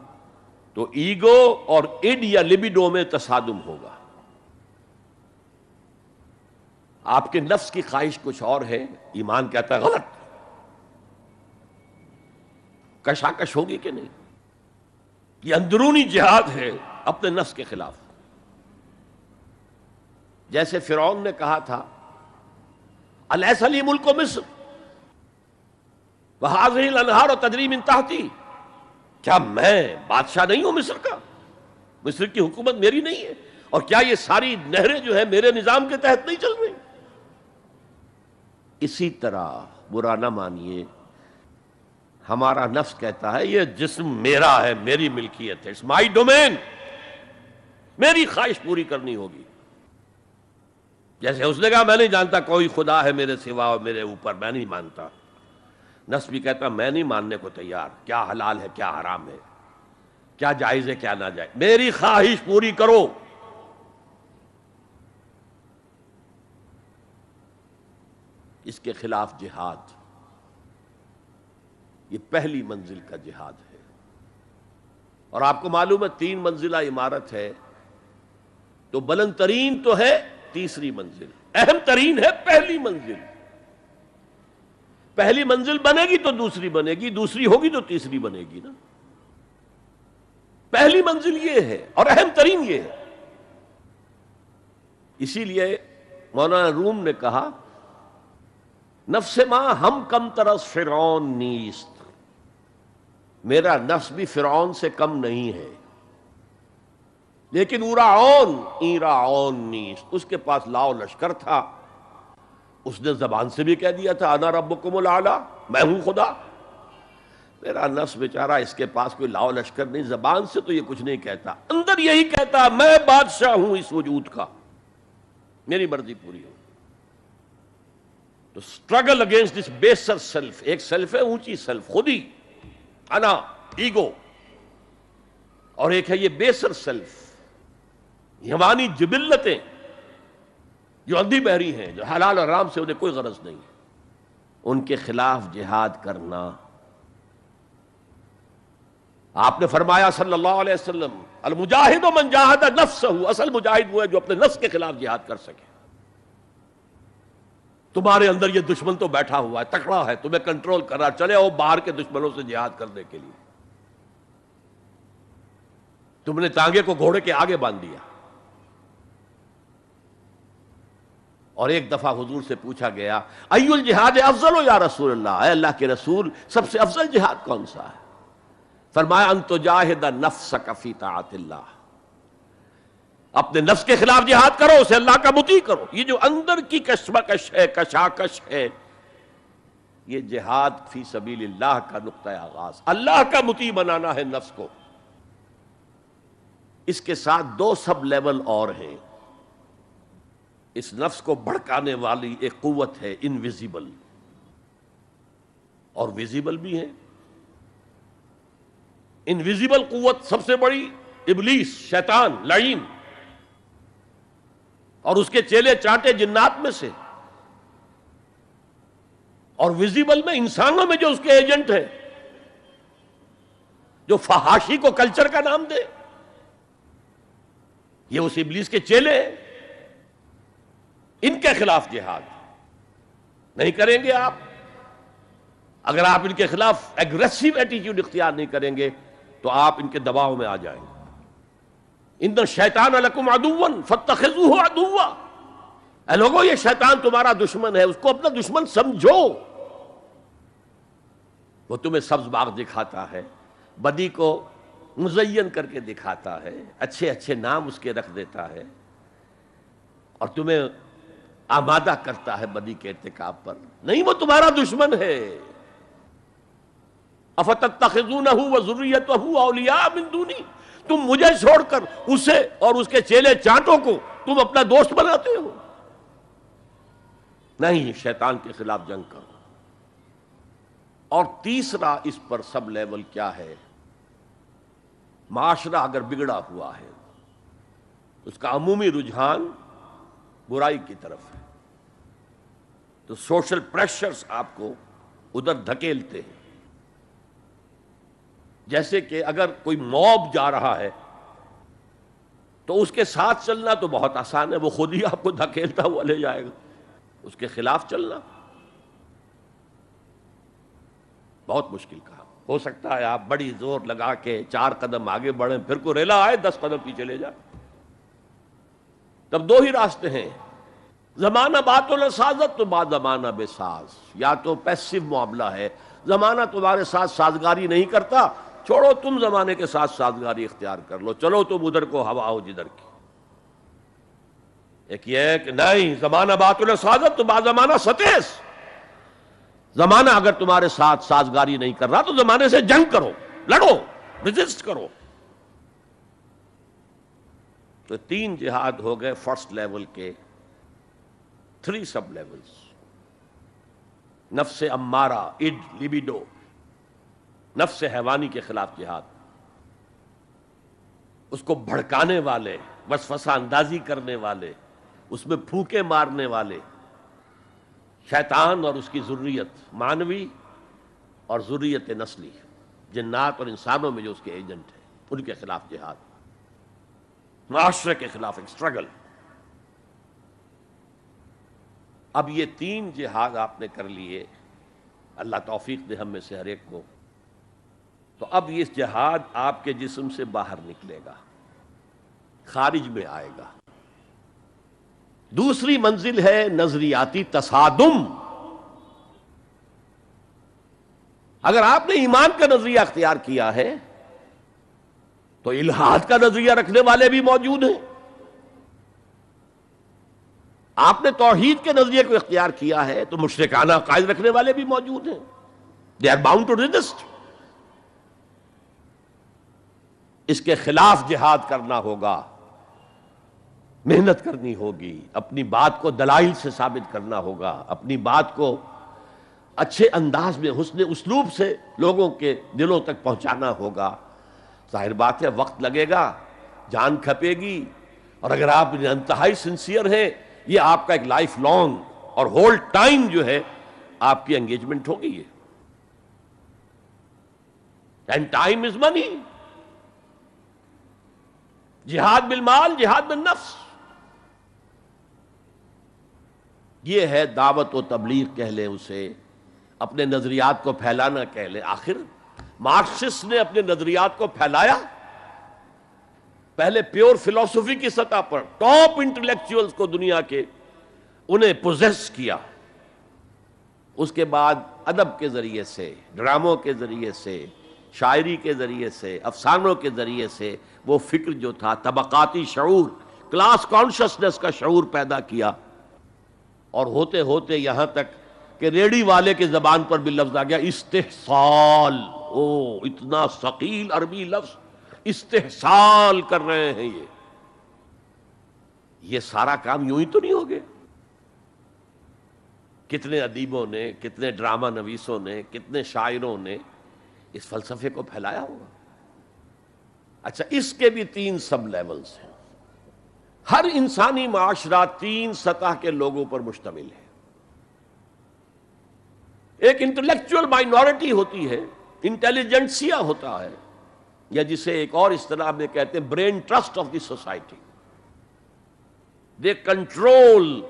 Speaker 1: تو ایگو اور اڈ یا لبیڈو میں تصادم ہوگا۔ آپ کے نفس کی خواہش کچھ اور ہے، ایمان کہتا ہے غلط، کشاکش ہوگی کہ نہیں؟ یہ اندرونی جہاد ہے اپنے نفس کے خلاف۔ جیسے فرعون نے کہا تھا الیس لی ملک مصر وہذہ الانہار تجری من تحتی، کیا میں بادشاہ نہیں ہوں مصر کا؟ مصر کی حکومت میری نہیں ہے؟ اور کیا یہ ساری نہریں جو ہیں میرے نظام کے تحت نہیں چل رہی؟ اسی طرح برا نہ مانیے، ہمارا نفس کہتا ہے یہ جسم میرا ہے، میری ملکیت ہے، اٹس مائی ڈومین، میری خواہش پوری کرنی ہوگی۔ جیسے اس نے کہا میں نہیں جانتا کوئی خدا ہے میرے سوا اور میرے اوپر، میں نہیں مانتا، نفس بھی کہتا میں نہیں ماننے کو تیار، کیا حلال ہے کیا حرام ہے، کیا جائز ہے کیا ناجائز، میری خواہش پوری کرو۔ اس کے خلاف جہاد، یہ پہلی منزل کا جہاد ہے۔ اور آپ کو معلوم ہے 3 منزلہ عمارت ہے، تو بلند ترین تو ہے تیسری منزل، اہم ترین ہے پہلی منزل۔ پہلی منزل بنے گی تو دوسری بنے گی، دوسری ہوگی تو تیسری بنے گی نا۔ پہلی منزل یہ ہے اور اہم ترین یہ ہے۔ اسی لیے مولانا روم نے کہا نفس ماں ہم کم ترس فرعون نیست، میرا نفس بھی فرعون سے کم نہیں ہے، لیکن ایراعون نیست، اس کے پاس لاؤ لشکر تھا، اس نے زبان سے بھی کہہ دیا تھا انا ربکم الاعلی، میں ہوں خدا۔ میرا نفس بیچارہ اس کے پاس کوئی لاؤ لشکر نہیں، زبان سے تو یہ کچھ نہیں کہتا، اندر یہی کہتا میں بادشاہ ہوں اس وجود کا، میری مرضی پوری ہو۔ تو اسٹرگل اگینسٹ دس بیسر سیلف، ایک سیلف ہے اونچی سیلف، خودی، انا، ایگو، اور ایک ہے یہ بیسر سیلف، حیوانی جبلتیں جو اندھی بہری ہیں، جو حلال اور حرام سے انہیں کوئی غرض نہیں ہے، ان کے خلاف جہاد کرنا۔ آپ نے فرمایا صلی اللہ علیہ وسلم، المجاہد من جاہد نفسہ، اصل مجاہد وہ ہے جو اپنے نفس کے خلاف جہاد کر سکے۔ تمہارے اندر یہ دشمن تو بیٹھا ہوا ہے، تکڑا ہے، تمہیں کنٹرول کر رہا، چلے آؤ باہر کے دشمنوں سے جہاد کرنے کے لیے۔ تم نے ٹانگے کو گھوڑے کے آگے باندھ دیا۔ اور ایک دفعہ حضور سے پوچھا گیا، ای الجہاد افضل یا رسول اللہ، اے اللہ کے رسول سب سے افضل جہاد کون سا ہے؟ فرمایا ان تجاہد نفسک فی طاعت اللہ، اپنے نفس کے خلاف جہاد کرو، اسے اللہ کا مطیع کرو۔ یہ جو اندر کی کشمکش ہے، کشاکش ہے، یہ جہاد فی سبیل اللہ کا نقطہ آغاز، اللہ کا مطیع بنانا ہے نفس کو۔ اس کے ساتھ دو سب لیول اور ہیں۔ اس نفس کو بھڑکانے والی ایک قوت ہے انویزیبل، اور ویزیبل بھی ہے۔ انویزیبل قوت سب سے بڑی ابلیس، شیطان لعین، اور اس کے چیلے چانٹے جنات میں سے، اور ویزیبل میں انسانوں میں جو اس کے ایجنٹ ہیں، جو فحاشی کو کلچر کا نام دے، یہ اس ابلیس کے چیلے ہیں۔ ان کے خلاف جہاد نہیں کریں گے آپ، اگر آپ ان کے خلاف ایگریسو ایٹیٹیوڈ اختیار نہیں کریں گے تو آپ ان کے دباؤ میں آ جائیں گے۔ ان الشیطان لکم عدوا فاتخذوہ عدوا، اے لوگو یہ شیطان تمہارا دشمن ہے، اس کو اپنا دشمن سمجھو۔ وہ تمہیں سبز باغ دکھاتا ہے، بدی کو مزین کر کے دکھاتا ہے، اچھے اچھے نام اس کے رکھ دیتا ہے، اور تمہیں آمادہ کرتا ہے بدی کے ارتکاب پر۔ نہیں، وہ تمہارا دشمن ہے۔ افتتخذونہ وذریتہ اولیاء من دونی، تم مجھے چھوڑ کر اسے اور اس کے چیلے چانٹوں کو تم اپنا دوست بناتے ہو۔ نہیں، شیطان کے خلاف جنگ کرو۔ اور تیسرا اس پر سب لیول کیا ہے؟ معاشرہ اگر بگڑا ہوا ہے، اس کا عمومی رجحان برائی کی طرف ہے، تو سوشل پریشرز آپ کو ادھر دھکیلتے ہیں۔ جیسے کہ اگر کوئی موب جا رہا ہے تو اس کے ساتھ چلنا تو بہت آسان ہے، وہ خود ہی آپ کو دھکیلتا ہوا لے جائے گا۔ اس کے خلاف چلنا بہت مشکل کام۔ ہو سکتا ہے آپ بڑی زور لگا کے 4 قدم آگے بڑھیں، پھر کوئی ریلا آئے 10 قدم پیچھے لے جائے۔ تب دو ہی راستے ہیں، زمانہ بات و سازت تو بعد زمانہ بے ساز، یا تو پیسو معاملہ ہے، زمانہ تمہارے ساتھ سازگاری نہیں کرتا، چھوڑو تم زمانے کے ساتھ سازگاری اختیار کر لو، چلو تم ادھر کو ہوا ہو جدھر کی۔ ایک یہ ہے کہ نہیں، زمانہ بات و سازت تو بعد زمانہ ستیس، زمانہ اگر تمہارے ساتھ سازگاری نہیں کر رہا تو زمانے سے جنگ کرو، لڑو، ریزسٹ کرو۔ تو 3 جہاد ہو گئے فرسٹ لیول کے، 3 سب لیولز۔ نفس امارہ، اڈ، لیبیڈو، نفس حیوانی کے خلاف جہاد، اس کو بھڑکانے والے، وسوسہ اندازی کرنے والے، اس میں پھونکے مارنے والے، شیطان اور اس کی ذریت مانوی اور ذریت نسلی، جنات اور انسانوں میں جو اس کے ایجنٹ ہیں، ان کے خلاف جہاد، معاشرے کے خلاف ایک اسٹرگل۔ اب یہ 3 جہاد آپ نے کر لیے، اللہ توفیق دے ہم میں سے ہر ایک کو، تو اب یہ جہاد آپ کے جسم سے باہر نکلے گا، خارج میں آئے گا۔ دوسری منزل ہے نظریاتی تصادم۔ اگر آپ نے ایمان کا نظریہ اختیار کیا ہے تو الحاد کا نظریہ رکھنے والے بھی موجود ہیں۔ آپ نے توحید کے نظریے کو اختیار کیا ہے تو مشرکانہ عقائد رکھنے والے بھی موجود ہیں۔ They are bound to resist. اس کے خلاف جہاد کرنا ہوگا، محنت کرنی ہوگی، اپنی بات کو دلائل سے ثابت کرنا ہوگا، اپنی بات کو اچھے انداز میں حسن اسلوب سے لوگوں کے دلوں تک پہنچانا ہوگا۔ ظاہر بات ہے وقت لگے گا، جان کھپے گی، اور اگر آپ انتہائی سنسیئر ہیں، یہ آپ کا ایک لائف لانگ اور ہول ٹائم جو ہے آپ کی انگیجمنٹ ہوگی. یہ اینڈ ٹائم از منی. جہاد بالمال، جہاد بالنفس، یہ ہے دعوت و تبلیغ کہہ لیں اسے، اپنے نظریات کو پھیلانا کہہ لیں. آخر مارکسسٹ نے اپنے نظریات کو پھیلایا پہلے پیور فلسفی کی سطح پر، ٹاپ انٹلیکچوئلز کو دنیا کے انہیں پوزیس کیا. اس کے بعد ادب کے ذریعے سے، ڈراموں کے ذریعے سے، شاعری کے ذریعے سے، افسانوں کے ذریعے سے وہ فکر جو تھا، طبقاتی شعور، کلاس کانشسنس کا شعور پیدا کیا. اور ہوتے ہوتے یہاں تک کہ ریڑی والے کی زبان پر بھی لفظ آ گیا استحصال. او اتنا ثقیل عربی لفظ، استحصال کر رہے ہیں. یہ سارا کام یوں ہی تو نہیں ہو گیا. کتنے ادیبوں نے، کتنے ڈرامہ نویسوں نے، کتنے شاعروں نے اس فلسفے کو پھیلایا ہوگا. اچھا، اس کے بھی 3 سب لیولز ہیں. ہر انسانی معاشرہ 3 سطح کے لوگوں پر مشتمل ہے. ایک انٹلیکچوئل مائنورٹی ہوتی ہے، انٹیلیجنسیا ہوتا ہے، یا جسے ایک اور اصطلاح میں کہتے ہیں brain trust of the society. They control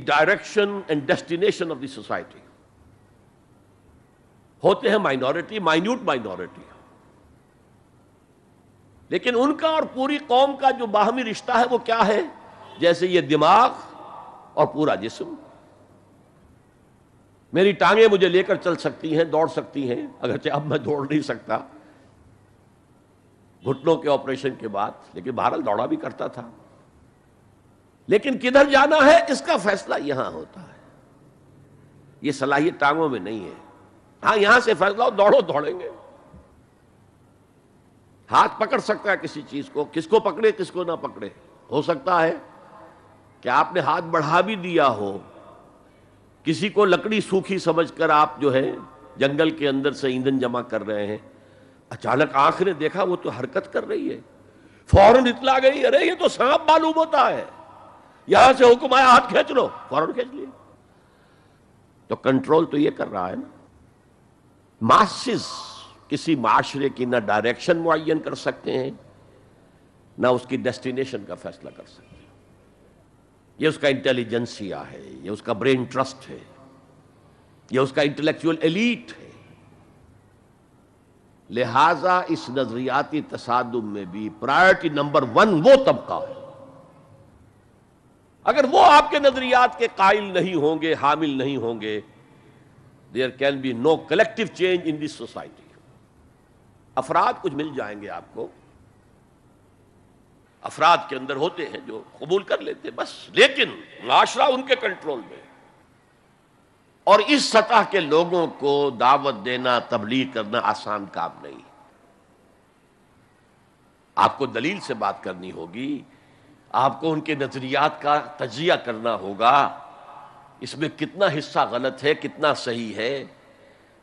Speaker 1: direction and destination of the society. ہوتے ہیں مائنورٹی، مائنیوٹ مائنورٹی، لیکن ان کا اور پوری قوم کا جو باہمی رشتہ ہے وہ کیا ہے؟ جیسے یہ دماغ اور پورا جسم. میری ٹانگیں مجھے لے کر چل سکتی ہیں، دوڑ سکتی ہیں، اگرچہ اب میں دوڑ نہیں سکتا گھٹنوں کے آپریشن کے بعد، لیکن بہرحال دوڑا بھی کرتا تھا. لیکن کدھر جانا ہے اس کا فیصلہ یہاں ہوتا ہے. یہ صلاحیت ٹانگوں میں نہیں ہے. ہاں، یہاں سے فیصلہ ہو دوڑو، دوڑیں گے. ہاتھ پکڑ سکتا ہے کسی چیز کو، کس کو پکڑے کس کو نہ پکڑے. ہو سکتا ہے کہ آپ نے ہاتھ بڑھا بھی دیا ہو، کسی کو لکڑی سوکھی سمجھ کر آپ جو ہے جنگل کے اندر سے ایندھن جمع کر رہے ہیں، اچانک آنکھ نے دیکھا وہ تو حرکت کر رہی ہے، فوراً اطلاع گئی، ارے یہ تو سانپ معلوم ہوتا ہے، یہاں سے حکم آیا ہاتھ کھینچ لو، فوراً کھینچ لیے. تو کنٹرول تو یہ کر رہا ہے نا. ماسز کسی معاشرے کی نہ ڈائریکشن معین کر سکتے ہیں، نہ اس کی ڈیسٹینیشن کا فیصلہ کر سکتے ہیں. یہ اس کا انٹیلیجنسیا ہے، یہ اس کا برین ٹرسٹ ہے، یہ اس کا انٹلیکچوئل ایلیٹ ہے. لہذا اس نظریاتی تصادم میں بھی پرائرٹی نمبر 1 وہ طبقہ ہے. اگر وہ آپ کے نظریات کے قائل نہیں ہوں گے، حامل نہیں ہوں گے، there can be no collective change in this society. افراد کچھ مل جائیں گے آپ کو، افراد کے اندر ہوتے ہیں جو قبول کر لیتے بس، لیکن معاشرہ ان کے کنٹرول میں. اور اس سطح کے لوگوں کو دعوت دینا، تبلیغ کرنا آسان کام نہیں. آپ کو دلیل سے بات کرنی ہوگی، آپ کو ان کے نظریات کا تجزیہ کرنا ہوگا، اس میں کتنا حصہ غلط ہے، کتنا صحیح ہے.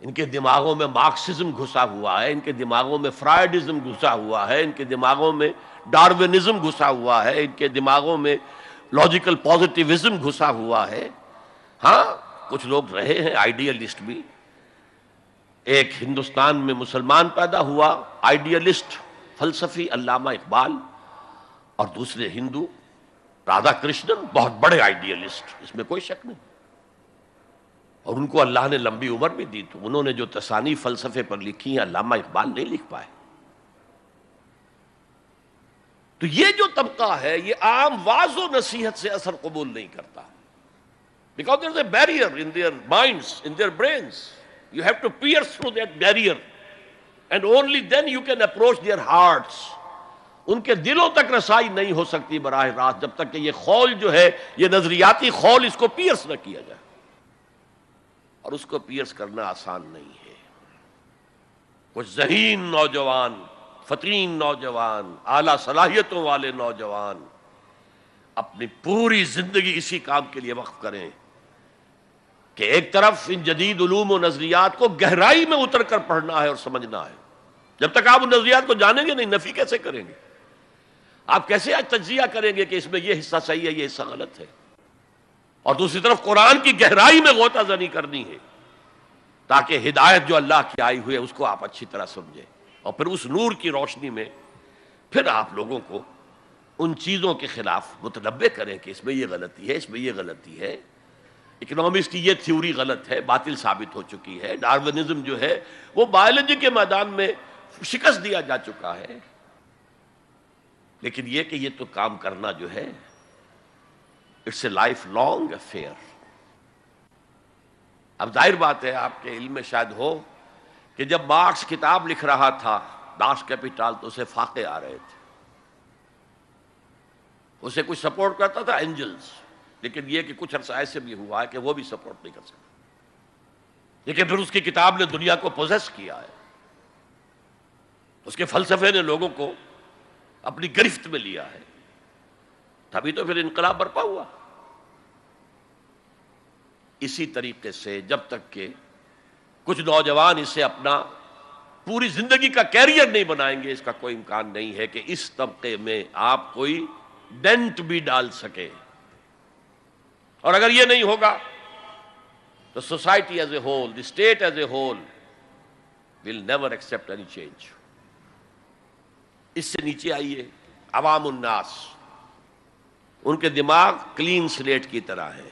Speaker 1: ان کے دماغوں میں مارکسزم گھسا ہوا ہے، ان کے دماغوں میں فرائیڈزم گھسا ہوا ہے، ان کے دماغوں میں ڈاروینزم گھسا ہوا ہے، ان کے دماغوں میں لاجیکل پازیٹیوزم گھسا ہوا ہے. ہاں، کچھ لوگ رہے ہیں آئیڈیلسٹ بھی. ایک ہندوستان میں مسلمان پیدا ہوا آئیڈیلسٹ فلسفی علامہ اقبال، اور دوسرے ہندو رادھا کرشنن، بہت بڑے آئیڈیلسٹ، اس میں کوئی شک نہیں. اور ان کو اللہ نے لمبی عمر بھی دی، تو انہوں نے جو تصانیف فلسفے پر لکھی ہیں علامہ اقبال نہیں لکھ پائے. تو یہ جو طبقہ ہے یہ عام واعظ و نصیحت سے اثر قبول نہیں کرتا. Because there is a barrier in their minds, in their brains. You have to pierce through that barrier, and only then you can approach their hearts. ان کے دلوں تک رسائی نہیں ہو سکتی براہ راست جب تک کہ یہ خول جو ہے، یہ نظریاتی خول، اس کو پیئرس نہ کیا جائے. اور اس کو پیئرس کرنا آسان نہیں ہے. کچھ ذہین نوجوان، فطین نوجوان، اعلیٰ صلاحیتوں والے نوجوان اپنی پوری زندگی اسی کام کے لیے وقف کریں کہ ایک طرف ان جدید علوم و نظریات کو گہرائی میں اتر کر پڑھنا ہے اور سمجھنا ہے. جب تک آپ ان نظریات کو جانیں گے نہیں، نفی کیسے کریں گے؟ آپ کیسے آج تجزیہ کریں گے کہ اس میں یہ حصہ صحیح ہے یہ حصہ غلط ہے؟ اور دوسری طرف قرآن کی گہرائی میں غوطہ زنی کرنی ہے تاکہ ہدایت جو اللہ کی آئی ہوئی ہے اس کو آپ اچھی طرح سمجھیں، اور پھر اس نور کی روشنی میں پھر آپ لوگوں کو ان چیزوں کے خلاف متنبع کریں کہ اس میں یہ غلطی ہے، اس میں یہ غلطی ہے۔ اکنامکس کی یہ تھیوری غلط ہے، باطل ثابت ہو چکی ہے۔ ڈارونزم جو ہے وہ بایولوجی کے میدان میں شکست دیا جا چکا ہے، لیکن یہ کہ یہ تو کام کرنا جو ہے it's a lifelong affair. اب ظاہر بات ہے آپ کے علم میں شاید ہو کہ جب مارکس کتاب لکھ رہا تھا داس کیپیٹال تو اسے فاقے آ رہے تھے، اسے کچھ سپورٹ کرتا تھا اینجلز، لیکن یہ کہ کچھ عرصہ ایسے بھی ہوا ہے کہ وہ بھی سپورٹ نہیں کر سکتا، لیکن پھر اس کی کتاب نے دنیا کو پوزیس کیا ہے، اس کے فلسفے نے لوگوں کو اپنی گرفت میں لیا ہے، تبھی تو پھر انقلاب برپا ہوا۔ اسی طریقے سے جب تک کہ کچھ نوجوان اسے اپنا پوری زندگی کا کیریئر نہیں بنائیں گے، اس کا کوئی امکان نہیں ہے کہ اس طبقے میں آپ کوئی ڈینٹ بھی ڈال سکے۔ اور اگر یہ نہیں ہوگا تو society as a whole, the state as a whole will never accept any change. اس سے نیچے آئیے، عوام الناس، ان کے دماغ کلین سلیٹ کی طرح ہے،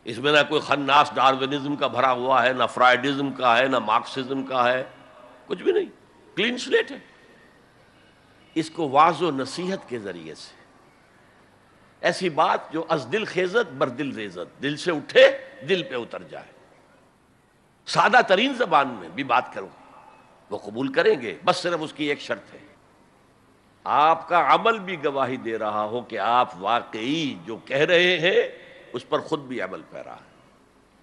Speaker 1: اس میں نہ کوئی خناس ڈارونزم کا بھرا ہوا ہے، نہ فرائیڈزم کا ہے، نہ مارکسزم کا ہے، کچھ بھی نہیں، کلین سلیٹ ہے۔ اس کو واعظ و نصیحت کے ذریعے سے ایسی بات جو از دل خیزت بر دل ریزت، دل سے اٹھے دل پہ اتر جائے، سادہ ترین زبان میں بھی بات کرو وہ قبول کریں گے، بس صرف اس کی ایک شرط ہے، آپ کا عمل بھی گواہی دے رہا ہو کہ آپ واقعی جو کہہ رہے ہیں اس پر خود بھی عمل پیرا ہے۔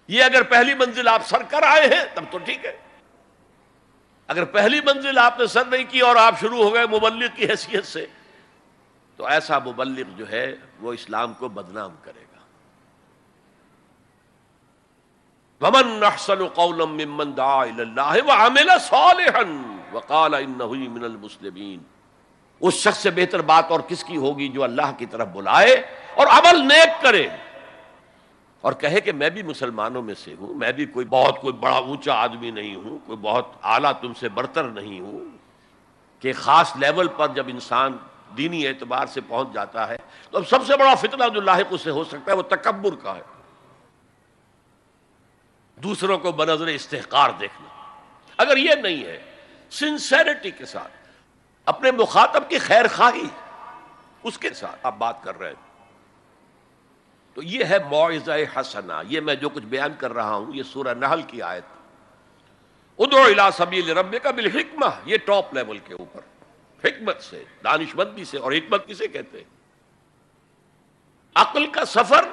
Speaker 1: یہ اگر پہلی منزل آپ سر کر آئے ہیں تب تو ٹھیک ہے، اگر پہلی منزل آپ نے سر نہیں کی اور آپ شروع ہو گئے مبلغ کی حیثیت سے، تو ایسا مبلغ جو ہے وہ اسلام کو بدنام کرے گا۔ وَمَنْ أَحْسَنُ قَوْلًا مِّمَّنْ دَعَا إِلَى اللَّهِ وَعَمِلَ صَالِحًا وَقَالَ إِنَّهُ مِنَ الْمُسْلِمِينَ۔ اس شخص سے بہتر بات اور کس کی ہوگی جو اللہ کی طرف بلائے اور عمل نیک کرے اور کہے کہ میں بھی مسلمانوں میں سے ہوں، میں بھی کوئی بڑا اونچا آدمی نہیں ہوں، کوئی بہت اعلیٰ تم سے برتر نہیں ہوں، کہ خاص لیول پر جب انسان دینی اعتبار سے پہنچ جاتا ہے تو اب سب سے بڑا فتنہ جو لاحق اس سے ہو سکتا ہے وہ تکبر کا ہے، دوسروں کو بنظر استحقار دیکھنا۔ اگر یہ نہیں ہے سنسیریٹی کے ساتھ اپنے مخاطب کی خیر خواہی اس کے ساتھ آپ بات کر رہے ہیں، تو یہ ہے موعظہ حسنہ۔ یہ میں جو کچھ بیان کر رہا ہوں یہ سورہ نحل کی آیت، ادعو الی سبیل ربک بالحکمہ، یہ ٹاپ لیول کے اوپر حکمت سے، دانشمندی سے، اور حکمت کسے کہتے ہیں؟ عقل کا سفر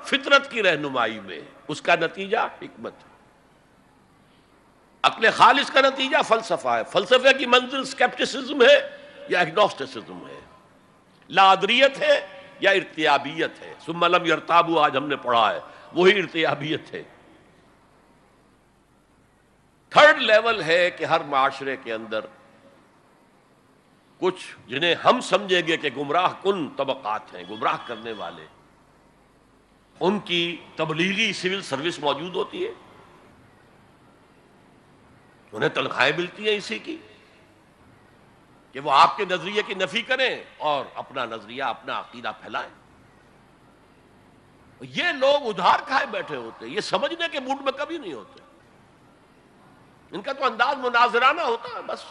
Speaker 1: فطرت کی رہنمائی میں، اس کا نتیجہ حکمت ہے۔ عقل خالص کا نتیجہ فلسفہ ہے، فلسفے کی منزل سکیپٹسزم ہے یا ایگنوسٹسزم ہے، لادریت ہے یا ارتیابیت ہے، ثم لم یرتابوا آج ہم نے پڑھا ہے، وہی ارتیابیت ہے۔ تھرڈ لیول ہے کہ ہر معاشرے کے اندر کچھ جنہیں ہم سمجھیں گے کہ گمراہ کن طبقات ہیں، گمراہ کرنے والے، ان کی تبلیغی سول سروس موجود ہوتی ہے، انہیں تنخواہیں ملتی ہیں اسی کی کہ وہ آپ کے نظریے کی نفی کریں اور اپنا نظریہ، اپنا عقیدہ پھیلائیں۔ یہ لوگ ادھار کھائے بیٹھے ہوتے ہیں، یہ سمجھنے کے موڈ میں کبھی نہیں ہوتے، ان کا تو انداز مناظرانہ ہوتا ہے، بس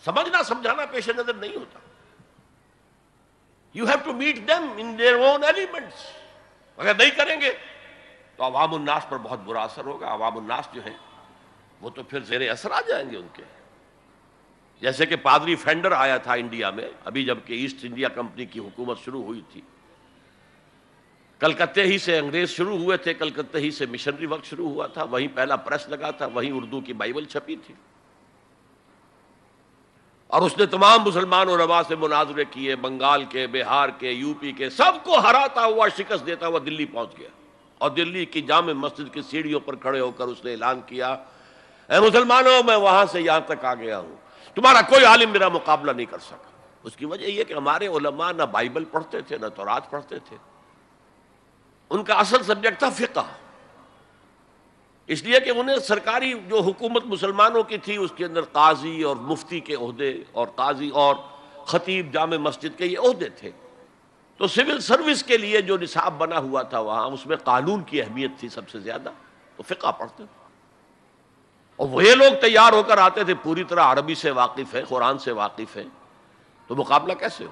Speaker 1: سمجھنا سمجھانا پیش نظر نہیں ہوتا۔ You have to meet them in their own elements۔ اگر نہیں کریں گے تو عوام الناس پر بہت برا اثر ہوگا، عوام الناس جو ہیں وہ تو پھر زیر اثر آ جائیں گے ان کے، جیسے کہ پادری فینڈر آیا تھا انڈیا میں، ابھی جب کہ ایسٹ انڈیا کمپنی کی حکومت شروع ہوئی تھی، کلکتے ہی سے انگریز شروع ہوئے تھے، کلکتے ہی سے مشنری وقت شروع ہوا تھا، وہیں پہلا پریس لگا تھا، وہیں اردو کی بائبل چھپی تھی، اور اس نے تمام مسلمان علماء سے مناظرے کیے، بنگال کے، بہار کے، یو پی کے، سب کو ہراتا ہوا، شکست دیتا ہوا دلی پہنچ گیا، اور دلی کی جامع مسجد کی سیڑھیوں پر کھڑے ہو کر اس نے اعلان کیا، اے مسلمانوں، میں وہاں سے یہاں تک آ گیا ہوں، تمہارا کوئی عالم میرا مقابلہ نہیں کر سکا۔ اس کی وجہ یہ کہ ہمارے علماء نہ بائبل پڑھتے تھے نہ تورات پڑھتے تھے، ان کا اصل سبجیکٹ تھا فقہ، اس لیے کہ انہیں سرکاری جو حکومت مسلمانوں کی تھی اس کے اندر قاضی اور مفتی کے عہدے اور قاضی اور خطیب جامع مسجد کے یہ عہدے تھے، تو سول سروس کے لیے جو نصاب بنا ہوا تھا وہاں اس میں قانون کی اہمیت تھی سب سے زیادہ، تو فقہ پڑھتے تھے، اور وہ لوگ تیار ہو کر آتے تھے پوری طرح عربی سے واقف ہیں، قرآن سے واقف ہیں، تو مقابلہ کیسے ہو؟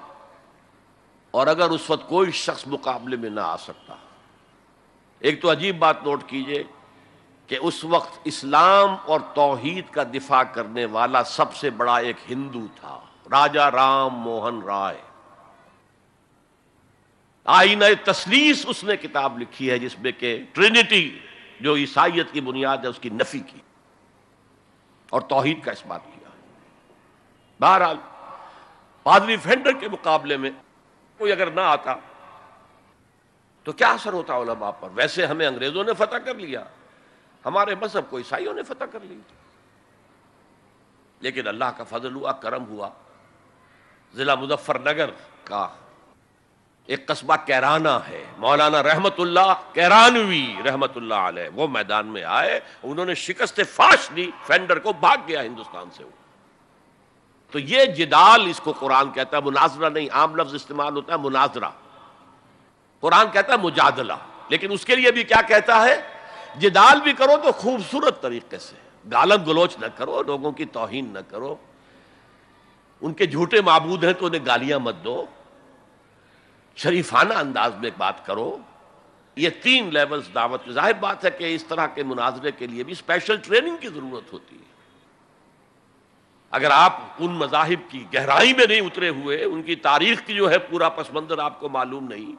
Speaker 1: اور اگر اس وقت کوئی شخص مقابلے میں نہ آ سکتا، ایک تو عجیب بات نوٹ کیجئے کہ اس وقت اسلام اور توحید کا دفاع کرنے والا سب سے بڑا ایک ہندو تھا، راجا رام موہن رائے، آئینہ تثلیث اس نے کتاب لکھی ہے جس میں کہ ٹرینٹی جو عیسائیت کی بنیاد ہے اس کی نفی کی اور توحید کا اثبات کیا۔ بہرحال پادری فینڈر کے مقابلے میں کوئی اگر نہ آتا تو کیا اثر ہوتا علماء پر؟ ویسے ہمیں انگریزوں نے فتح کر لیا، ہمارے مذہب کو عیسائیوں نے فتح کر لیا، لیکن اللہ کا فضل ہوا، کرم ہوا، ضلع مظفر نگر کا ایک قصبہ کیرانہ ہے، مولانا رحمت اللہ کیرانوی رحمت اللہ علیہ، وہ میدان میں آئے، انہوں نے شکست فاش دی، فینڈر کو بھاگ گیا ہندوستان سے وہ۔ تو یہ جدال اس کو قرآن کہتا ہے، مناظرہ نہیں، عام لفظ استعمال ہوتا ہے مناظرہ، قرآن کہتا ہے مجادلہ، لیکن اس کے لیے بھی کیا کہتا ہے؟ جدال بھی کرو تو خوبصورت طریقے سے، گالم گلوچ نہ کرو، لوگوں کی توہین نہ کرو، ان کے جھوٹے معبود ہیں تو انہیں گالیاں مت دو، شریفانہ انداز میں بات کرو۔ یہ تین لیولز دعوت، ظاہر بات ہے کہ اس طرح کے مناظرے کے لیے بھی اسپیشل ٹریننگ کی ضرورت ہوتی ہے۔ اگر آپ ان مذاہب کی گہرائی میں نہیں اترے ہوئے، ان کی تاریخ کی جو ہے پورا پس منظر آپ کو معلوم نہیں،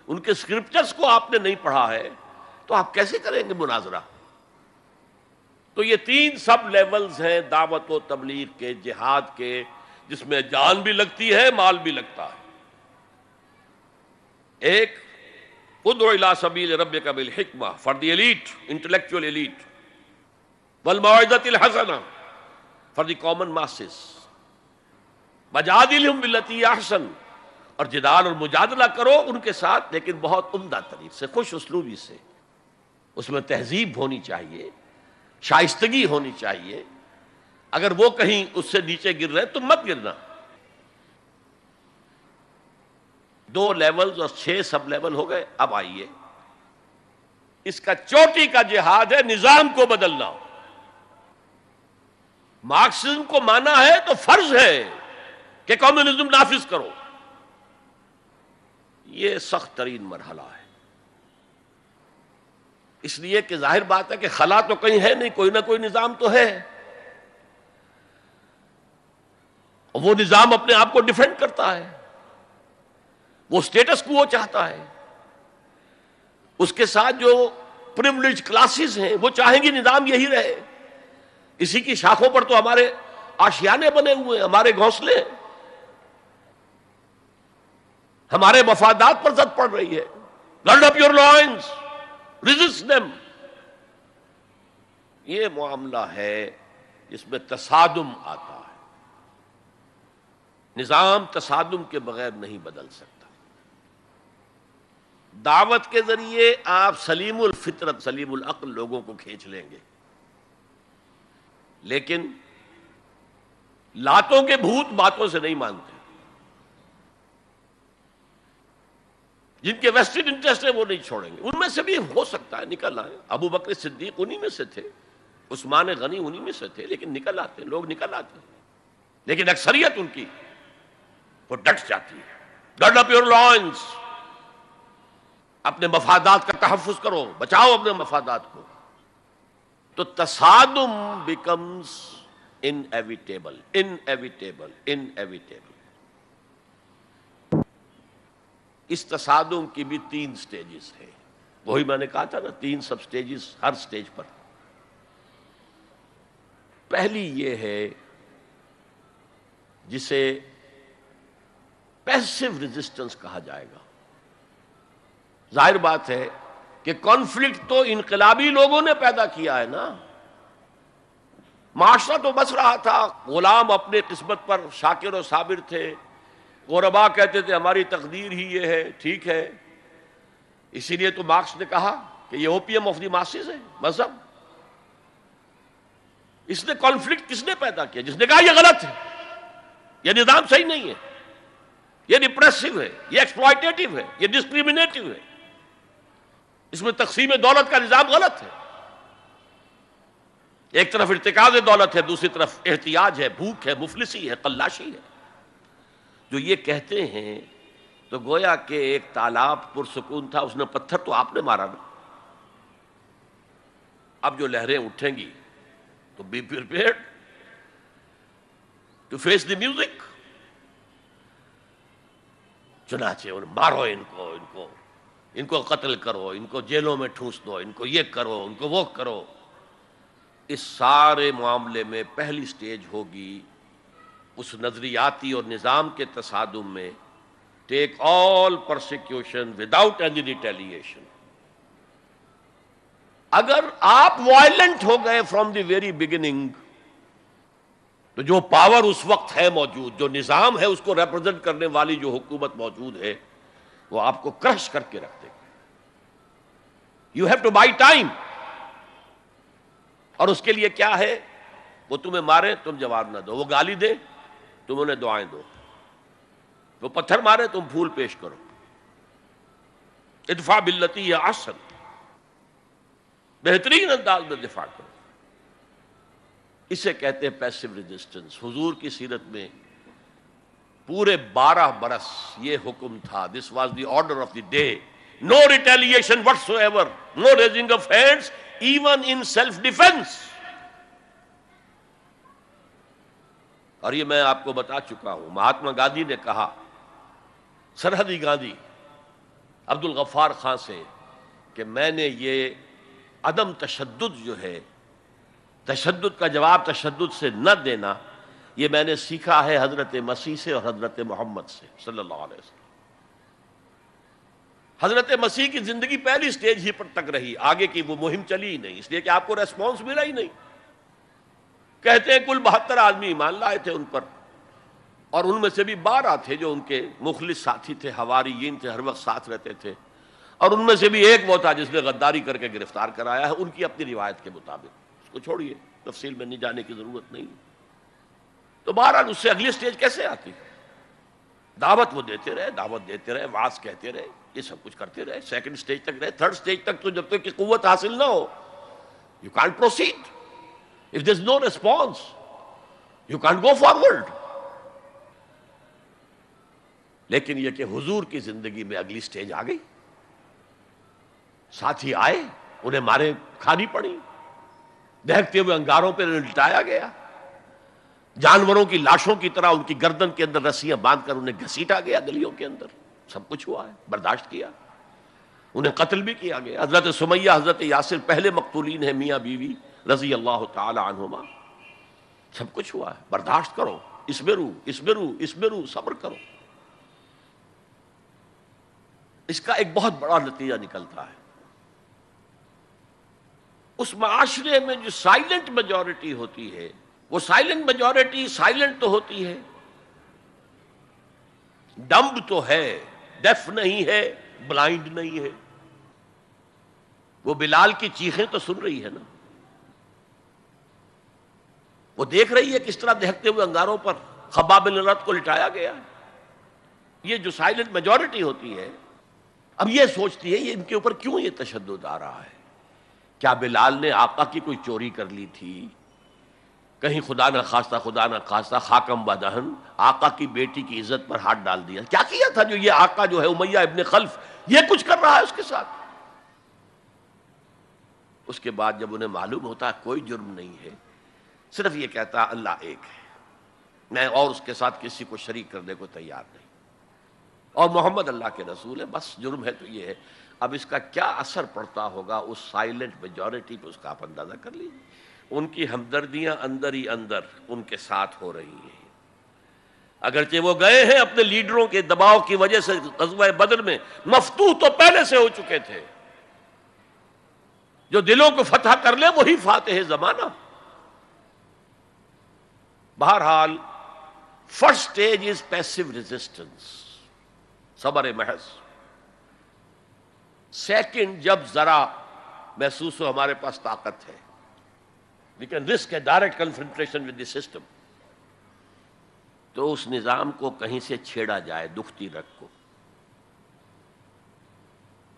Speaker 1: ان کے اسکرپچرز کو آپ نے نہیں پڑھا ہے، تو آپ کیسے کریں گے مناظرہ؟ تو یہ تین سب لیولز ہیں دعوت و تبلیغ کے، جہاد کے، جس میں جان بھی لگتی ہے، مال بھی لگتا ہے۔ ایک ادعو الی سبیل ربک بالحکمہ for the elite, intellectual elite, والموعظۃ الحسنہ فار دی کامن ماسز، وجادلہم باللتی ہی احسن، اور جدال اور مجادلہ کرو ان کے ساتھ، لیکن بہت عمدہ طریقے سے، خوش اسلوبی سے، اس میں تہذیب ہونی چاہیے، شائستگی ہونی چاہیے، اگر وہ کہیں اس سے نیچے گر رہے تو مت گرنا۔ 2 لیولز اور 6 سب لیول ہو گئے، اب آئیے اس کا چوٹی کا جہاد ہے نظام کو بدلنا۔ مارکسزم کو مانا ہے تو فرض ہے کہ کمیونزم نافذ کرو، یہ سخت ترین مرحلہ ہے، اس لیے کہ ظاہر بات ہے کہ خلا تو کہیں ہے نہیں، کوئی نہ کوئی نظام تو ہے، اور وہ نظام اپنے آپ کو ڈیفینڈ کرتا ہے، وہ سٹیٹس کو وہ چاہتا ہے، اس کے ساتھ جو پریولیج کلاسز ہیں وہ چاہیں گی نظام یہی رہے، اسی کی شاخوں پر تو ہمارے آشیانے بنے ہوئے ہیں، ہمارے گھونسلے، ہمارے مفادات پر زد پڑ رہی ہے۔ Grid up your lines, resist them. یہ معاملہ ہے جس میں تصادم آتا ہے، نظام تصادم کے بغیر نہیں بدل سکتا۔ دعوت کے ذریعے آپ سلیم الفطرت، سلیم العقل لوگوں کو کھینچ لیں گے، لیکن لاتوں کے بھوت باتوں سے نہیں مانتے، جن کے ویسٹڈ انٹرسٹ ہیں وہ نہیں چھوڑیں گے۔ ان میں سے بھی ہو سکتا ہے نکل آئے، ابو بکر صدیق انہی میں سے تھے، عثمان غنی انہی میں سے تھے، لیکن نکل آتے، لوگ نکل آتے، لیکن اکثریت ان کی وہ ڈٹ جاتی ہے۔ گرڈ اپ یور لائنز، اپنے مفادات کا تحفظ کرو، بچاؤ اپنے مفادات کو۔ تو تصادم بیکمز انیویٹیبل، انیویٹیبل، انیویٹیبل۔ اس تصادم کی بھی 3 سٹیجز ہیں، وہی میں نے کہا تھا نا، 3 سب سٹیجز ہر سٹیج پر۔ پہلی یہ ہے جسے پیسو ریزسٹنس کہا جائے گا۔ ظاہر بات ہے کہ کانفلکٹ تو انقلابی لوگوں نے پیدا کیا ہے نا، معاشرہ تو بس رہا تھا، غلام اپنے قسمت پر شاکر و صابر تھے، غربا کہتے تھے ہماری تقدیر ہی یہ ہے، ٹھیک ہے، اسی لیے تو مارکس نے کہا کہ یہ اوپیم آف دی ماسز ہے مذہب۔ اس نے کانفلکٹ کس نے پیدا کیا؟ جس نے کہا یہ غلط ہے، یہ نظام صحیح نہیں ہے، یہ ڈپریسو ہے، یہ ایکسپلائٹیٹو ہے، یہ ڈسکریمنیٹو ہے، اس میں تقسیم دولت کا نظام غلط ہے۔ ایک طرف ارتکاز دولت ہے، دوسری طرف احتیاج ہے، بھوک ہے، مفلسی ہے، قلاشی ہے۔ جو یہ کہتے ہیں تو گویا کہ ایک تالاب پرسکون تھا، اس نے پتھر تو آپ نے مارا نا۔ اب جو لہریں اٹھیں گی تو be prepared to face the music. چنانچہ مارو ان کو قتل کرو، ان کو جیلوں میں ٹھونس دو، ان کو یہ کرو، ان کو وہ کرو۔ اس سارے معاملے میں پہلی سٹیج ہوگی اس نظریاتی اور نظام کے تصادم میں ٹیک آل پرسیکیوشن وداؤٹ اینی ریٹیلیشن۔ اگر آپ وائلنٹ ہو گئے فرام دی ویری بگننگ تو جو پاور اس وقت ہے موجود، جو نظام ہے اس کو ریپرزینٹ کرنے والی جو حکومت موجود ہے، وہ آپ کو کرش کر کے رکھ دے گی۔ You have to buy time. اور اس کے لیے کیا ہے؟ وہ تمہیں مارے تم جواب نہ دو، وہ گالی دے تم انہیں دعائیں دو، وہ پتھر مارے تم پھول پیش کرو۔ ادفع باللتی ہی احسن، بہترین انداز میں دفاع کرو۔ اسے کہتے ہیں پیسو ریزسٹنس۔ حضور کی سیرت میں پورے 12 برس یہ حکم تھا، this was the order of the day, no retaliation whatsoever, no raising of hands even in self defence. اور یہ میں آپ کو بتا چکا ہوں، مہاتما گاندھی نے کہا، سرحدی گاندھی عبد الغفار خان سے، کہ میں نے یہ عدم تشدد جو ہے، تشدد کا جواب تشدد سے نہ دینا، یہ میں نے سیکھا ہے حضرت مسیح سے اور حضرت محمد سے صلی اللہ علیہ وسلم۔ حضرت مسیح کی زندگی پہلی سٹیج ہی پر تک رہی، آگے کی وہ مہم چلی ہی نہیں، اس لیے کہ آپ کو ریسپانس ملا ہی نہیں۔ کہتے ہیں کل 72 آدمی ایمان لائے تھے ان پر، اور ان میں سے بھی 12 تھے جو ان کے مخلص ساتھی تھے، حواریین تھے، ہر وقت ساتھ رہتے تھے، اور ان میں سے بھی ایک وہ تھا جس نے غداری کر کے گرفتار کرایا ہے، ان کی اپنی روایت کے مطابق۔ اس کو چھوڑیے، تفصیل میں نہیں جانے کی ضرورت نہیں۔ تو بہرحال اس سے اگلی سٹیج کیسے آتی؟ دعوت وہ دیتے رہے، دعوت دیتے رہے، وعظ کہتے رہے، یہ سب کچھ کرتے رہے، سیکنڈ سٹیج تک رہے، تھرڈ سٹیج تک تو جب تک کہ قوت حاصل نہ ہو you can't proceed. If there's no response you can't go forward. لیکن یہ کہ حضور کی زندگی میں اگلی سٹیج آ گئی، ساتھی آئے، انہیں مارے کھانی پڑی، دہکتے ہوئے انگاروں پہ لٹایا گیا، جانوروں کی لاشوں کی طرح ان کی گردن کے اندر رسیاں باندھ کر انہیں گھسیٹا گیا گلیوں کے اندر، سب کچھ ہوا ہے، برداشت کیا، انہیں قتل بھی کیا گیا۔ حضرت سمیہ، حضرت یاسر پہلے مقتولین ہیں، میاں بیوی رضی اللہ تعالی عنہما، سب کچھ ہوا ہے، برداشت کرو، اسبرو، صبر کرو۔ اس کا ایک بہت بڑا نتیجہ نکلتا ہے، اس معاشرے میں جو سائلنٹ میجورٹی ہوتی ہے، وہ سائلنٹ میجورٹی سائلنٹ تو ہوتی ہے، ڈمب تو ہے، ڈیف نہیں ہے، بلائنڈ نہیں ہے۔ وہ بلال کی چیخیں تو سن رہی ہے نا، وہ دیکھ رہی ہے کس طرح دہکتے ہوئے انگاروں پر خباب بن الارت کو لٹایا گیا ہے۔ یہ جو سائلنٹ میجورٹی ہوتی ہے، اب یہ سوچتی ہے یہ ان کے اوپر کیوں یہ تشدد آ رہا ہے؟ کیا بلال نے آقا کی کوئی چوری کر لی تھی؟ کہیں خدا نہ خواستہ خاکم بدہن آقا کی بیٹی کی عزت پر ہاتھ ڈال دیا؟ کیا کیا تھا جو یہ آقا جو ہے امیہ ابن خلف یہ کچھ کر رہا ہے اس کے ساتھ؟ اس کے بعد جب انہیں معلوم ہوتا ہے کوئی جرم نہیں ہے، صرف یہ کہتا ہے اللہ ایک ہے، میں اور اس کے ساتھ کسی کو شریک کرنے کو تیار نہیں، اور محمد اللہ کے رسول ہے، بس جرم ہے تو یہ ہے۔ اب اس کا کیا اثر پڑتا ہوگا اس سائلنٹ میجورٹی پہ، اس کا آپ اندازہ کر لیجیے۔ ان کی ہمدردیاں اندر ہی اندر ان کے ساتھ ہو رہی ہیں، اگرچہ وہ گئے ہیں اپنے لیڈروں کے دباؤ کی وجہ سے غزوہ بدر میں، مفتوح تو پہلے سے ہو چکے تھے، جو دلوں کو فتح کر لے وہی فاتح زمانہ۔ بہرحال first stage is passive resistance, صبر محض. سیکنڈ، جب ذرا محسوس ہو ہمارے پاس طاقت ہے، we can risk a direct confrontation with the system, تو اس نظام کو کہیں سے چھیڑا جائے دکھتی رگ کو.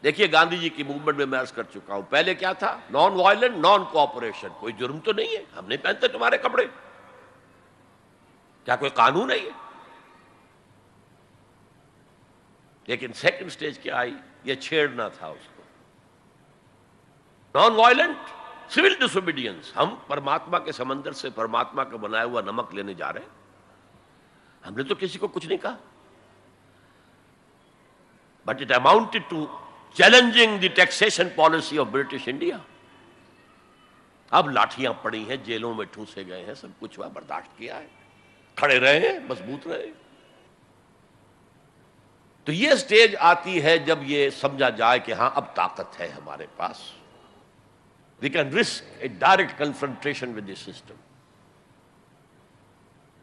Speaker 1: دیکھیے گاندھی جی کی موومنٹ میں عرض کر چکا ہوں، پہلے کیا تھا؟ Non violent, naan cooperation. کوئی جرم تو نہیں ہے، ہم نہیں پہنتے تمہارے کپڑے، کیا کوئی قانون ہے یہ؟ لیکن سیکنڈ سٹیج کیا آئی؟ یہ چھیڑنا تھا اس کو. نان وائلنٹ سول ڈس اوبیڈینس. ہم پرماتما کے سمندر سے پرماتما کا بنایا ہوا نمک لینے جا رہے ہیں، ہم نے تو کسی کو کچھ نہیں کہا. But it amounted to challenging the taxation policy of British India. اب لاٹھیاں پڑی ہیں، جیلوں میں ٹھوسے گئے ہیں، سب کچھ ہوا، برداشت کیا ہے، کھڑے رہے ہیں، مضبوط رہے. تو یہ سٹیج آتی ہے جب یہ سمجھا جائے کہ ہاں اب طاقت ہے ہمارے پاس، we can risk a direct confrontation with the system.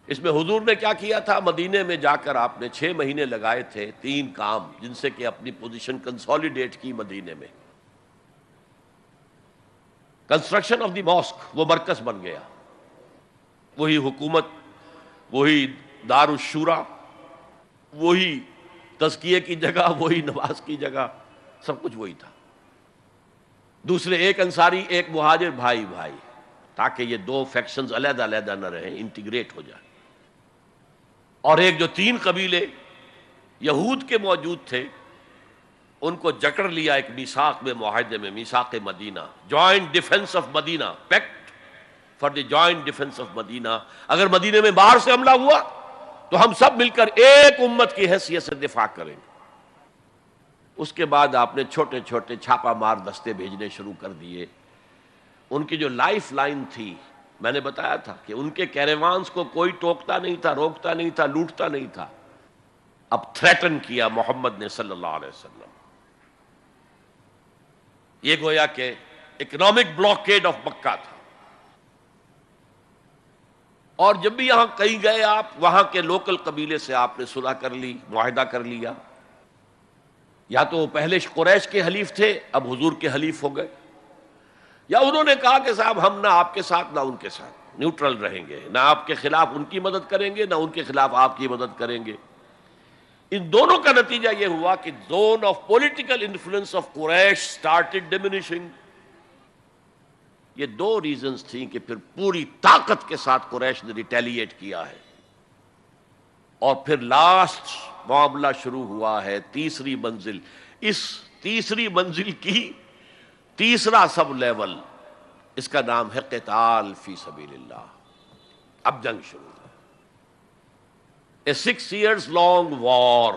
Speaker 1: اس میں حضور نے کیا کیا تھا؟ مدینے میں جا کر آپ نے 6 مہینے لگائے تھے، 3 کام جن سے کہ اپنی پوزیشن کنسالیڈیٹ کی. مدینے میں کنسٹرکشن آف دی ماسک، وہ مرکز بن گیا، وہی حکومت، وہی دار الشورا، وہی تزکیے کی جگہ، وہی نماز کی جگہ، سب کچھ وہی تھا. دوسرے، ایک انصاری ایک مہاجر، بھائی بھائی، تاکہ یہ 2 فیکشنز علیحدہ علیحدہ نہ رہیں، انٹیگریٹ ہو جائیں. اور ایک جو 3 قبیلے یہود کے موجود تھے ان کو جکڑ لیا ایک میثاق میں، معاہدے میں، میثاق مدینہ، joint defence of Medina, pact for the joint defence of Medina. اگر مدینے میں باہر سے حملہ ہوا تو ہم سب مل کر ایک امت کی حیثیت سے دفاع کریں گے. اس کے بعد آپ نے چھوٹے چھوٹے چھاپا مار دستے بھیجنے شروع کر دیے. ان کی جو لائف لائن تھی، میں نے بتایا تھا کہ ان کے کیریوانز کو کوئی ٹوکتا نہیں تھا، روکتا نہیں تھا، لوٹتا نہیں تھا. اب تھریٹن کیا محمد نے صلی اللہ علیہ وسلم. یہ گویا کہ اکنامک بلاکیڈ آف مکہ تھا. اور جب بھی یہاں کہیں گئے آپ، وہاں کے لوکل قبیلے سے آپ نے صلح کر لی، معاہدہ کر لیا. یا تو وہ پہلے قریش کے حلیف تھے، اب حضور کے حلیف ہو گئے، یا انہوں نے کہا کہ صاحب ہم نہ آپ کے ساتھ نہ ان کے ساتھ، نیوٹرل رہیں گے، نہ آپ کے خلاف ان کی مدد کریں گے، نہ ان کے خلاف آپ کی مدد کریں گے. ان دونوں کا نتیجہ یہ ہوا کہ zone of political influence of Quraish started diminishing. یہ 2 ریزنز تھیں کہ پھر پوری طاقت کے ساتھ قریش نے ریٹیلیٹ کیا ہے. اور پھر لاسٹ معاملہ شروع ہوا ہے، تیسری منزل. اس تیسری منزل کی تیسرا سب لیول، اس کا نام ہے قتال فی سبیل اللہ. اب جنگ شروع ہے، اے 6 years long وار.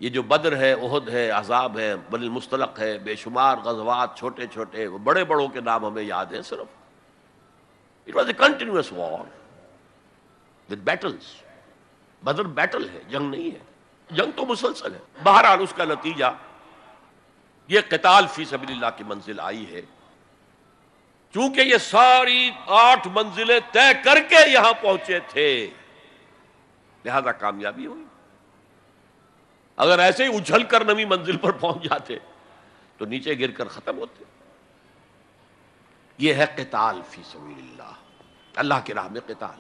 Speaker 1: یہ جو بدر ہے، احد ہے، احزاب ہے، بنی المصطلق ہے، بے شمار غزوات، چھوٹے چھوٹے، بڑے بڑوں کے نام ہمیں یاد ہیں صرف. It was a continuous war with battles. Badr battle ہے، جنگ نہیں ہے، جنگ تو مسلسل ہے. بہرحال اس کا نتیجہ یہ قتال فی سبیل اللہ کی منزل آئی ہے. چونکہ یہ ساری 8 منزلیں طے کر کے یہاں پہنچے تھے، لہذا کامیابی ہوئی. اگر ایسے ہی اچھل کر نویں منزل پر پہنچ جاتے تو نیچے گر کر ختم ہوتے. یہ ہے قتال فی سبیل اللہ، اللہ کی راہ میں قتال.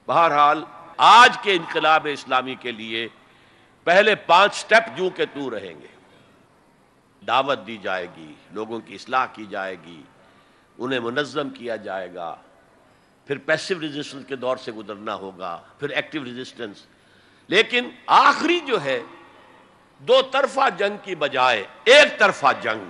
Speaker 1: بہرحال آج کے انقلاب اسلامی کے لیے پہلے 5 سٹیپ جو کہ تو رہیں گے. دعوت دی جائے گی، لوگوں کی اصلاح کی جائے گی، انہیں منظم کیا جائے گا، پھر پیسو ریزسٹنس کے دور سے گزرنا ہوگا، پھر ایکٹیو ریزسٹنس. لیکن آخری جو ہے 2 طرفہ جنگ کی بجائے ایک طرفہ جنگ.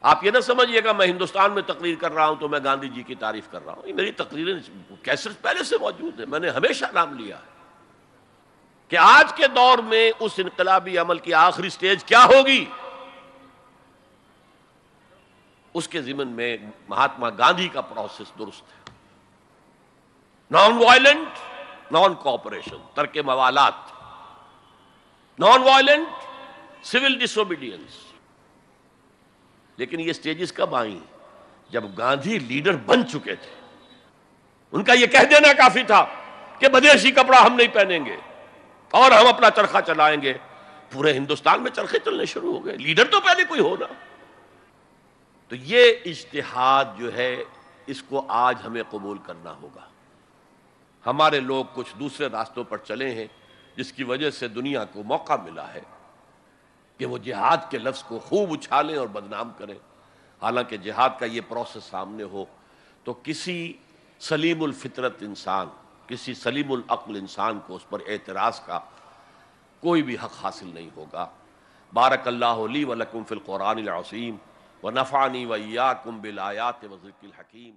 Speaker 1: آپ یہ نہ سمجھیے گا میں ہندوستان میں تقریر کر رہا ہوں تو میں گاندھی جی کی تعریف کر رہا ہوں. یہ میری تقریریں کیسٹ پہلے سے موجود ہیں، میں نے ہمیشہ نام لیا ہے کہ آج کے دور میں اس انقلابی عمل کی آخری سٹیج کیا ہوگی. اس کے ضمن میں مہاتما گاندھی کا پروسیس درست ہے. نان وائلنٹ، نان کوآپریشن، ترک موالات، نان وائلنٹ، سول ڈس اوبیڈینس. لیکن یہ سٹیجز کب آئیں؟ جب گاندھی لیڈر بن چکے تھے. ان کا یہ کہہ دینا کافی تھا کہ بدیشی کپڑا ہم نہیں پہنیں گے اور ہم اپنا چرخہ چلائیں گے. پورے ہندوستان میں چرخے چلنے شروع ہو گئے. لیڈر تو پہلے کوئی ہونا. تو یہ اجتہاد جو ہے اس کو آج ہمیں قبول کرنا ہوگا. ہمارے لوگ کچھ دوسرے راستوں پر چلے ہیں جس کی وجہ سے دنیا کو موقع ملا ہے کہ وہ جہاد کے لفظ کو خوب اچھالیں اور بدنام کریں. حالانکہ جہاد کا یہ پروسیس سامنے ہو تو کسی سلیم الفطرت انسان، کسی سلیم العقل انسان کو اس پر اعتراض کا کوئی بھی حق حاصل نہیں ہوگا. بارک اللہ لی و لکم فی القرآن العظیم ونفعنی و ایاکم بالآیات و ذکر الحکیم.